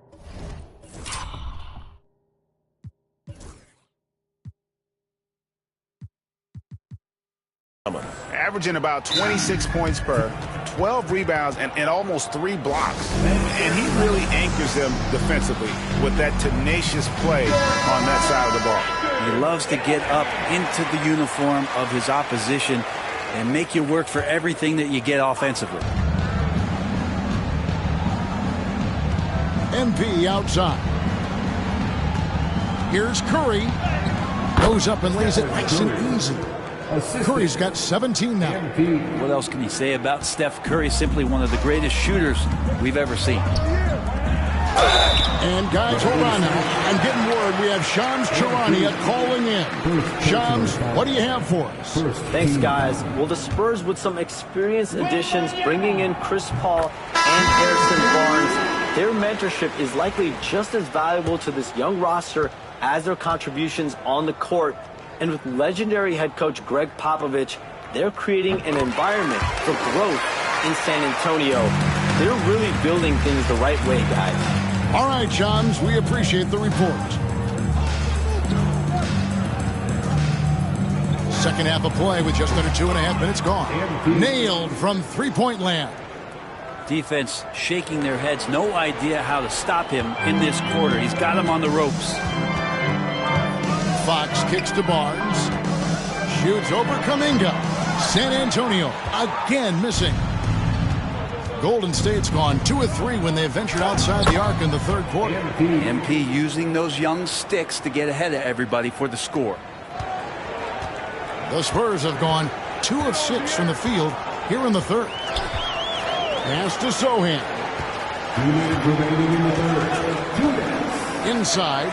Averaging about 26 points per, 12 rebounds, and almost 3 blocks. And he really anchors them defensively with that tenacious play on that side of the ball. He loves to get up into the uniform of his opposition and make you work for everything that you get offensively. MP outside. Here's Curry. Goes up and lays it nice and easy. Curry's got 17 now. What else can you say about Steph Curry? Simply one of the greatest shooters we've ever seen. And guys, hold on now. I'm getting word we have Shams Charania calling in. Shams, what do you have for us? Thanks, guys. Well, the Spurs with some experienced additions, bringing in Chris Paul and Harrison Barnes, their mentorship is likely just as valuable to this young roster as their contributions on the court. And with legendary head coach Greg Popovich, they're creating an environment for growth in San Antonio. They're really building things the right way, guys. All right, Shams, we appreciate the report. Second half of play with just under 2.5 minutes gone. Nailed from three-point land. Defense shaking their heads, no idea how to stop him in this quarter. He's got him on the ropes. Fox kicks to Barnes. Shoots over Kuminga. San Antonio again missing. Golden State's gone 2 of 3 when they ventured outside the arc in the third quarter. MP using those young sticks to get ahead of everybody for the score. The Spurs have gone 2 of 6 from the field here in the third. Pass to Sohan. 2 minutes remaining in the third. 2 minutes. Inside.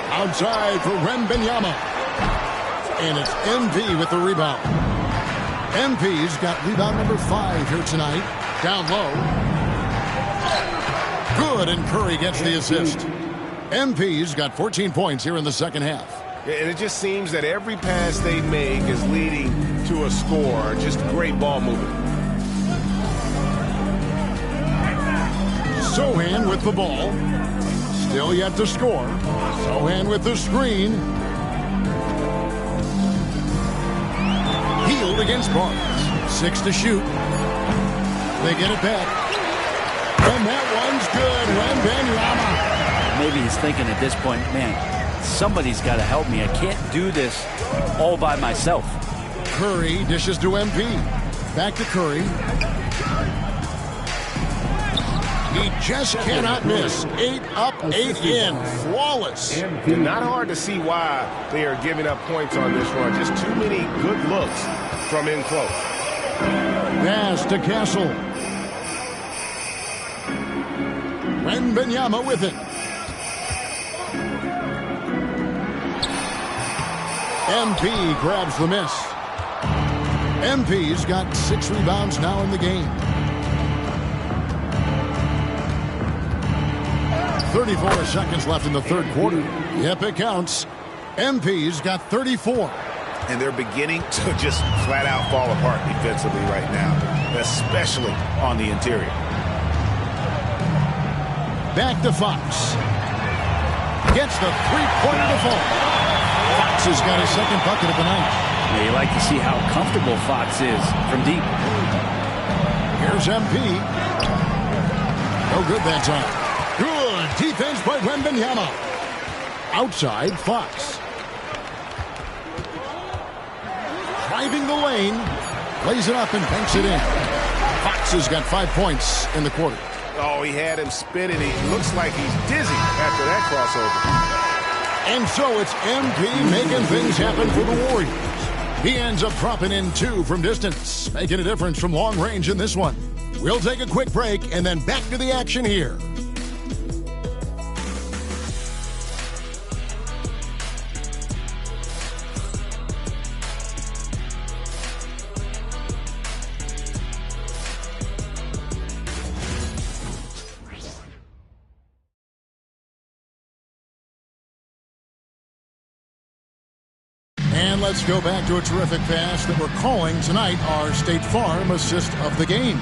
Outside for Wembanyama. And it's MP with the rebound. MP's got rebound number 5 here tonight. Down low. Good, and Curry gets the assist. MP's got 14 points here in the second half. And it just seems that every pass they make is leading to a score. Just great ball movement. Sohan with the ball. Still yet to score. Sohan with the screen. Healed against Barnes. 6 to shoot. They get it back. And that one's good. Wembanyama. Maybe he's thinking at this point, man, somebody's got to help me. I can't do this all by myself. Curry dishes to MP. Back to Curry. He just cannot miss. 8 up, 8 in. Flawless. And not hard to see why they are giving up points on this run. Just too many good looks from in close. Pass to Castle. Wembanyama with it. MP grabs the miss. MP's got 6 rebounds now in the game. 34 seconds left in the third quarter. Yep, it counts. MP's got 34. And they're beginning to just flat out fall apart defensively right now, especially on the interior. Back to Fox. Gets the three-pointer to fall. Fox has got his second bucket of the night. Yeah, you like to see how comfortable Fox is from deep. Here's MP. No good that time. Good defense by Wembanyama. Outside, Fox. Driving the lane. Lays it up and banks it in. Fox has got 5 points in the quarter. Oh, he had him spinning. He looks like he's dizzy after that crossover. And so it's MP making things happen for the Warriors. He ends up dropping in 2 from distance, making a difference from long range in this one. We'll take a quick break and then back to the action here. And let's go back to a terrific pass that we're calling tonight our State Farm assist of the game.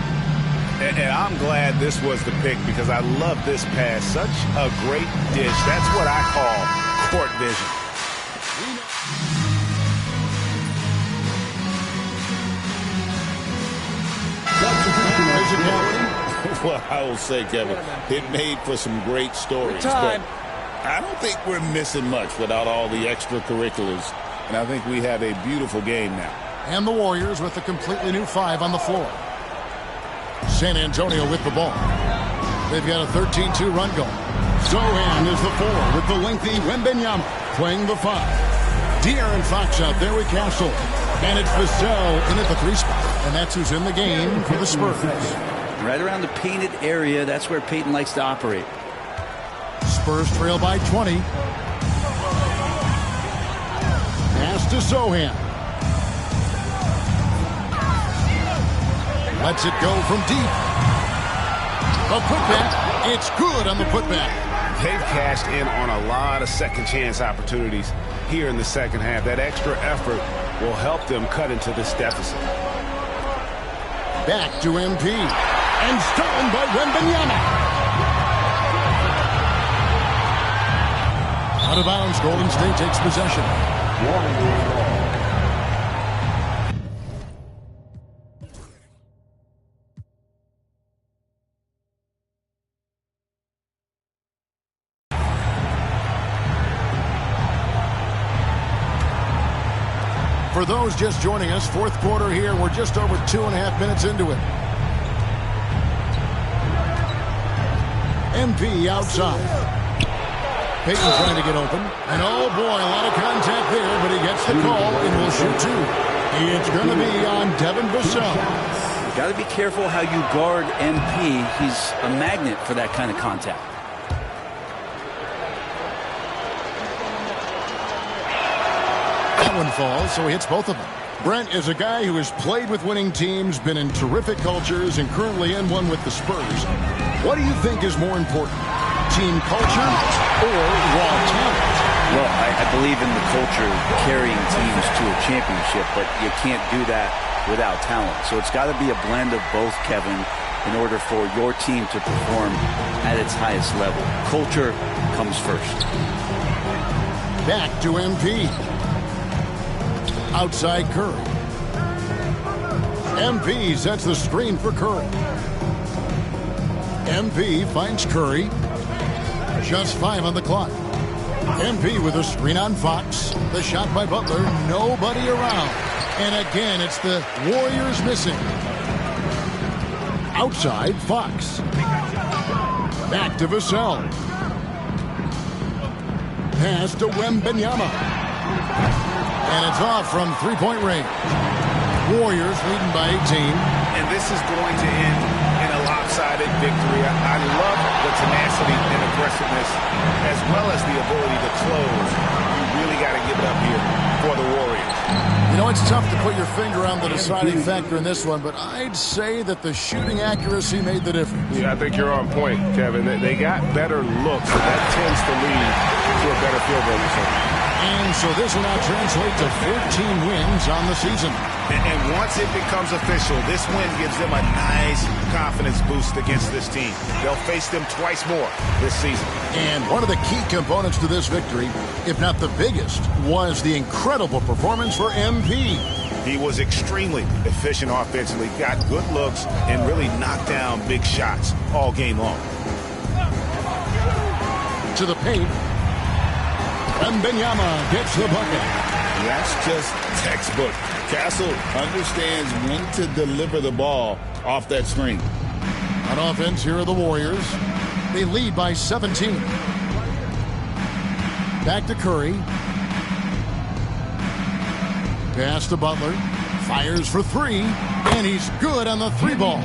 And I'm glad this was the pick because I love this pass. Such a great dish. That's what I call court vision. Well, I will say, Kevin, it made for some great stories. But I don't think we're missing much without all the extracurriculars. And I think we have a beautiful game now. And the Warriors with a completely new 5 on the floor. San Antonio with the ball. They've got a 13-2 run going. Zohan is the 4 with the lengthy Wembanyama playing the 5. De'Aaron Fox out there with Castle. And it's Vassell in at the 3 spot. And that's who's in the game for the Spurs. Right around the painted area, that's where Peyton likes to operate. Spurs trail by 20. Pass to Zohan. Lets it go from deep. A putback. It's good on the putback. They've cashed in on a lot of second chance opportunities here in the second half. That extra effort will help them cut into this deficit. Back to MP. And stolen by Wembanyama. Out of bounds, Golden State takes possession. For those just joining us, fourth quarter here. We're just over 2.5 minutes into it. MP outside. Peyton trying to get open. And oh boy, a lot of contact there, but he gets the call and will shoot 2. It's going to be on Devin Vassell. You got to be careful how you guard MP. He's a magnet for that kind of contact. That one falls, so he hits both of them. Brent is a guy who has played with winning teams, been in terrific cultures, and currently in one with the Spurs. What do you think is more important, team culture or raw talent? Well, I believe in the culture carrying teams to a championship, but you can't do that without talent. So it's got to be a blend of both, Kevin, in order for your team to perform at its highest level. Culture comes first. Back to MP. Outside Curry. MP sets the screen for Curry. MP finds Curry. Just 5 on the clock. MP with a screen on Fox. The shot by Butler. Nobody around. And again, it's the Warriors missing. Outside Fox. Back to Vassell. Pass to Wembanyama. And it's off from three-point range. Warriors leading by 18. And this is going to end in a lopsided victory. I love the tenacity and aggressiveness, as well as the ability to close. You really got to give it up here for the Warriors. You know, it's tough to put your finger on the deciding factor in this one, but I'd say that the shooting accuracy made the difference. Yeah, I think you're on point, Kevin. They got better looks, and that tends to lead to a better field goal result. And so this will now translate to 14 wins on the season. And once it becomes official, this win gives them a nice confidence boost against this team. They'll face them twice more this season. And one of the key components to this victory, if not the biggest, was the incredible performance for MP. He was extremely efficient offensively, got good looks, and really knocked down big shots all game long. To the paint. Wembanyama gets the bucket. That's just textbook. Castle understands when to deliver the ball off that screen. On offense, here are the Warriors. They lead by 17. Back to Curry. Pass to Butler. Fires for 3. And he's good on the 3-ball.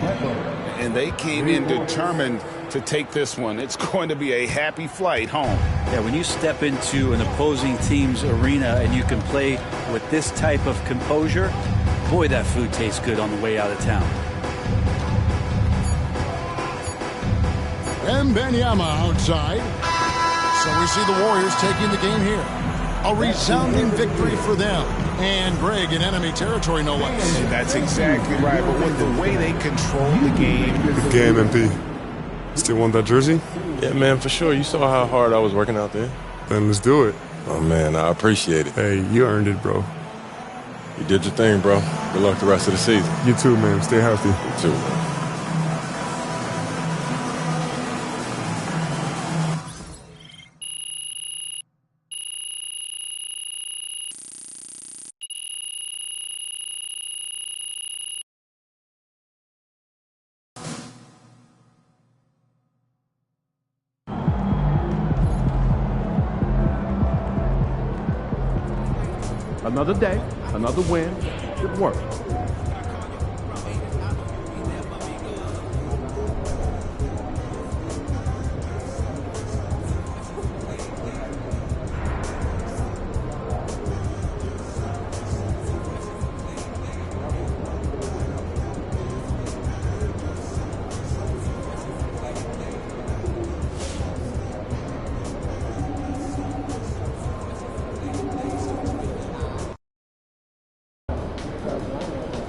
And they came in determined to take this one. It's going to be a happy flight home. Yeah, when you step into an opposing team's arena and you can play with this type of composure, boy, that food tastes good on the way out of town. Wembanyama outside. So we see the Warriors taking the game here. A resounding victory for them. And Greg in enemy territory, no less. That's exactly right. But with the way they control the game. Good game, MP. Still want that jersey? Yeah, man, for sure. You saw how hard I was working out there. Then let's do it. Oh, man, I appreciate it. Hey, you earned it, bro. You did your thing, bro. Good luck the rest of the season. You too, man. Stay healthy. You too, man. Another day, another win. Good work.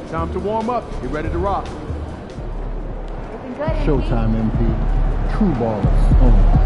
Time to warm up. Get ready to rock. Showtime, MP. True ballers only.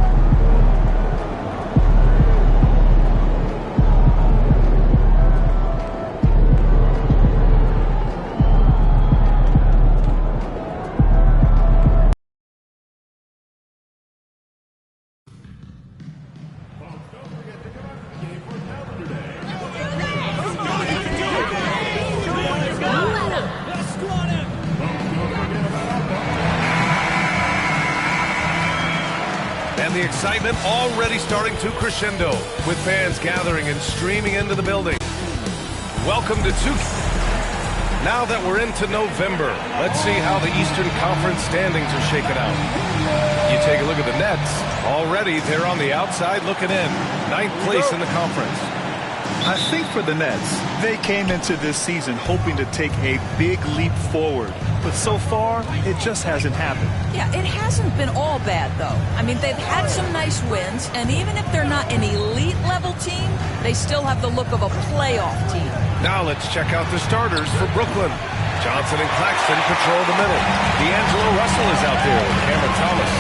And the excitement already starting to crescendo with fans gathering and streaming into the building. Welcome to Now that we're into November, let's see how the Eastern Conference standings are shaking out. You take a look at the Nets. Already, they're on the outside looking in. 9th place in the conference. I think for the Nets, they came into this season hoping to take a big leap forward. But so far, it just hasn't happened. Yeah, it hasn't been all bad, though. I mean, they've had some nice wins, and even if they're not an elite-level team, they still have the look of a playoff team. Now let's check out the starters for Brooklyn. Johnson and Claxton patrol the middle. D'Angelo Russell is out there with Cameron Thomas.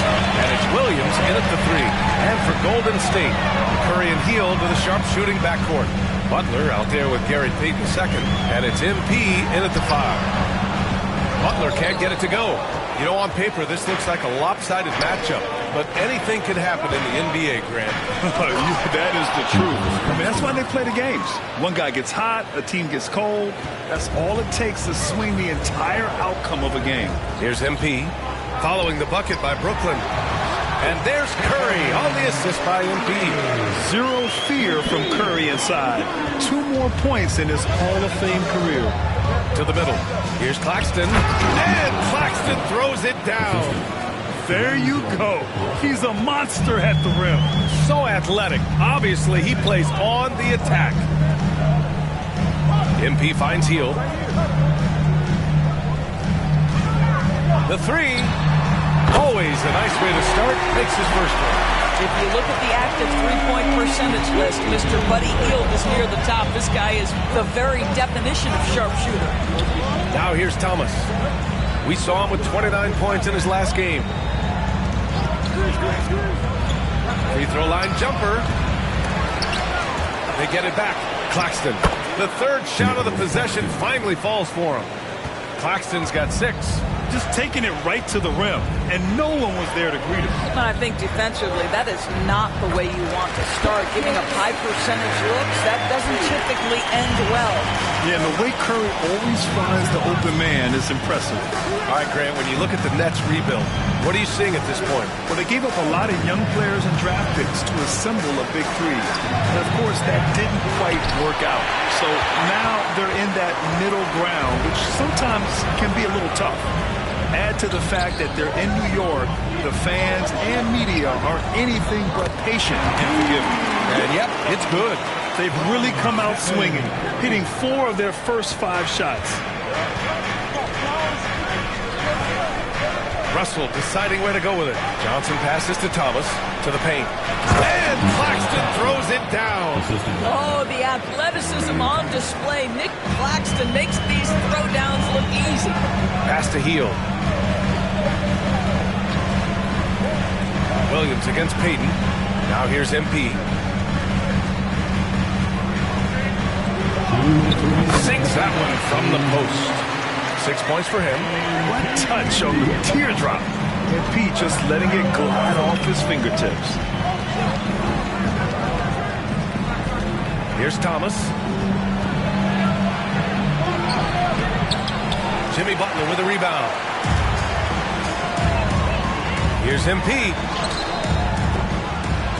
And it's Williams in at the 3. And for Golden State, Curry and Hield to the sharpshooting backcourt. Butler out there with Gary Payton second. And it's MP in at the 5. Butler can't get it to go. You know, on paper, this looks like a lopsided matchup, but anything could happen in the NBA, Grant. That is the truth. I mean, that's why they play the games. One guy gets hot, a team gets cold. That's all it takes to swing the entire outcome of a game. Here's MP, following the bucket by Brooklyn. And there's Curry on the assist by MP. Zero fear from Curry inside. 2 more points in his Hall of Fame career. To the middle. Here's Claxton. And Claxton throws it down. There you go. He's a monster at the rim. So athletic. Obviously, he plays on the attack. MP finds Hield. The 3. Always a nice way to start. Makes his first one. If you look at the active three-point percentage list, Mr. Buddy Hield is near the top. This guy is the very definition of sharpshooter. Now here's Thomas. We saw him with 29 points in his last game. Free throw line jumper. They get it back. Claxton. The 3rd shot of the possession finally falls for him. Claxton's got 6. Just taking it right to the rim, and no one was there to greet him. But I think defensively, that is not the way you want to start. Giving up high percentage looks, that doesn't typically end well. Yeah, and the way Curry always finds the open man is impressive. All right, Grant, when you look at the Nets rebuild, what are you seeing at this point? Well, they gave up a lot of young players and draft picks to assemble a big 3. And, of course, that didn't quite work out. So now they're in that middle ground, which sometimes can be a little tough. Add to the fact that they're in New York, the fans and media are anything but patient and forgiving. And yep, it's good. They've really come out swinging, hitting 4 of their first 5 shots. Russell deciding where to go with it. Johnson passes to Thomas, to the paint. And Claxton throws it down. Oh, the athleticism on display. Nick Claxton makes these throwdowns look easy. Pass to Hield. Williams against Payton. Now here's MP. Sinks that one from the post. 6 points for him. What touch on the teardrop. MP just letting it glide off his fingertips. Here's Thomas. Jimmy Butler with a rebound. Here's MP.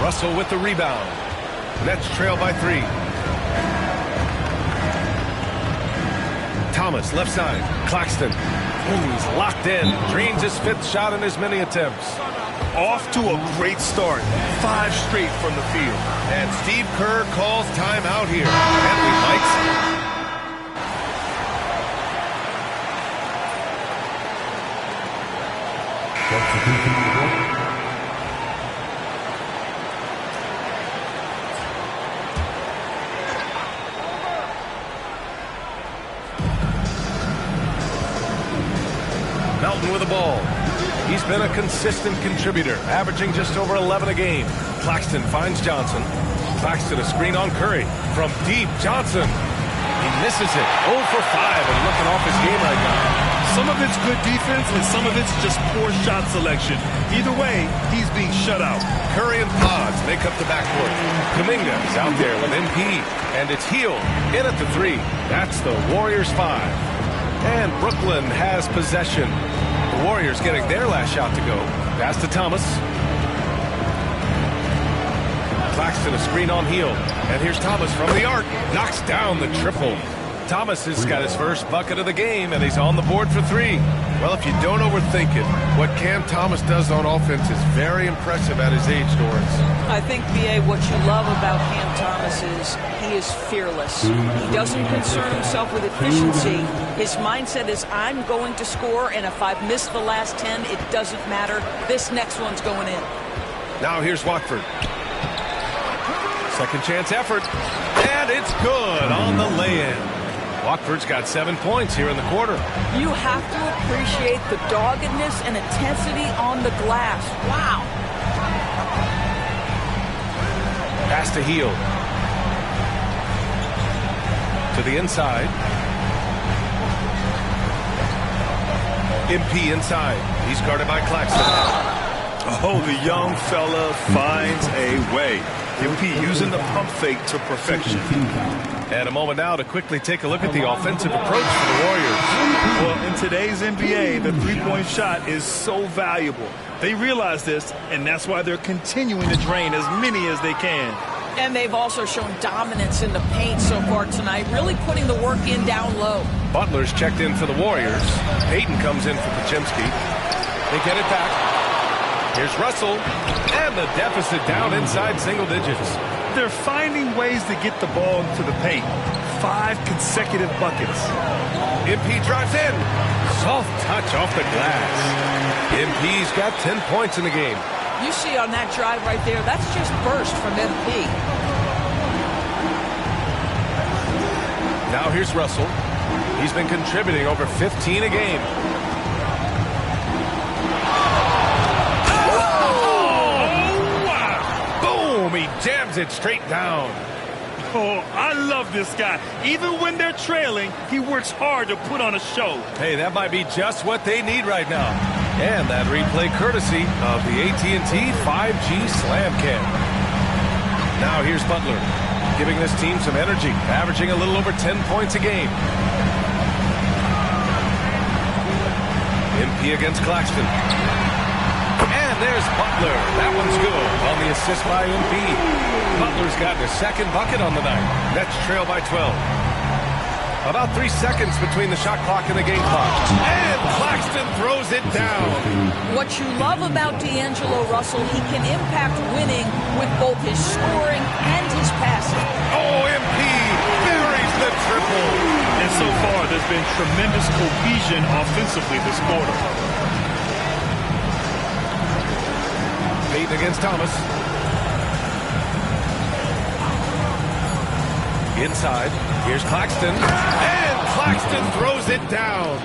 Russell with the rebound. Nets trail by 3. Thomas, left side. Claxton. He's locked in. Drains his 5th shot in as many attempts. Off to a great start. 5 straight from the field. And Steve Kerr calls timeout here. Henry Mikes. Melton with the ball. He's been a consistent contributor, averaging just over 11 a game. Claxton finds Johnson. Claxton a screen on Curry. From deep, Johnson. He misses it. 0 for 5 and looking off his game right now. Some of it's good defense and some of it's just poor shot selection. Either way, he's being shut out. Curry and Pods make up the backcourt. Kuminga is out there with MP. And it's Hield in at the 3. That's the Warriors 5. And Brooklyn has possession. The Warriors getting their last shot to go. Pass to Thomas. Claxton a screen on Hield. And here's Thomas from the arc. Knocks down the triple. Thomas has got his first bucket of the game, and he's on the board for 3. Well, if you don't overthink it, what Cam Thomas does on offense is very impressive at his age, Doris. I think, B.A., what you love about Cam Thomas is he is fearless. He doesn't concern himself with efficiency. His mindset is, I'm going to score, and if I've missed the last 10, it doesn't matter. This next one's going in. Now here's Watford. Second chance effort, and it's good on the lay-in. Watford's got 7 points here in the quarter. You have to appreciate the doggedness and intensity on the glass. Wow. Pass to Hield. To the inside. MP inside. He's guarded by Claxton. Oh, the young fella finds a way. MP using the pump fake to perfection. And a moment now to quickly take a look at the offensive approach for the Warriors. Well, in today's NBA, the three-point shot is so valuable. They realize this, and that's why they're continuing to drain as many as they can. And they've also shown dominance in the paint so far tonight, really putting the work in down low. Butler's checked in for the Warriors. Payton comes in for Podziemski. They get it back. Here's Russell, and the deficit down inside single digits. They're finding ways to get the ball into the paint. 5 consecutive buckets. MP drives in. Soft touch off the glass. MP's got 10 points in the game. You see on that drive right there, that's just burst from MP. Now here's Russell. He's been contributing over 15 a game. He jams it straight down. Oh, I love this guy. Even when they're trailing, he works hard to put on a show. Hey, that might be just what they need right now. And that replay courtesy of the AT&T 5G Slam Cam. Now here's Butler, giving this team some energy, averaging a little over 10 points a game. MP against Claxton. There's Butler. That one's good on the assist by MP. Butler's gotten his second bucket on the night. Nets trail by 12. About 3 seconds between the shot clock and the game clock. And Claxton throws it down. What you love about D'Angelo Russell, he can impact winning with both his scoring and his passing. Oh, MP buries the triple. And so far, there's been tremendous cohesion offensively this quarter. Payton against Thomas. Inside. Here's Claxton. And Claxton throws it down.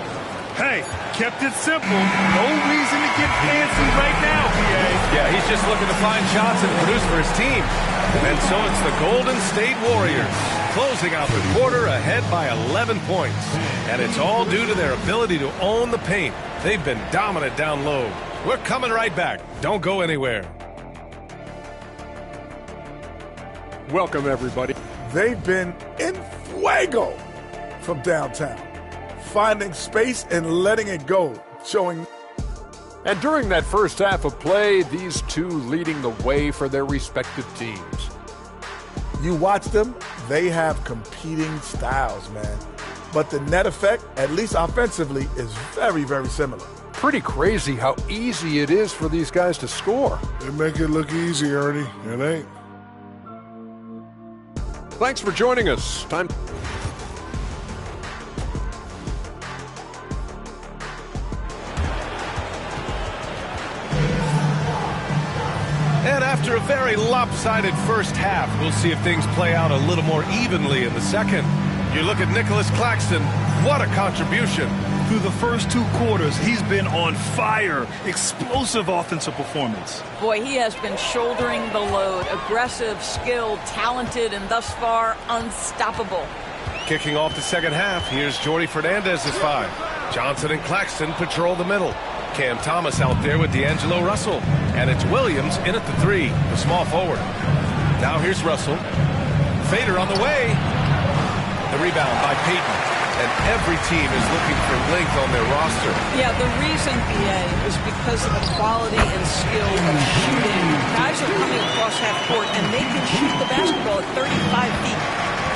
Hey, kept it simple. No reason to get fancy right now, PA. Yeah, he's just looking to find shots and produce for his team. And so it's the Golden State Warriors closing out the quarter ahead by 11 points. And it's all due to their ability to own the paint. They've been dominant down low. We're coming right back. Don't go anywhere. Welcome, everybody. They've been in fuego from downtown, finding space and letting it go, showing. And during that first half of play, these two leading the way for their respective teams. You watch them, they have competing styles, man. but the net effect, at least offensively, is very, very similar. Pretty crazy how easy it is for these guys to score. They make it look easy, Ernie. It ain't. Thanks for joining us. Time. And after a very lopsided first half, we'll see if things play out a little more evenly in the second. You look at Nicholas Claxton, what a contribution. Through the first 2 quarters, he's been on fire. Explosive offensive performance. Boy, he has been shouldering the load. Aggressive, skilled, talented, and thus far, unstoppable. Kicking off the second half, here's Jordy Fernandez's 5. Johnson and Claxton patrol the middle. Cam Thomas out there with D'Angelo Russell. And it's Williams in at the 3, the small forward. Now here's Russell. Fader on the way. The rebound by Payton. And every team is looking for length on their roster. Yeah, the reason, BA, is because of the quality and skill of shooting. Guys are coming across half court, and they can shoot the basketball at 35 feet.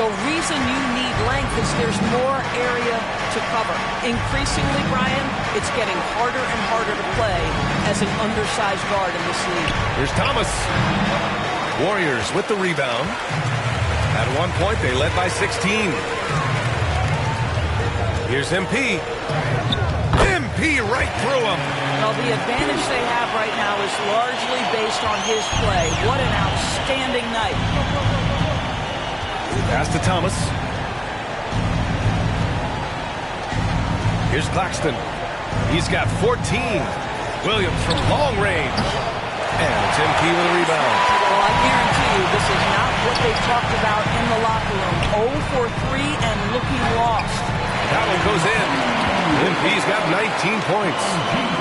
The reason you need length is there's more area to cover. Increasingly, Brian, it's getting harder and harder to play as an undersized guard in this league. Here's Thomas. Warriors with the rebound. At one point, they led by 16. Here's MP. MP right through him. Well, the advantage they have right now is largely based on his play. What an outstanding night. Pass to Thomas. Here's Claxton. He's got 14. Williams from long range. And it's MP with a rebound. Well, I guarantee you this is not what they talked about in the locker room. 0 for 3 and looking lost. That one goes in. MP's got 19 points.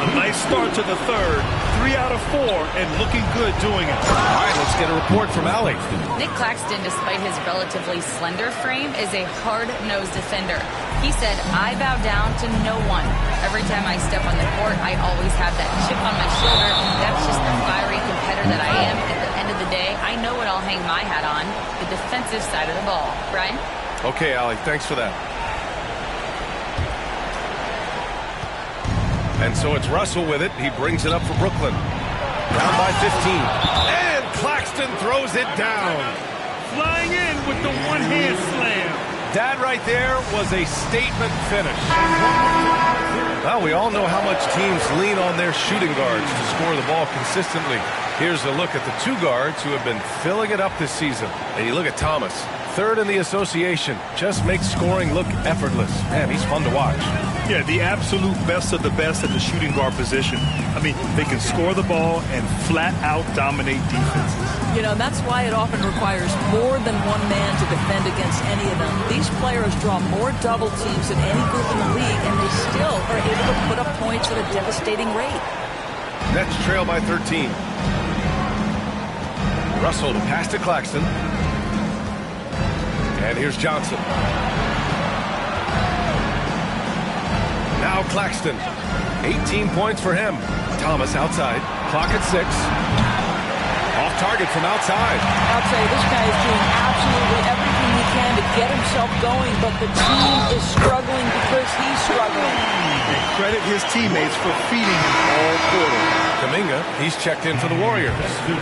A nice start to the third. 3 out of 4 and looking good doing it. All right, let's get a report from Allie. Nick Claxton, despite his relatively slender frame, is a hard-nosed defender. He said, I bow down to no one. Every time I step on the court, I always have that chip on my shoulder. That's just the fiery competitor that I am. At the end of the day, I know what I'll hang my hat on, the defensive side of the ball. Brian? Okay, Allie, thanks for that. And so it's Russell with it. He brings it up for Brooklyn. Down by 15. And Claxton throws it down. Flying in with the one-hand slam. That right there was a statement finish. Well, we all know how much teams lean on their shooting guards to score the ball consistently. Here's a look at the 2 guards who have been filling it up this season. And you look at Thomas, 3rd in the association. Just makes scoring look effortless. Man, he's fun to watch. Yeah, the absolute best of the best at the shooting guard position. I mean, they can score the ball and flat out dominate defenses. You know, that's why it often requires more than one man to defend against any of them. These players draw more double teams than any group in the league, and they still are able to put up points at a devastating rate. Nets trail by 13. Russell to pass to Claxton. And here's Johnson. Now Claxton. 18 points for him. Thomas outside. Clock at 6. Off target from outside. I'll tell you, this guy is doing absolutely everything he can to get himself going, but the team is struggling because he's struggling. And credit his teammates for feeding him all quarter. Kuminga, he's checked in for the Warriors.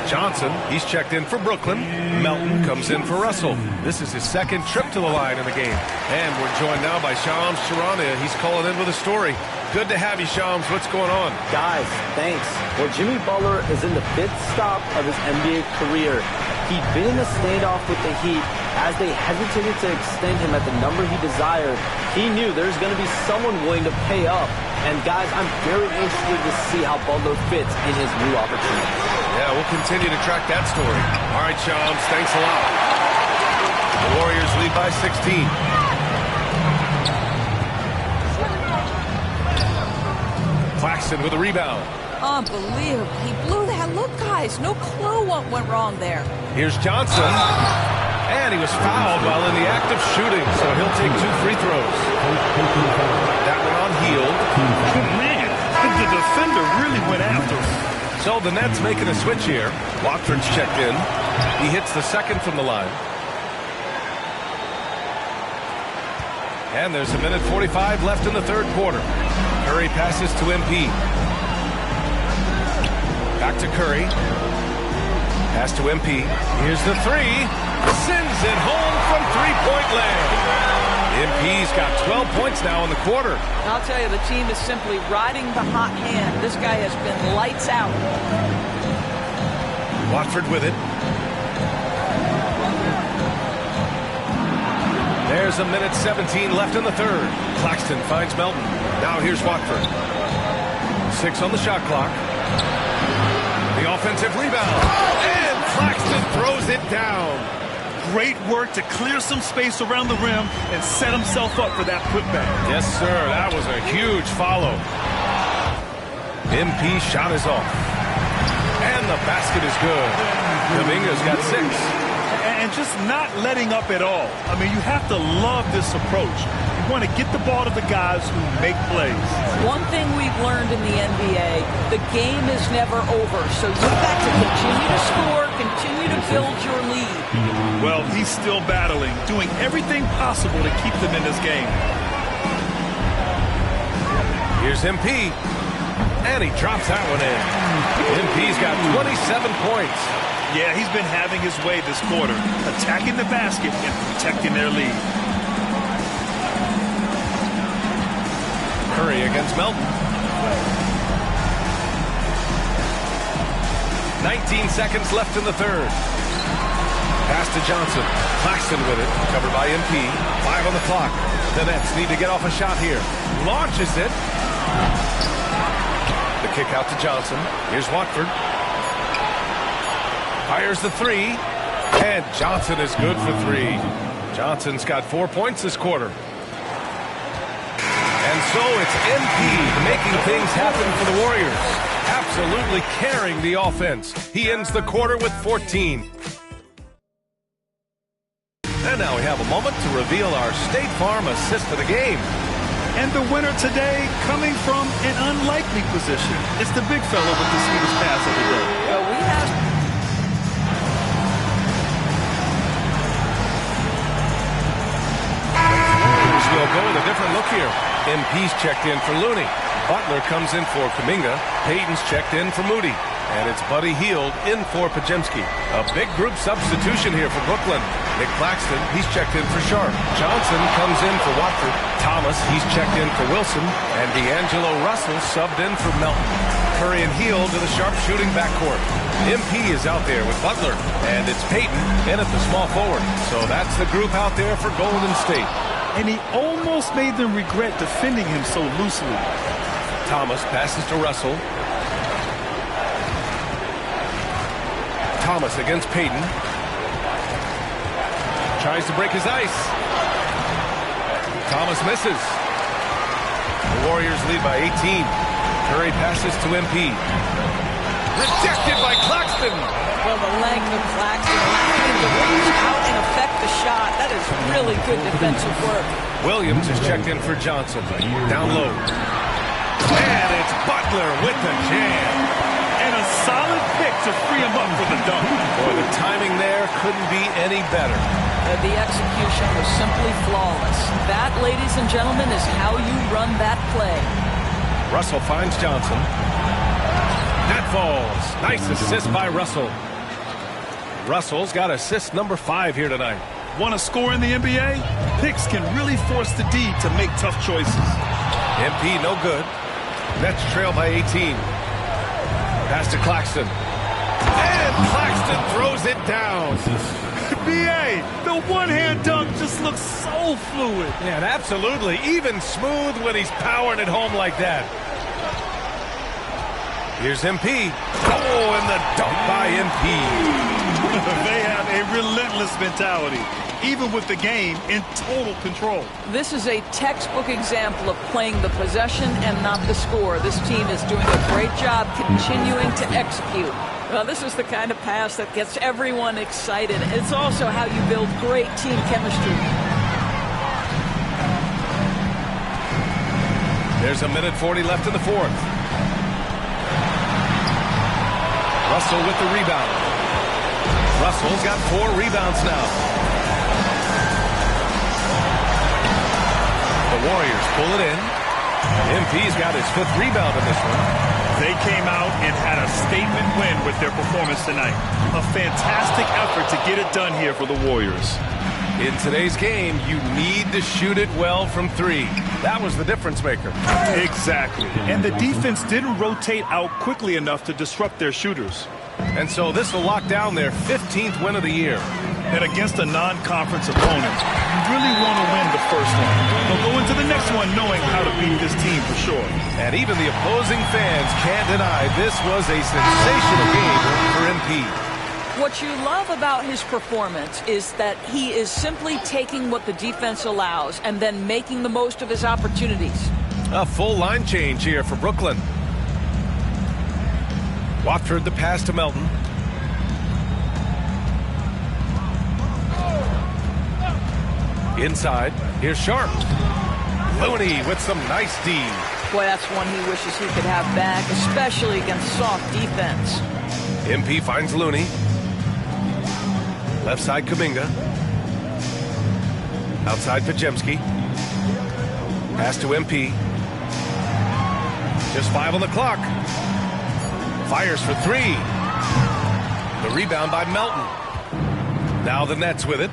Johnson, he's checked in for Brooklyn. Melton comes in for Russell. This is his 2nd trip to the line in the game. And we're joined now by Shams Charania. He's calling in with a story. Good to have you, Shams. What's going on? Guys, thanks. Well, Jimmy Butler is in the 5th stop of his NBA career. He'd been in a standoff with the Heat. As they hesitated to extend him at the number he desired, he knew there's going to be someone willing to pay up. And guys, I'm very interested to see how Butler fits in his new opportunity. Yeah, we'll continue to track that story. All right, Shams, thanks a lot. The Warriors lead by 16. Claxton with a rebound. Unbelievable. He blew that. Look, guys, no clue what went wrong there. Here's Johnson. And he was fouled while in the act of shooting, so he'll take 2 free throws. That one on Hield. Man, the defender really went after him. So the Nets making a switch here. Watford's checked in. He hits the 2nd from the line. And there's a minute 45 left in the third quarter. Curry passes to MP. Back to Curry. Pass to MP. Here's the three. Sends it home from three-point land. MP's got 12 points now in the quarter. I'll tell you, the team is simply riding the hot hand. This guy has been lights out. Watford with it. There's a minute 17 left in the third. Claxton finds Melton. Now here's Watford. 6 on the shot clock. The offensive rebound. And Claxton throws it down. Great work to clear some space around the rim and set himself up for that putback. Yes, sir. That was a huge follow. MP shot is off. And the basket is good. Kuminga's got 6. And just not letting up at all. I mean, you have to love this approach. You want to get the ball to the guys who make plays. One thing we've learned in the NBA, the game is never over. So you've got to continue to score, continue to build your lead. Well, he's still battling, doing everything possible to keep them in this game. Here's MP. And he drops that one in. MP's got 27 points. Yeah, he's been having his way this quarter, attacking the basket and protecting their lead. Curry against Melton. 19 seconds left in the third. Pass to Johnson. Claxton with it, covered by MP. 5 on the clock. The Nets need to get off a shot here. Launches it. The kick out to Johnson. Here's Watford. Fires the three, and Johnson is good for 3. Johnson's got 4 points this quarter. And so it's MP making things happen for the Warriors, absolutely carrying the offense. He ends the quarter with 14. And now we have a moment to reveal our State Farm assist of the game. And the winner today coming from an unlikely position. It's the big fellow with the sweetest pass of the day. Well, we have... We'll go with a different look here. MP's checked in for Looney. Butler comes in for Kuminga. Payton's checked in for Moody. And it's Buddy Hield in for Pajemski. A big group substitution here for Brooklyn. Nick Claxton, he's checked in for Sharp. Johnson comes in for Watford. Thomas, he's checked in for Wilson. And D'Angelo Russell subbed in for Melton. Curry and Hield to the sharp-shooting backcourt. MP is out there with Butler. And it's Payton in at the small forward. So that's the group out there for Golden State. And he almost made them regret defending him so loosely. Thomas passes to Russell. Thomas against Payton. Tries to break his ice. Thomas misses. The Warriors lead by 18. Curry passes to MP. Rejected by Claxton. Well, the length of Claxton allowing him to reach out and affect the shot. That is really good defensive work. Williams is checked in for Johnson. Down low. And it's Butler with the jam. And a solid pick to free him up for the dunk. Boy, the timing there couldn't be any better. The execution was simply flawless. That, ladies and gentlemen, is how you run that play. Russell finds Johnson. That falls. Nice assist by Russell. Russell's got assist number 5 here tonight. Want to score in the NBA? Picks can really force the D to make tough choices. MP no good. Nets trail by 18. Pass to Claxton. And Claxton throws it down. B.A., the one-hand dunk just looks so fluid. Yeah, and absolutely. Even smooth when he's powering it home like that. Here's MP. Oh, and the dunk by MP. They have a relentless mentality, even with the game in total control. This is a textbook example of playing the possession and not the score. This team is doing a great job continuing to execute. Well, this is the kind of pass that gets everyone excited. It's also how you build great team chemistry. There's a minute 40 left in the fourth. Russell with the rebound. Russell's got 4 rebounds now. The Warriors pull it in. MP's got his 5th rebound in this one. They came out and had a statement win with their performance tonight. A fantastic effort to get it done here for the Warriors. In today's game, you need to shoot it well from 3. That was the difference maker. Exactly. And the defense didn't rotate out quickly enough to disrupt their shooters. And so this will lock down their 15th win of the year. And against a non-conference opponent, you really want to win the first one. They'll go into the next one knowing how to beat this team for sure. And even the opposing fans can't deny this was a sensational game for MP. What you love about his performance is that he is simply taking what the defense allows and then making the most of his opportunities. A full line change here for Brooklyn. Watford the pass to Melton. Inside, here's Sharp. Looney with some nice D. Boy, that's one he wishes he could have back, especially against soft defense. MP finds Looney. Left side, Kuminga. Outside, Pajemski. Pass to MP. Just 5 on the clock. Fires for 3. The rebound by Melton. Now the Nets with it.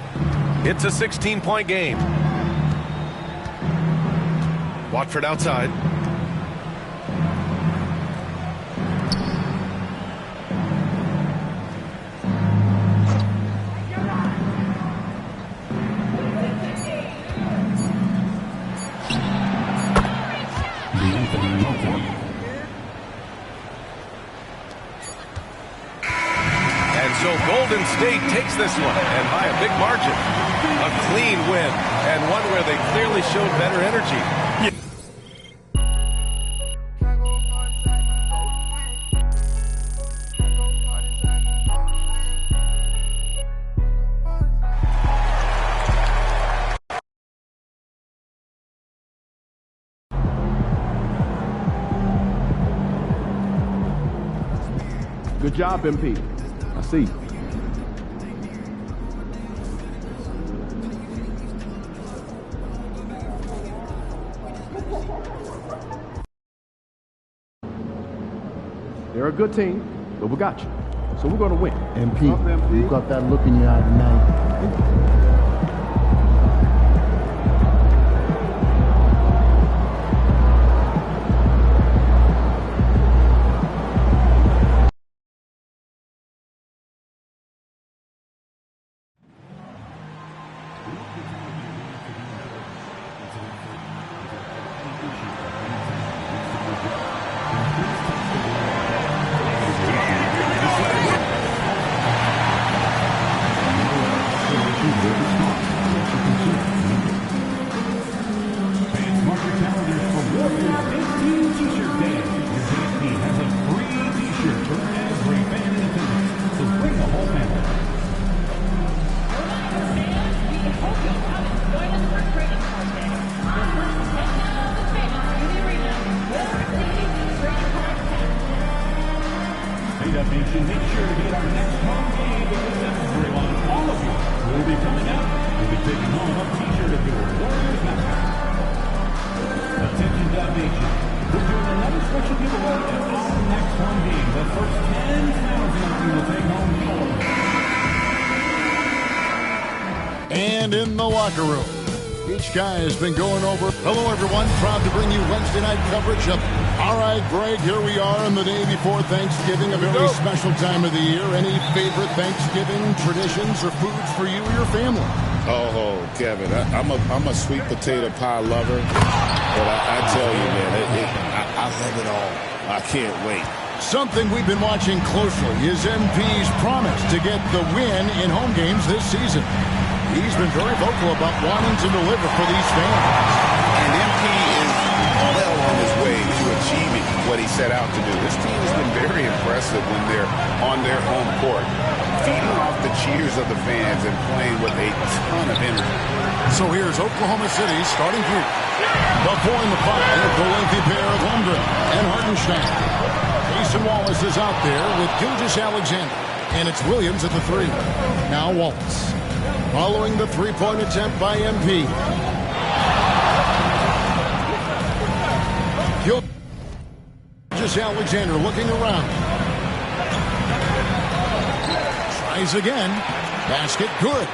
It's a 16-point game. Watford outside. So Golden State takes this one, and by a big margin. A clean win, and one where they clearly showed better energy. Good job, MP. I see. They're a good team, but we got you. So we're going to win. MP, you got that look in your eye tonight. And in the locker room, each guy has been going over. Hello, everyone. Proud to bring you Wednesday night coverage of. All right, Greg, here we are on the day before Thanksgiving, a very special time of the year. Any favorite Thanksgiving traditions or foods for you or your family? Oh, Kevin, I'm a sweet potato pie lover, but I tell you, man, I love it all. I can't wait. Something we've been watching closely is MP's promise to get the win in home games this season. He's been very vocal about wanting to deliver for these fans. And MP is well on his way to achieving what he set out to do. This team has been very impressive when they're on their home court, feeding off the cheers of the fans and playing with a ton of energy. So here's Oklahoma City starting here. The 4 and the 5, the lengthy pair of Holmgren and Hartenstein. Jason Wallace is out there with Gilgeous-Alexander, and it's Williams at the 3. Now Wallace. Following the three-point attempt by MP. Gilgeous-Alexander looking around. Tries again. Basket good.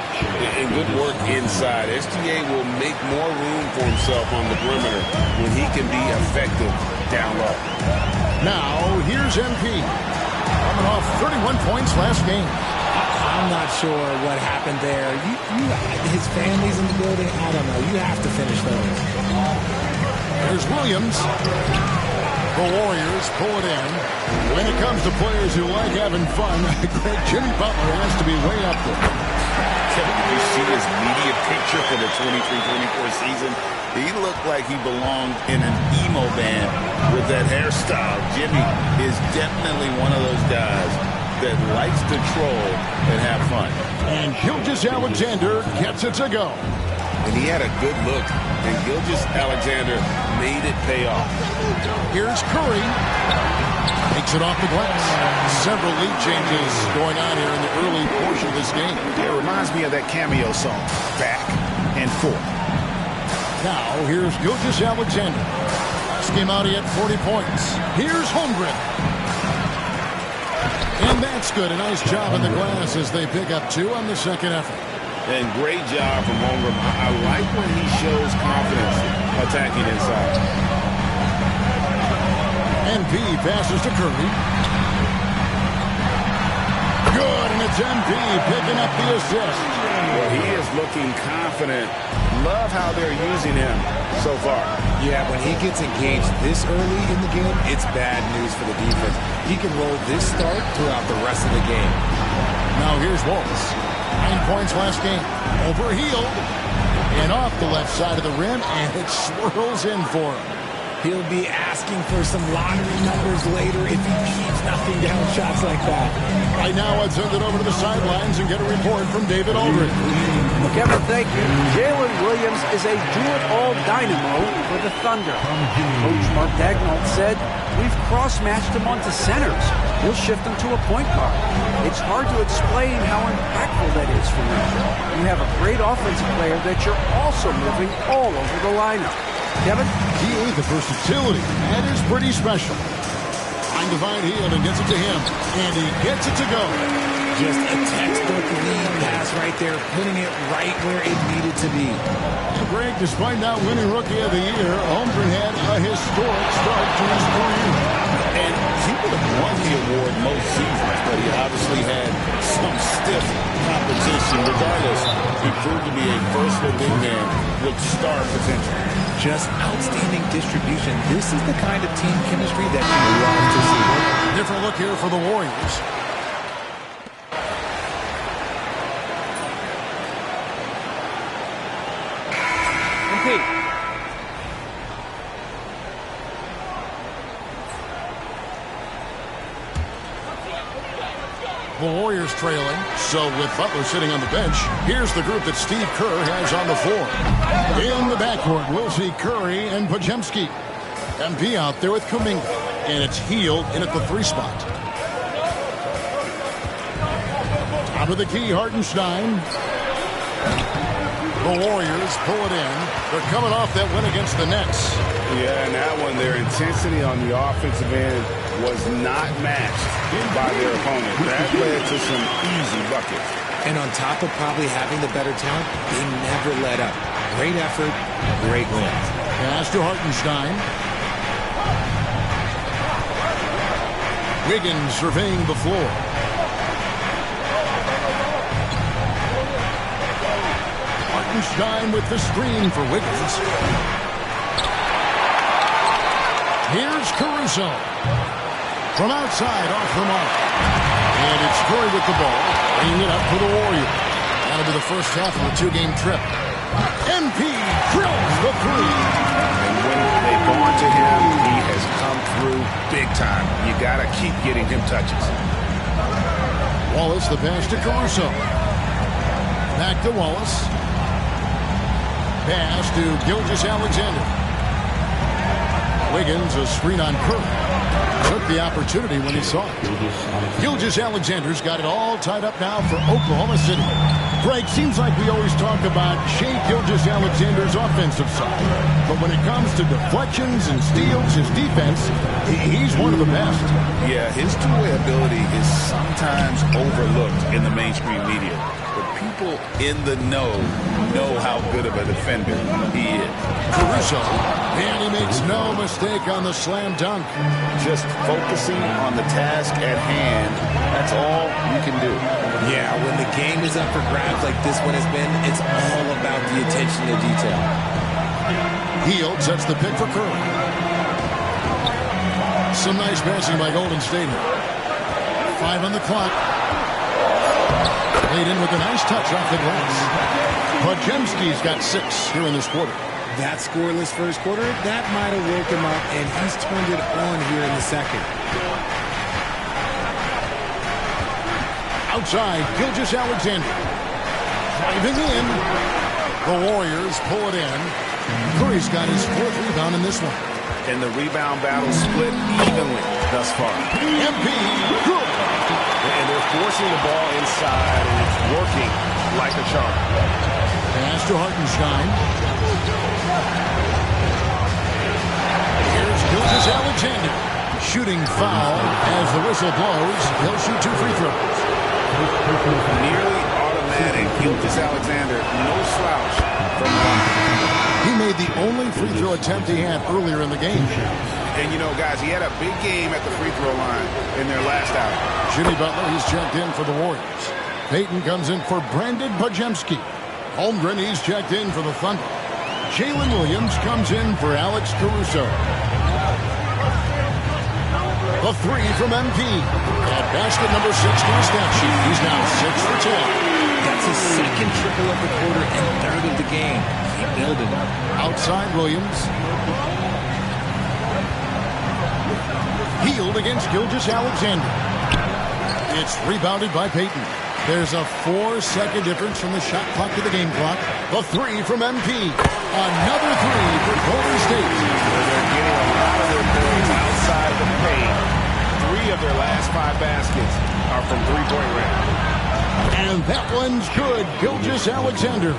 And good work inside. SGA will make more room for himself on the perimeter when he can be effective down low. Now, here's MP. Coming off 31 points last game. I'm not sure what happened there. His family's in the building. I don't know. You have to finish those. There's Williams. The Warriors pull it in. When it comes to players who like having fun, Jimmy Butler has to be way up there. Kevin, did you see his media picture for the 23-24 season? He looked like he belonged in an emo band with that hairstyle. Jimmy is definitely one of those guys that likes to troll and have fun. And Gilgeous-Alexander gets it to go. And he had a good look, and Gilgeous-Alexander made it pay off. Here's Curry. Takes it off the glass. Several lead changes going on here in the early portion of this game. It reminds me of that cameo song, Back and Forth. Now, here's Gilgeous-Alexander. Last game out, he had 40 points. Here's Holmgren. And that's good. A nice job in the glass as they pick up 2 on the second effort. And great job from Holmgren. I like when he shows confidence attacking inside. MP passes to Curry. Good, and it's MP picking up the assist. Well, he is looking confident. Love how they're using him so far. Yeah, when he gets engaged this early in the game, it's bad news for the defense. He can roll this start throughout the rest of the game. Now here's Wallace. 9 points last game. Overhealed. And off the left side of the rim, and it swirls in for him. He'll be asking for some lottery numbers later if he keeps knocking down shots like that. Right now, I'd send it over to the sidelines and get a report from David Aldridge. Well, Kevin, thank you. Jalen Williams is a do-it-all dynamo for the Thunder. Coach Mark Daigneault said, we've cross-matched him onto centers. We'll shift him to a point guard. It's hard to explain how impactful that is for you. You have a great offensive player that you're also moving all over the lineup. Kevin? The versatility. That is pretty special. Trying to find Hield and gets it to him. And he gets it to go. Just a textbook lead pass right there, putting it right where it needed to be. And Greg, despite not winning Rookie of the Year, Holmgren had a historic start to his career. And he would have won the award most seasons, but he obviously had some stiff competition. Regardless, he proved to be a versatile big man with star potential. Just outstanding distribution. This is the kind of team chemistry that you love to see. Different look here for the Warriors. The Warriors trailing. So with Butler sitting on the bench, here's the group that Steve Kerr has on the floor. In the backcourt, we'll see Curry and Podziemski. MP out there with Kuminga. And it's Hield in at the 3 spot. Top of the key, Hartenstein. The Warriors pull it in. They're coming off that win against the Nets. Yeah, and that one, their intensity on the offensive end was not matched by their opponent. That led to some easy buckets. And on top of probably having the better talent, they never let up. Great effort, great win. Pass to Hartenstein. Wiggins surveying the floor. Hartenstein with the screen for Wiggins. Here's Caruso. From outside, off the mark. And it's Curry with the ball. Bringing it up for the Warriors. That'll be the first half of a 2-game trip. MP drills the 3. And when they've gone to him, he has come through big time. You got to keep getting him touches. Wallace, the pass to Caruso. Back to Wallace. Pass to Gilgeous-Alexander. Wiggins, a screen on Curry. Took the opportunity when he saw it. Gilgeous-Alexander's got it all tied up now for Oklahoma City. Greg, seems like we always talk about Shai Gilgeous-Alexander's offensive side. But when it comes to deflections and steals, his defense, he's one of the best. Yeah, his two-way ability is sometimes overlooked in the mainstream media. But people in the know how good of a defender he is. Caruso, and he makes no mistake on the slam dunk. Just focusing on the task at hand, that's all you can do. Yeah, when the game is up for grabs like this one has been, it's all about the attention to detail. Hield sets the pick for Curry. Some nice passing by Golden State. 5 on the clock. Laid in with a nice touch off the glass. Podziemski's got 6 here in this quarter. That scoreless first quarter, that might have woke him up, and he's turned it on here in the second. Outside, Gilgeous-Alexander. Driving in. The Warriors pull it in. Curry's got his 4th rebound in this one. And the rebound battle split evenly thus far. MP, good. And they're forcing the ball inside, and it's working like a charm. Pass to Hartenstein. Here's Gilgeous-Alexander. Shooting foul as the whistle blows. He'll shoot 2 free throws. Nearly automatic. Gilgeous-Alexander, no slouch from the line. He made the only free throw attempt he had earlier in the game. And, you know, guys, he had a big game at the free throw line in their last outing. Jimmy Butler, he's checked in for the Warriors. Payton comes in for Brandon Podziemski. Holmgren, he's checked in for the Thunder. Jalen Williams comes in for Alex Caruso. The 3 from MP. At basket number 6 to his stat sheet. He's now 6 for 10. That's his second triple of the quarter and 3rd of the game. Keep building. Outside Williams. Hield against Gilgeous-Alexander. It's rebounded by Payton. There's a 4-second difference from the shot clock to the game clock. The 3 from MP. Another 3 for Golden State. They're getting a lot of their points outside of the paint. 3 of their last 5 baskets are from three-point range. And that one's good. Gilgeous-Alexander.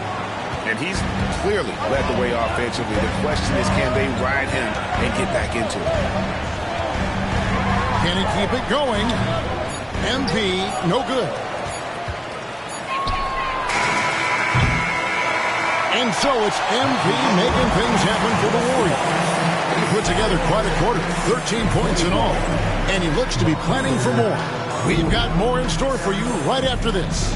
And he's clearly led the way offensively. The question is, can they ride him and get back into it? Can he keep it going? MP, no good. And so it's MP making things happen for the Warriors. He put together quite a quarter, 13 points in all. And he looks to be planning for more. We've got more in store for you right after this.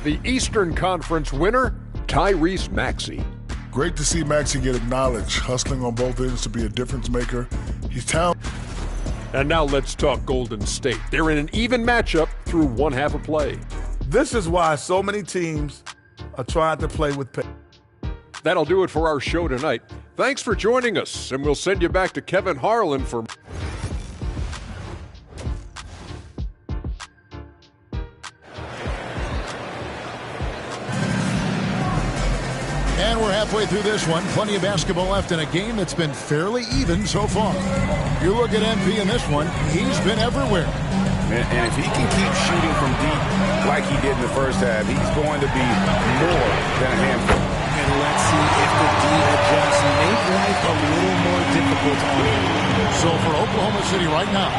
The Eastern Conference winner, Tyrese Maxey. Great to see Maxey get acknowledged, hustling on both ends to be a difference maker. He's talented. And now let's talk Golden State. They're in an even matchup through one half of play. This is why so many teams are trying to play with pace. That'll do it for our show tonight. Thanks for joining us, and we'll send you back to Kevin Harlan for... And we're halfway through this one. Plenty of basketball left in a game that's been fairly even so far. You look at MP in this one, he's been everywhere. And if he can keep shooting from deep like he did in the first half, he's going to be more than a handful. And let's see if the D adjusts and make life a little more difficult on him. So for Oklahoma City right now,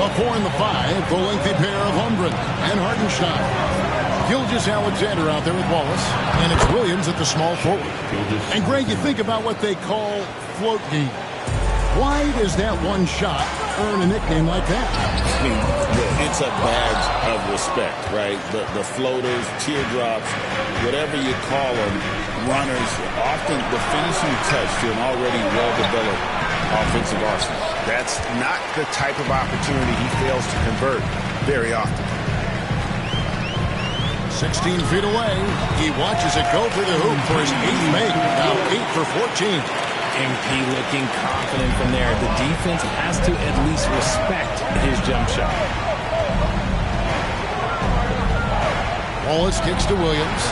the 4 and the 5, the lengthy pair of Holmgren and Hartenstein. Gilgeous-Alexander out there with Wallace, and it's Williams at the small forward. And Greg, you think about what they call float game. Why does that one shot earn a nickname like that? I mean, it's a badge of respect, right? The floaters, teardrops, whatever you call them, runners, often the finishing touch to an already well-developed offensive arsenal. That's not the type of opportunity he fails to convert very often. 16 feet away. He watches it go through the hoop for his 8th make. Now 8 for 14. MP looking confident from there. The defense has to at least respect his jump shot. Wallace kicks to Williams.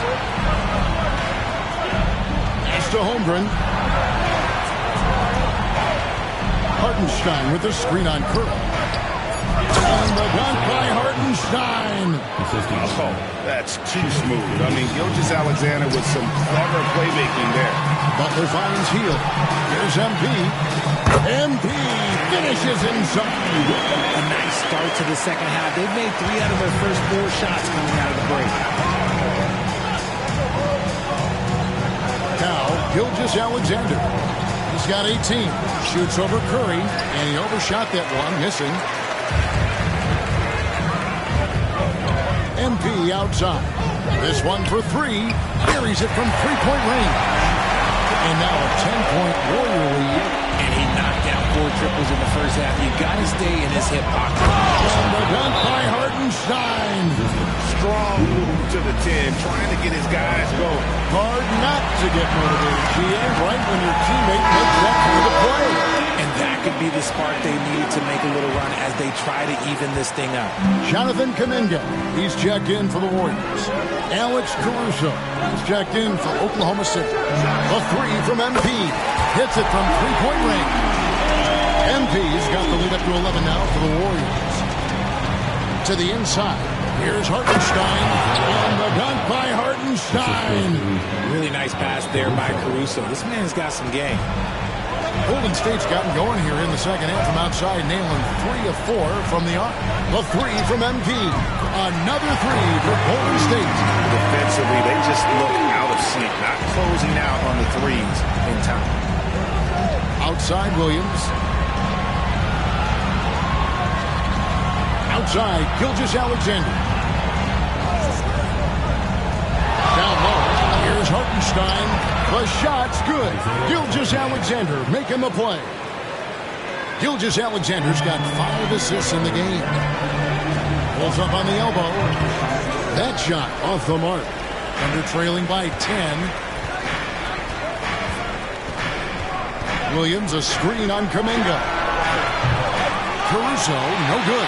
Pass to Holmgren. Hartenstein with the screen on Curry. And the dunk by Hartenstein. Oh, that's too smooth. I mean, Gilgeous-Alexander with some clever playmaking there. Butler finds Hield. Here's MP. MP finishes inside. A nice start to the second half. They've made 3 out of their first 4 shots coming out of the break. Now, Gilgeous-Alexander. He's got 18. Shoots over Curry, and he overshot that one, missing. MP outside. This one for 3. Buries it from three-point range. And now a 10-point Warrior lead. And he knocked down 4 triples in the first half. You got to stay in his hip pocket. And the dunk by Hartenstein. Strong move to the 10, trying to get his guys going. Hard not to get motivated, GA, right when your teammate makes that kind of play. And that could be the spark they need to make a little run as they try to even this thing up. Jonathan Kuminga, he's checked in for the Warriors. Alex Caruso, he's checked in for Oklahoma City. A 3 from MP. Hits it from three-point range. MP's got the lead up to 11 now for the Warriors. To the inside. Here's Hartenstein. And the dunk by Hartenstein. Really nice pass there by Caruso. This man's got some game. Golden State's gotten going here in the second half from outside, nailing 3 of 4 from the arc. The 3 from MP. Another 3 for Golden State. Defensively, they just look out of sync, not closing out on the threes in time. Outside Williams. Outside Gilgeous-Alexander. Down low. Here's Hartenstein. The shot's good. Gilgeous-Alexander making the play. Gilgeous-Alexander's got 5 assists in the game. Pulls up on the elbow. That shot off the mark. Thunder trailing by 10. Williams, a screen on Kuminga. Caruso, no good.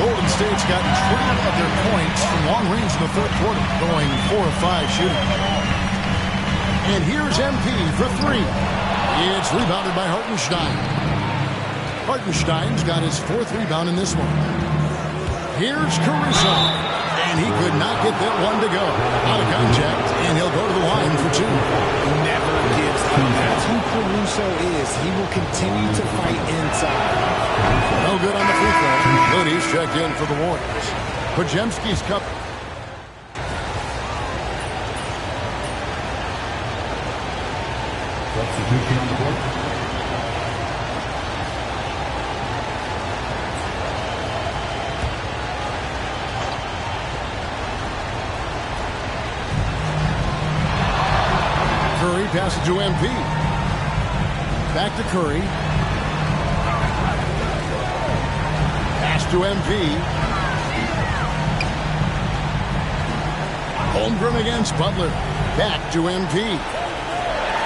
Golden State's got 12 of their points from long range in the third quarter, going 4 of 5 shooting. And here's MP for 3. It's rebounded by Hartenstein. Hartenstein's got his 4th rebound in this one. Here's Caruso. And he could not get that one to go. Out of contact, and he'll go to the line for 2. He never gives up. That's who Caruso is. He will continue to fight inside. No good on the free throw. Moody's checked in for the Warriors. Podziemski's cup. Substitution on the court. Curry passes to MP. Back to Curry. Pass to MP. Holmgren against Butler. Back to MP.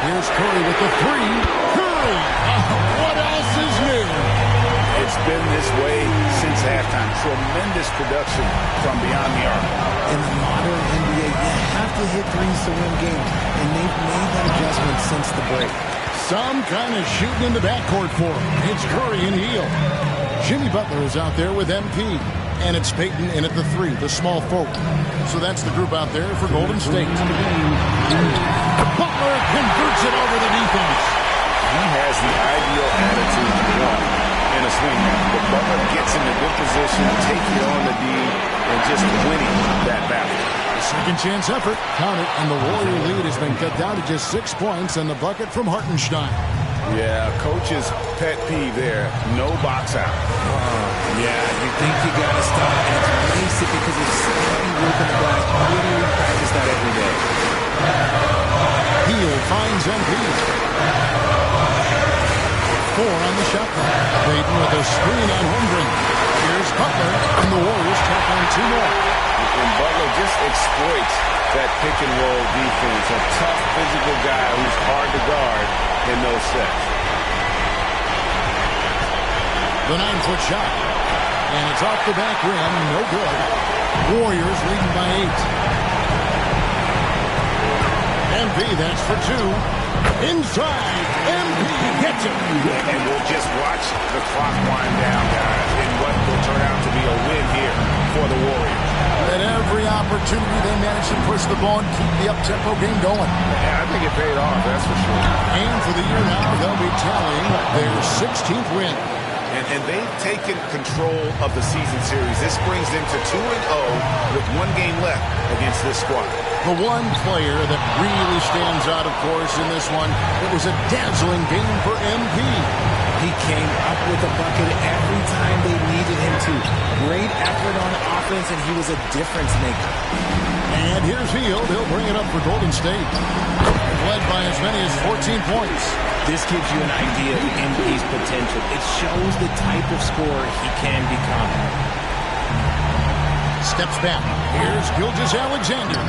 Here's Curry with the 3. Curry! What else is new? It's been this way since halftime. Tremendous production from beyond the arc. In the modern NBA, you have to hit threes to win games, and they've made that adjustment since the break. Some kind of shooting in the backcourt for him. It's Curry and Hield. Jimmy Butler is out there with MP. And it's Payton in at the 3, the small forward. So that's the group out there for Golden State. Butler converts it over the defense. He has the ideal attitude to run in a swing. But Butler gets in a good position, taking on the D, and just winning that battle. Second chance effort. Count it. And the Warrior lead has been cut down to just 6 points and the bucket from Hartenstein. Yeah, coach's pet peeve there. No box out. Yeah, you think you got to stop and place it because it's sloppy work in the glass. Literally practice that every day. Hield finds MP. 4 on the shot clock. Payton with a screen on Holmgren. Here's Butler, and the Warriors tack on 2 more. And Butler just exploits that pick and roll defense. A tough physical guy who's hard to guard in those sets. The 9-foot shot. And it's off the back rim. No good. Warriors leading by 8. MP, that's for 2. Inside, MP gets it. And we'll just watch the clock wind down, guys, in what will turn out to be a win here for the Warriors. At every opportunity, they managed to push the ball and keep the up-tempo game going. Yeah, I think it paid off, that's for sure. And for the year now, they'll be tallying their 16th win. And they've taken control of the season series. This brings them to 2-0 with 1 game left against this squad. The one player that really stands out, of course, in this one, it was a dazzling game for MP. He came up with a bucket every time they needed him to. Great effort on offense, and he was a difference maker. And here's Hield. He'll bring it up for Golden State. Led by as many as 14 points. This gives you an idea of MP's potential. It shows the type of scorer he can become. Steps back. Here's Gilgeous-Alexander.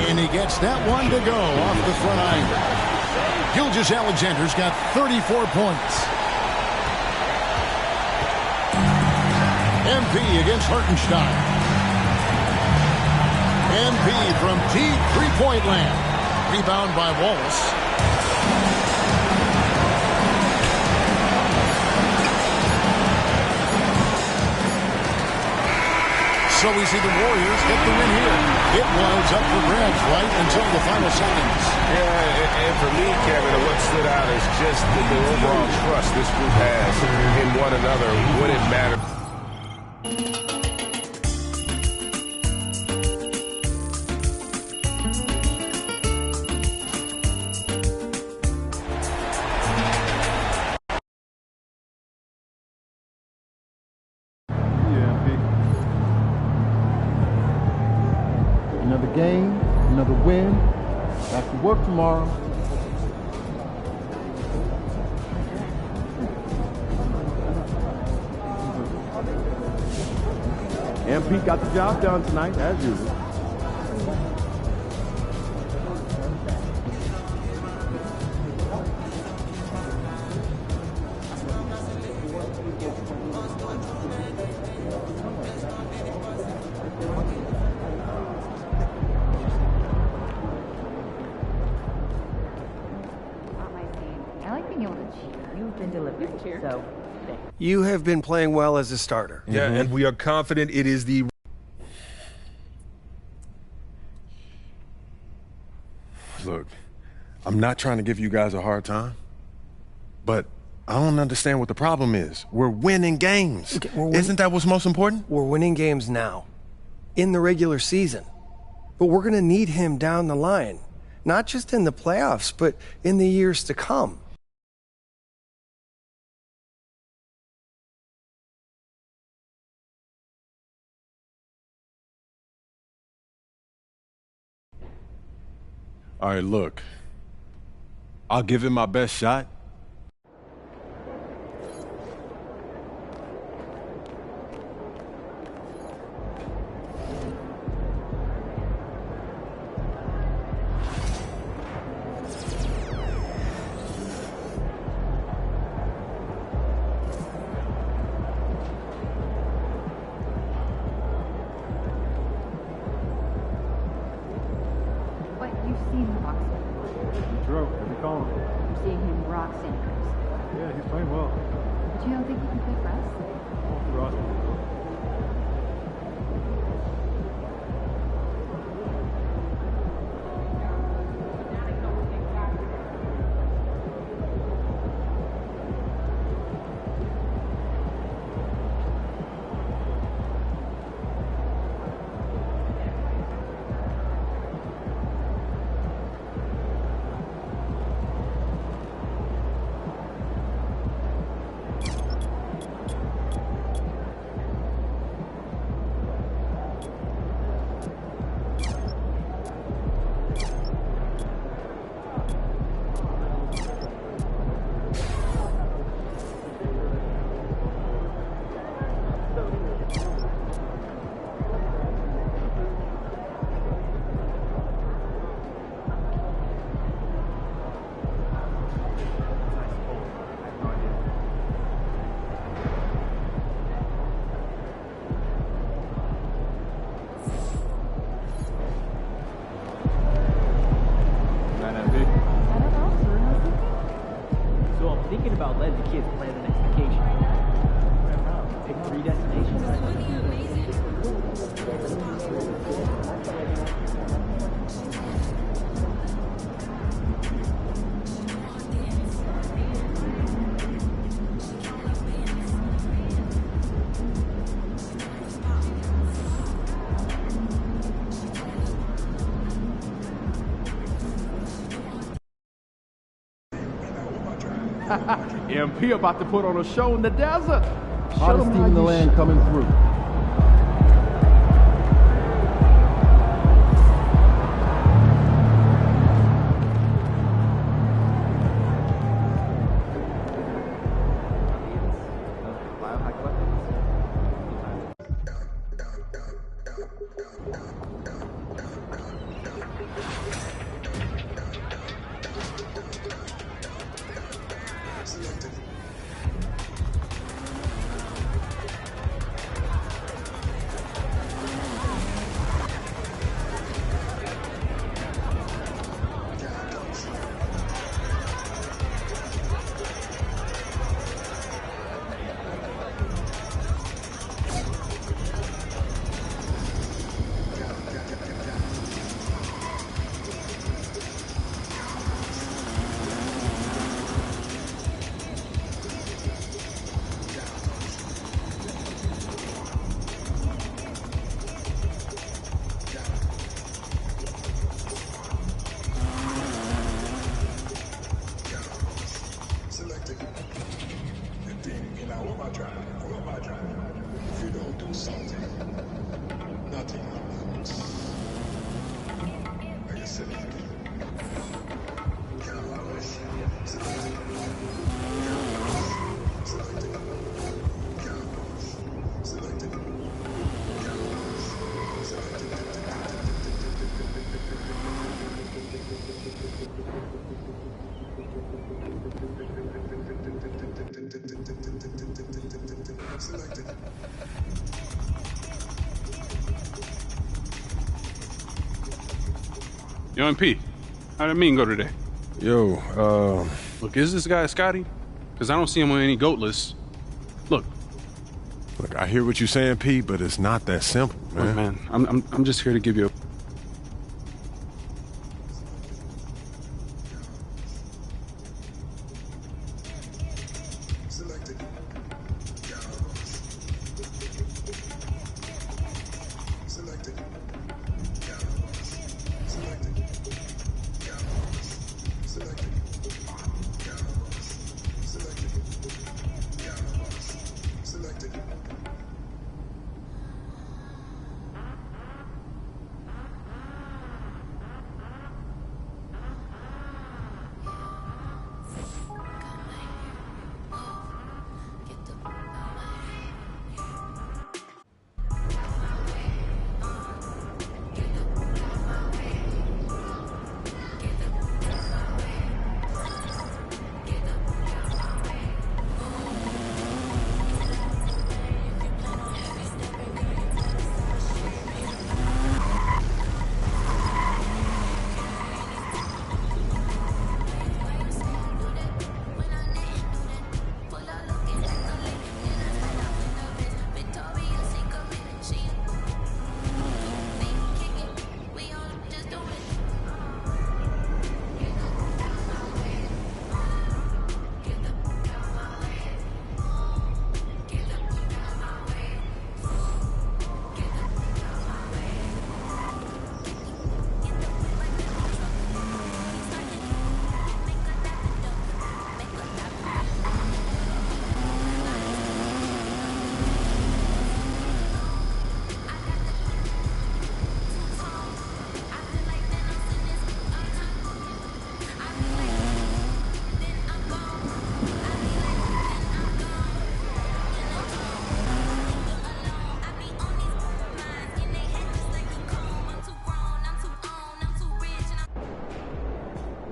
And he gets that one to go off the front iron. Gilgeous-Alexander's got 34 points. MP against Hartenstein. MP from deep three-point land. Rebound by Wallace. So we see the Warriors get the win here. It was up for grabs right until the final seconds. Yeah, and for me, Kevin, what stood out is just the overall trust this group has in one another when it matters. Another game, another win. Back to work tomorrow. MP got the job done tonight, as usual. You have been playing well as a starter. Yeah, and we are confident it is the... Look, I'm not trying to give you guys a hard time, but I don't understand what the problem is. We're winning games. Okay, Isn't that what's most important? We're winning games now, in the regular season. But we're going to need him down the line, not just in the playoffs, but in the years to come. All right, look, I'll give it my best shot. let the kids plan the next vacation. Pick 3 destinations. MP about to put on a show in the desert. Hottest team in the land coming through. Yo, MP, how did meeting go today? Yo, Look, is this guy Scotty? Because I don't see him on any GOAT lists. Look, I hear what you're saying, Pete, but it's not that simple, man. look, man, I'm just here to give you a...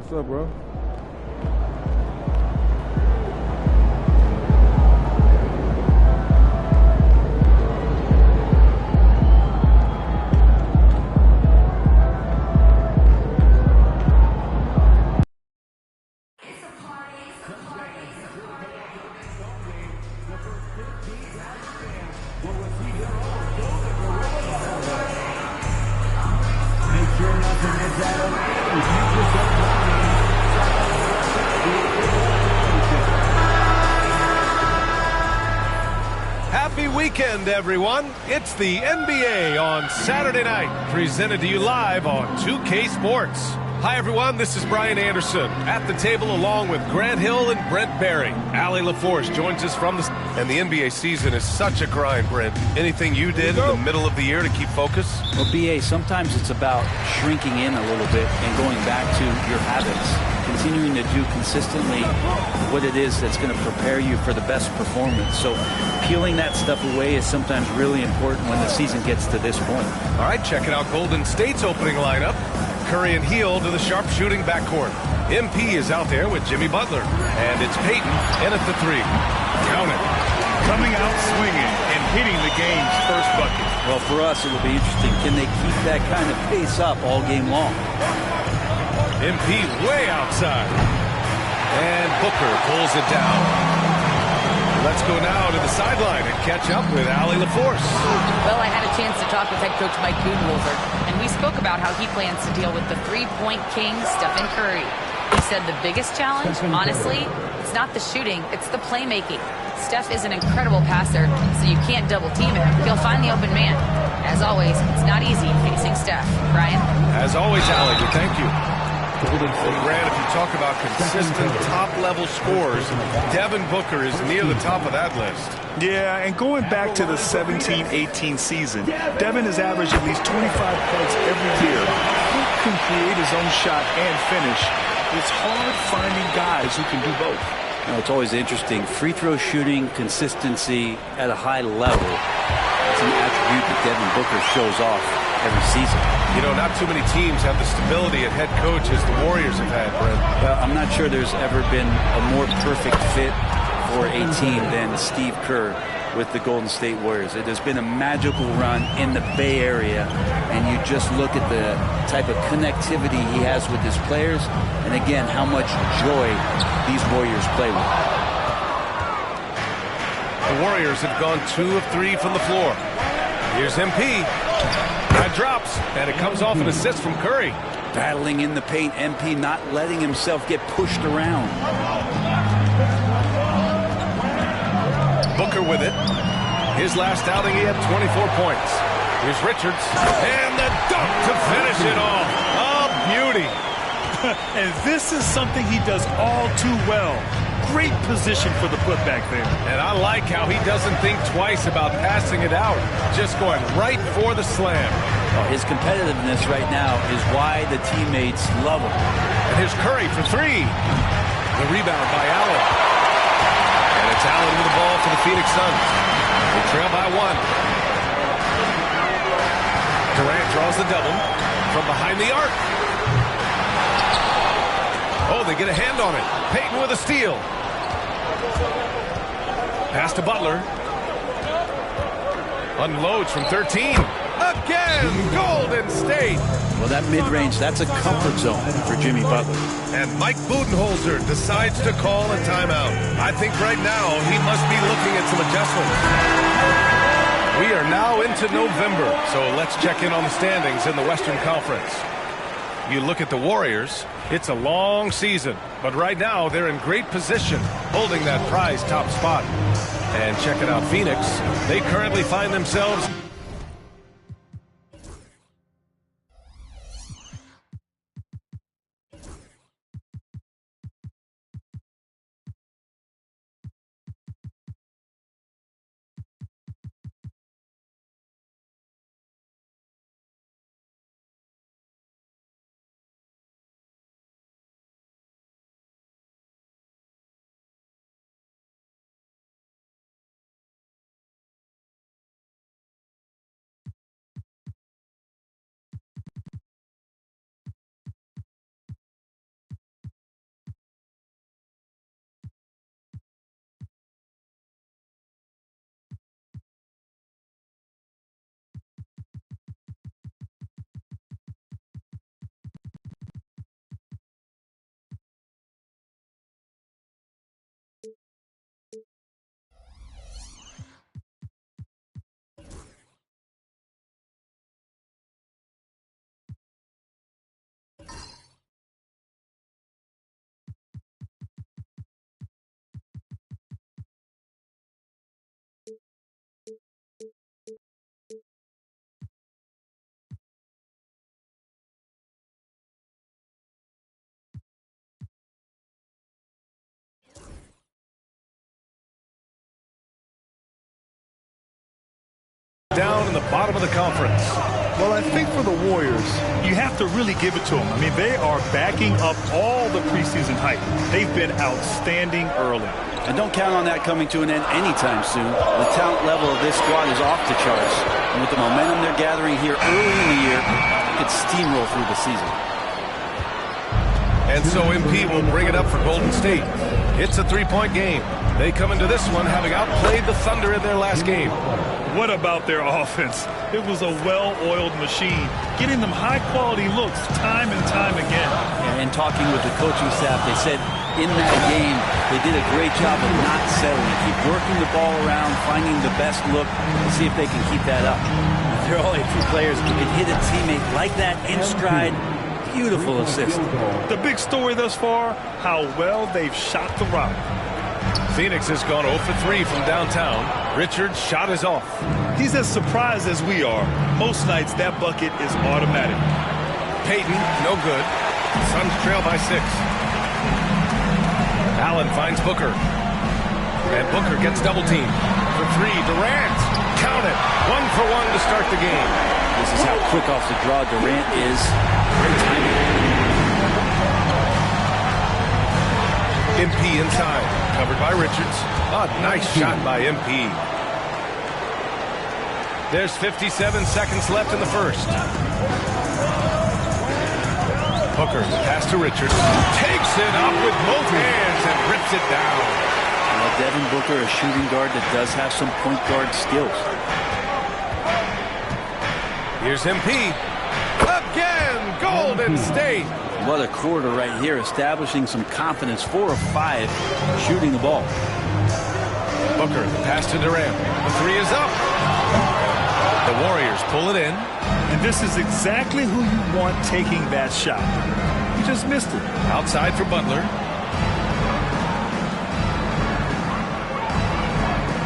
What's up, bro? weekend, everyone. It's the NBA on Saturday night, presented to you live on 2K Sports. Hi, everyone. This is Brian Anderson at the table along with Grant Hill and Brent Barry. Allie LaForce joins us from the... And the NBA season is such a grind, Brent. Anything you did in the middle of the year to keep focus? Well, BA, sometimes it's about shrinking in a little bit and going back to your habits, continuing to do consistently what it is that's going to prepare you for the best performance. So peeling that stuff away is sometimes really important when the season gets to this point. All right, checking out Golden State's opening lineup. Curry and Hield to the sharpshooting backcourt. MP is out there with Jimmy Butler. And it's Payton in at the three. Count it. Coming out swinging and hitting the game's first bucket. Well, for us, it'll be interesting. Can they keep that kind of pace up all game long? MP way outside. And Booker pulls it down. Let's go now to the sideline and catch up with Allie LaForce. Well, I had a chance to talk with head coach Mike Budenholzer, and we spoke about how he plans to deal with the three-point king, Stephen Curry. He said the biggest challenge, honestly, it's not the shooting, it's the playmaking. Steph is an incredible passer, so you can't double-team him. He'll find the open man. As always, it's not easy facing Steph. Brian? As always, Allie, we thank you. And Grant, if you talk about consistent top-level scores, Devin Booker is near the top of that list. Yeah, and going back to the 17-18 season, Devin has averaged at least 25 points every year. He can create his own shot and finish. It's hard finding guys who can do both. You know, it's always interesting. Free throw shooting, consistency at a high level. It's an attribute that Devin Booker shows off every season. You know, not too many teams have the stability at head coach as the Warriors have had, Brent. Well, I'm not sure there's ever been a more perfect fit for a team than Steve Kerr with the Golden State Warriors. It has been a magical run in the Bay Area, and you just look at the type of connectivity he has with his players, and again, how much joy these Warriors play with. The Warriors have gone 2 of 3 from the floor. Here's MP. That drops, and it comes off an assist from Curry. Battling in the paint, MP not letting himself get pushed around. Booker with it. His last outing, he had 24 points. Here's Richards, and the dunk to finish it off. A beauty. And this is something he does all too well. Great position for the putback there. And I like how he doesn't think twice about passing it out. Just going right for the slam. Oh, his competitiveness right now is why the teammates love him. And here's Curry for three. The rebound by Allen. And it's Allen with the ball for the Phoenix Suns. They trail by 1. Durant draws the double from behind the arc. Oh, they get a hand on it. Payton with a steal. Pass to Butler. Unloads from 13. Again, Golden State. Well, that mid-range, that's a comfort zone for Jimmy Butler. And Mike Budenholzer decides to call a timeout. I think right now he must be looking at some adjustments. We are now into November, so let's check in on the standings in the Western Conference. You look at the Warriors, it's a long season, but right now they're in great position, holding that prize top spot. And checking out Phoenix, they currently find themselves down in the bottom of the conference. Well, I think for the Warriors, you have to really give it to them. I mean, they are backing up all the preseason hype. They've been outstanding early. And don't count on that coming to an end anytime soon. The talent level of this squad is off the charts. And with the momentum they're gathering here early in the year, it could steamroll through the season. And so MP will bring it up for Golden State. It's a three-point game. They come into this one having outplayed the Thunder in their last game. What about their offense? It was a well-oiled machine, getting them high-quality looks time and time again. And talking with the coaching staff, they said in that game they did a great job of not settling. Keep working the ball around, finding the best look, and see if they can keep that up. There are only a few players who can hit a teammate like that in stride. Beautiful assist. The big story thus far, how well they've shot the rock. Phoenix has gone 0 for 3 from downtown. Richard's shot is off. He's as surprised as we are. Most nights, that bucket is automatic. Payton, no good. Suns trail by 6. Allen finds Booker. And Booker gets double teamed. For 3, Durant. Count it. 1 for 1 to start the game. This is how quick off the draw Durant is. Great timing. MP inside, covered by Richards. A nice shot by MP. There's 57 seconds left in the first. Booker, pass to Richards. Takes it up with both hands and rips it down. Well, Devin Booker, a shooting guard that does have some point guard skills. Here's MP. Again, Golden State. What a quarter right here, establishing some confidence. 4 of 5 shooting the ball. Booker, the pass to Durant. The 3 is up. The Warriors pull it in. And this is exactly who you want taking that shot. He just missed it. Outside for Butler.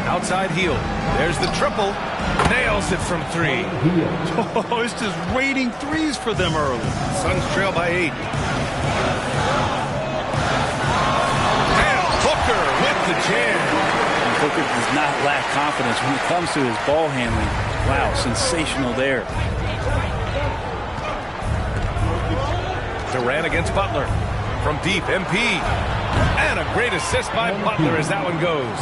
Outside heel. There's the triple. Nails it from 3. Oh, it's just raining threes for them early. Suns trail by 8. And Booker with the jam. And Booker does not lack confidence when it comes to his ball handling. Wow, sensational there. Durant against Butler. From deep, MP. And a great assist by Butler as that one goes.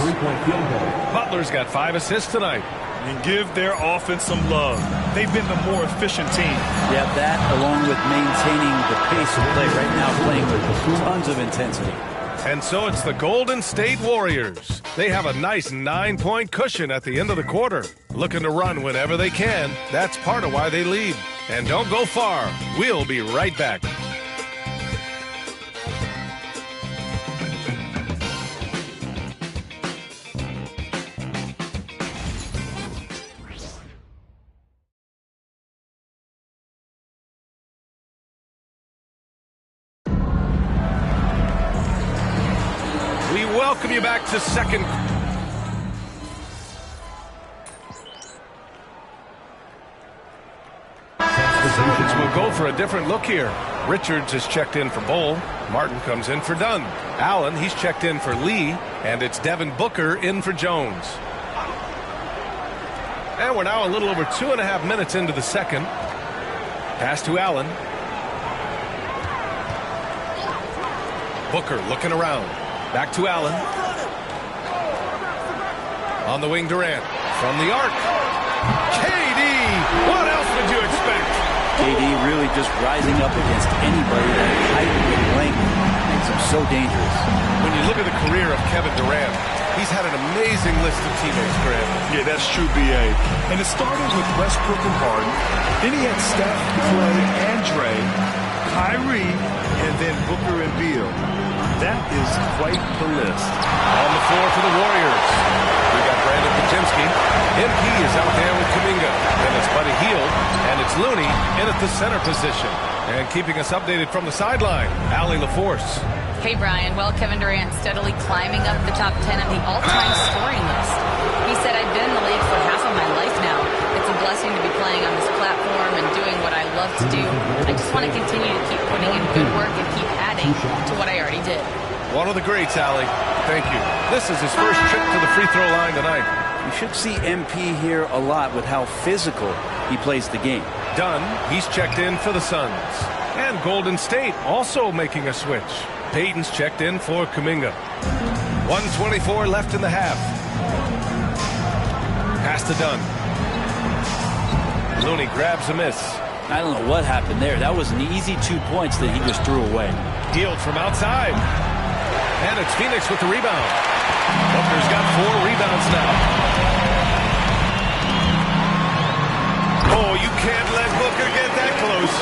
Butler's got 5 assists tonight. And give their offense some love. They've been the more efficient team. Yeah, that along with maintaining the pace of play right now, playing with tons of intensity. And so it's the Golden State Warriors. They have a nice 9-point cushion at the end of the quarter. Looking to run whenever they can. That's part of why they lead. And don't go far. We'll be right back. Welcome you back to second. We'll go for a different look here. Richards is checked in for Bull. Martin comes in for Dunn. Allen, he's checked in for Lee. And it's Devin Booker in for Jones. And we're now a little over 2.5 minutes into the second. Pass to Allen. Booker looking around. Back to Allen. On the wing, Durant. From the arc. KD! What else would you expect? KD really just rising up against anybody that height and length makes him so dangerous. When you look at the career of Kevin Durant, he's had an amazing list of teammates, Grant. Yeah, that's true, B.A. And it started with Westbrook and Harden. Then he had Steph, Clay, and Dre, Kyrie, and then Booker and Beal. That is quite the list. On the floor for the Warriors. We got Brandon Pajemski. MP is out there with Kuminga. And it's Buddy Hield. And it's Looney in at the center position. And keeping us updated from the sideline, Allie LaForce. Hey, Brian. Well, Kevin Durant steadily climbing up the top 10 of the all-time scoring list. He said, I've been in the league for half of my life now. It's a blessing to be playing on this platform and doing what I love to do. I just want to continue to keep putting in good work and keep adding to what I already did. One of the greats, Allie. Thank you. This is his first trip to the free throw line tonight. You should see MP here a lot with how physical he plays the game. Dunn, he's checked in for the Suns. And Golden State also making a switch. Payton's checked in for Kuminga. 1:24 left in the half. Pass to Dunn. Looney grabs a miss. I don't know what happened there. That was an easy 2 points that he just threw away. Healed from outside. And it's Phoenix with the rebound. Booker's got 4 rebounds now. Oh, you can't let Booker get that close.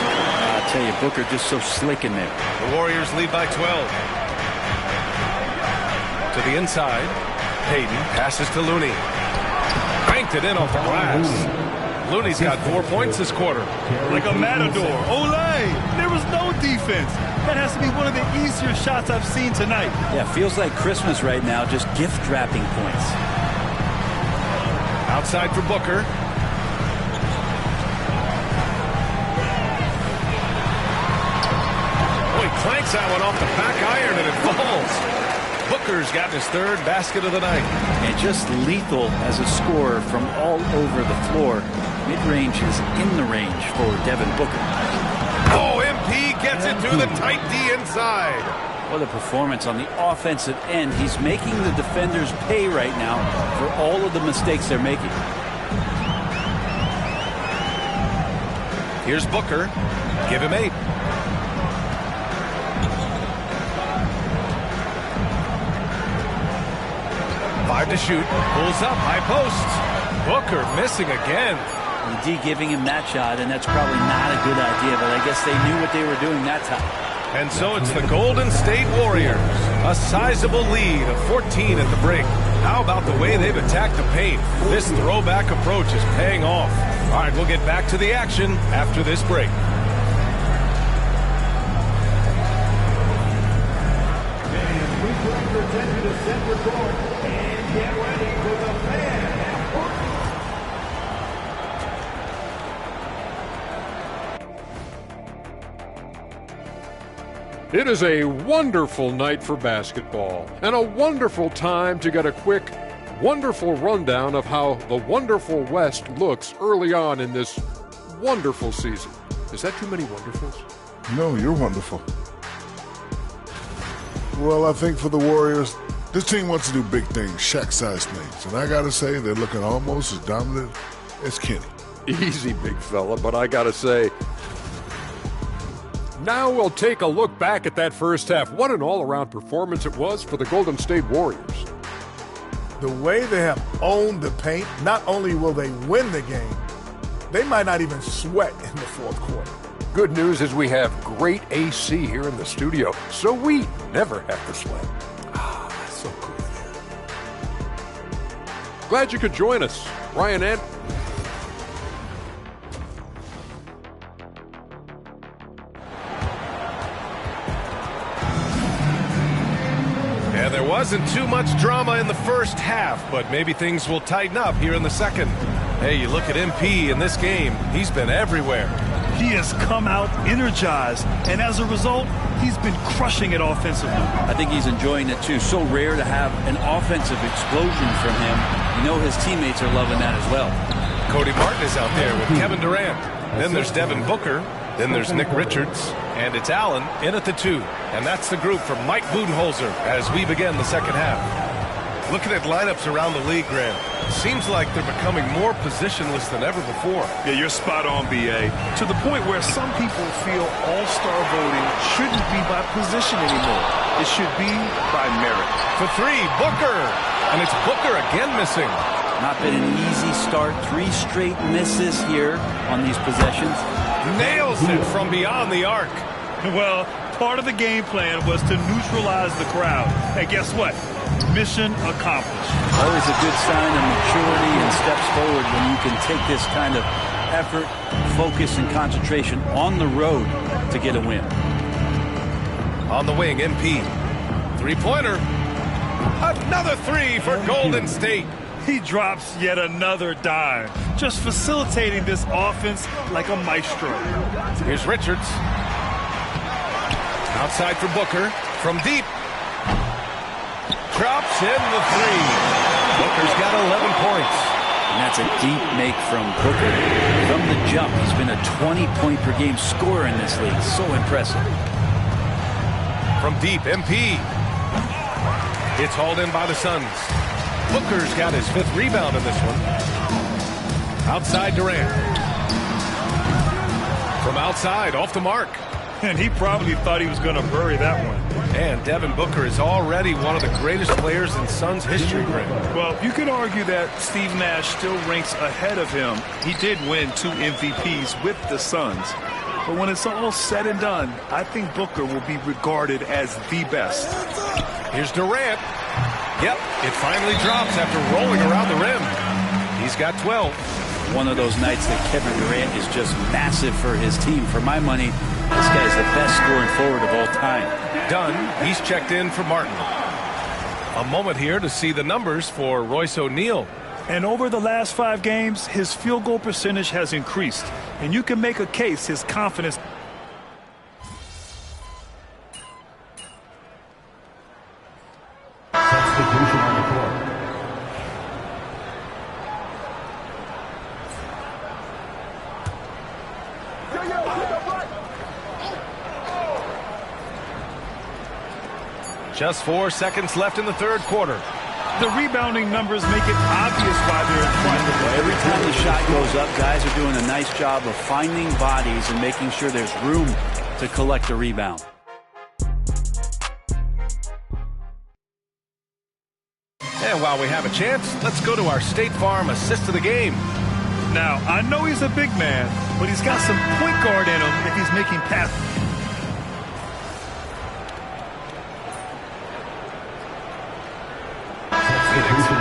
I'll tell you, Booker just so slick in there. The Warriors lead by 12. To the inside. Payton passes to Looney. Banked it in off the glass. Looney's got 4 points this quarter. Like a matador. Olay! There was no defense. That has to be one of the easier shots I've seen tonight. Yeah, feels like Christmas right now, just gift wrapping points. Outside for Booker. Oh, he clanks that one off the back iron and it falls. Booker's gotten his 3rd basket of the night. And just lethal as a scorer from all over the floor. Mid-range is in the range for Devin Booker. Oh, MP gets it through the tight D inside. What a performance on the offensive end. He's making the defenders pay right now for all of the mistakes they're making. Here's Booker. Give him 8. Five to shoot. Pulls up. High post. Booker missing again. The D giving him that shot, and that's probably not a good idea, but I guess they knew what they were doing that time. And so it's the Golden State Warriors. A sizable lead of 14 at the break. How about the way they've attacked the paint? This throwback approach is paying off. All right, we'll get back to the action after this break. And we bring your attention to center court and get ready for the fan half court. It is a wonderful night for basketball and a wonderful time to get a quick, wonderful rundown of how the wonderful West looks early on in this wonderful season. Is that too many wonderfuls? No, you're wonderful. Well, I think for the Warriors, this team wants to do big things, Shaq-sized things. And I got to say, they're looking almost as dominant as Kenny. Easy, big fella, but I got to say, now we'll take a look back at that first half. What an all-around performance it was for the Golden State Warriors. The way they have owned the paint, not only will they win the game, they might not even sweat in the fourth quarter. Good news is we have great AC here in the studio, so we never have to sweat. Ah, that's so cool. Glad you could join us, Ryan and... Yeah, there wasn't too much drama in the first half, but maybe things will tighten up here in the second. Hey, you look at MP in this game, he's been everywhere. He has come out energized, and as a result, he's been crushing it offensively. I think he's enjoying it too. So rare to have an offensive explosion from him. You know his teammates are loving that as well. Cody Martin is out there with Kevin Durant. Then there's Devin Booker. Then there's Nick Richards. And it's Allen in at the 2. And that's the group from Mike Budenholzer as we begin the second half. Looking at lineups around the league, Grant, seems like they're becoming more positionless than ever before. Yeah, you're spot on, B.A. To the point where some people feel all-star voting shouldn't be by position anymore. It should be by merit. For 3, Booker. And it's Booker again missing. Not been an easy start. 3 straight misses here on these possessions. Nails it from beyond the arc. Well, part of the game plan was to neutralize the crowd. And guess what? Mission accomplished. Always a good sign of maturity and steps forward when you can take this kind of effort, focus, and concentration on the road to get a win. On the wing, MP. 3-pointer. Another 3 for Golden State. He drops yet another dime, just facilitating this offense like a maestro. Here's Richards. Outside for Booker. From deep. Drops in the 3. Booker's got 11 points. And that's a deep make from Booker. From the jump, he's been a 20-point-per-game scorer in this league. So impressive. From deep, MP. It's hauled in by the Suns. Booker's got his 5th rebound in this one. Outside Durant. From outside, off the mark. And he probably thought he was going to bury that one. And Devin Booker is already one of the greatest players in Suns history, Grant. Well, you could argue that Steve Nash still ranks ahead of him. He did win 2 MVPs with the Suns. But when it's all said and done, I think Booker will be regarded as the best. Here's Durant. Yep, it finally drops after rolling around the rim. He's got 12. One of those nights that Kevin Durant is just massive for his team. For my money, this guy's the best scoring forward of all time. Dunn, he's checked in for Martin. A moment here to see the numbers for Royce O'Neal. And over the last 5 games, his field goal percentage has increased. And you can make a case his confidence. Substitution on the court. Just 4 seconds left in the 3rd quarter. The rebounding numbers make it obvious why they're in front. Every time the shot goes up, guys are doing a nice job of finding bodies and making sure there's room to collect a rebound. And while we have a chance, let's go to our State Farm assist of the game. Now, I know he's a big man, but he's got some point guard in him if he's making passes.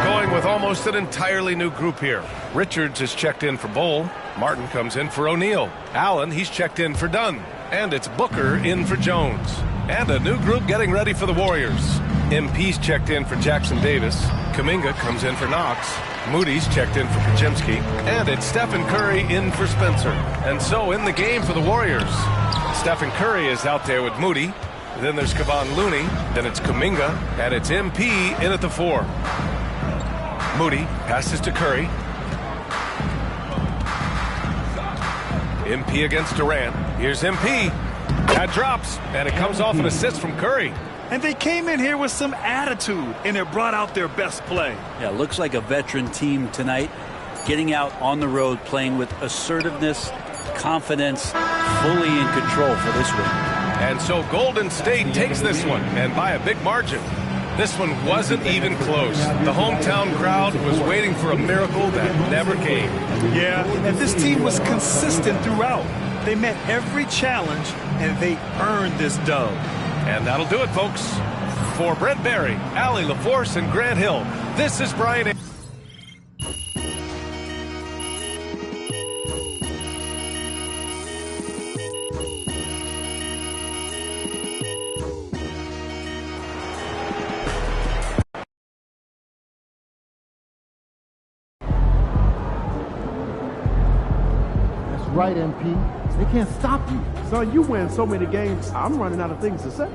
Going with almost an entirely new group here. Richards is checked in for Bull. Martin comes in for O'Neal. Allen, he's checked in for Dunn. And it's Booker in for Jones. And a new group getting ready for the Warriors. MP's checked in for Jackson Davis. Kuminga comes in for Knox. Moody's checked in for Podziemski. And it's Stephen Curry in for Spencer. And so in the game for the Warriors, Stephen Curry is out there with Moody. Then there's Kevon Looney. Then it's Kuminga. And it's MP in at the 4. Moody passes to Curry. MP against Durant. Here's MP. That drops, and it comes off an assist from Curry. And they came in here with some attitude, and it brought out their best play. Yeah, looks like a veteran team tonight, getting out on the road, playing with assertiveness, confidence, fully in control for this one. And so Golden State takes this one, and by a big margin. This one wasn't even close. The hometown crowd was waiting for a miracle that never came. Yeah, and this team was consistent throughout. They met every challenge, and they earned this dub. And that'll do it, folks. For Brent Barry, Allie LaForce, and Grant Hill, this is Brian. Right, MP. They can't stop you. Son, you win so many games, I'm running out of things to say.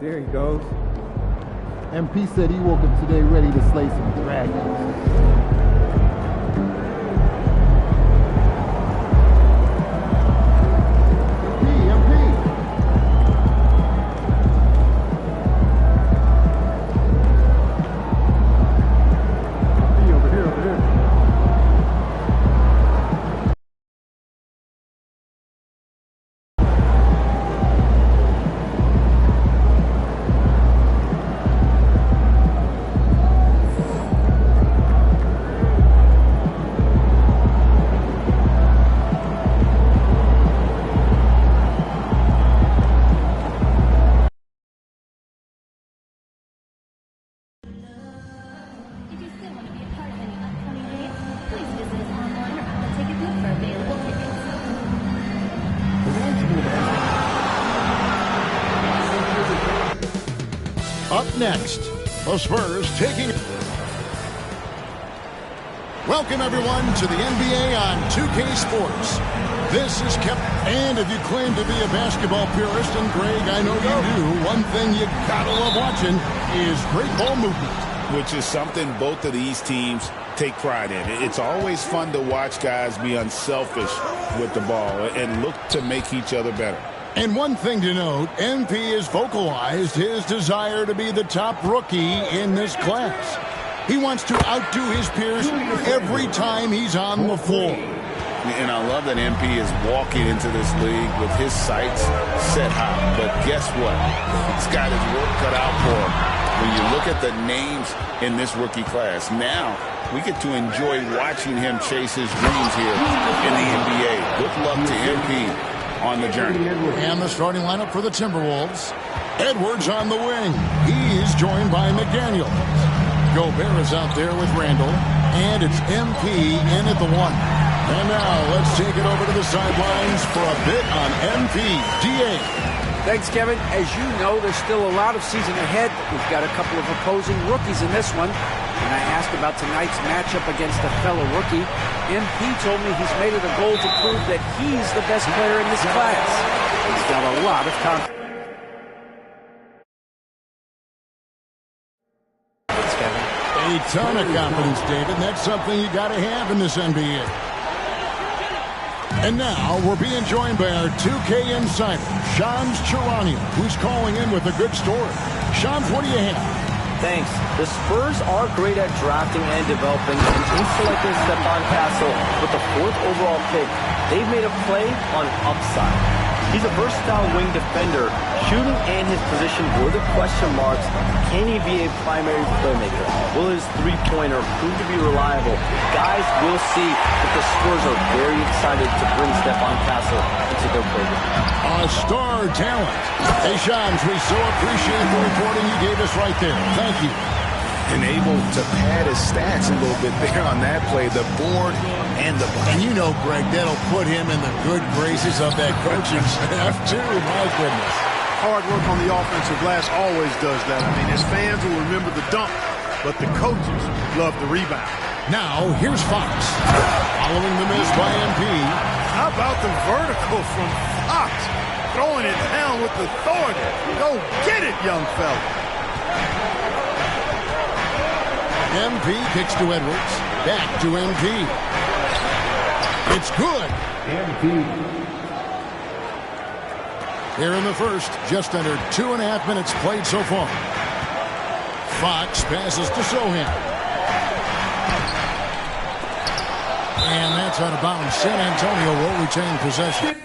There he goes. MP said he woke up today ready to slay some dragons. Up next, the Spurs taking... Welcome, everyone, to the NBA on 2K Sports. This is Kevin. And if you claim to be a basketball purist, and Greg, I know you do, one thing you gotta love watching is great ball movement. Which is something both of these teams take pride in. It's always fun to watch guys be unselfish with the ball and look to make each other better. And one thing to note, MP has vocalized his desire to be the top rookie in this class. He wants to outdo his peers every time he's on the floor. And I love that MP is walking into this league with his sights set high. But guess what? He's got his work cut out for him. When you look at the names in this rookie class, now we get to enjoy watching him chase his dreams here in the NBA. Good luck to MP on the journey. And the starting lineup for the Timberwolves. Edwards on the wing. He is joined by McDaniel. Gobert is out there with Randall. And it's MP in at the one. And now let's take it over to the sidelines for a bit on MP. DA. Thanks, Kevin. As you know, there's still a lot of season ahead. We've got a couple of opposing rookies in this one. When I asked about tonight's matchup against a fellow rookie, MP told me he's made it a goal to prove that he's the best player in this class. He's got a lot of confidence. A ton of confidence, David. That's something you got to have in this NBA. And now we're being joined by our 2K insider, Shams Charania, who's calling in with a good story. Shams, what do you have? Thanks. The Spurs are great at drafting and developing, and in selecting Stephon Castle with the 4th overall pick, they've made a play on upside. He's a versatile wing defender. Shooting and his position were the question marks. Can he be a primary playmaker? Will his three-pointer prove to be reliable? Guys, we'll see, but the Spurs are very excited to bring Stephon Castle into their program. A star talent. Hey, Shams, we so appreciate the reporting you gave us right there. Thank you. And able to pad his stats a little bit there on that play, the board and the bucket. And you know, Greg, that'll put him in the good graces of that coaching staff, too. My goodness. Hard work on the offensive glass always does that. I mean, his fans will remember the dunk, but the coaches love the rebound. Now, here's Fox. Following the miss by MP. How about the vertical from Fox? Throwing it down with authority. Go get it, young fella. MP kicks to Edwards. Back to MP. It's good. Here in the first, just under 2.5 minutes played so far. Fox passes to Sohan. And that's out of bounds. San Antonio will retain possession.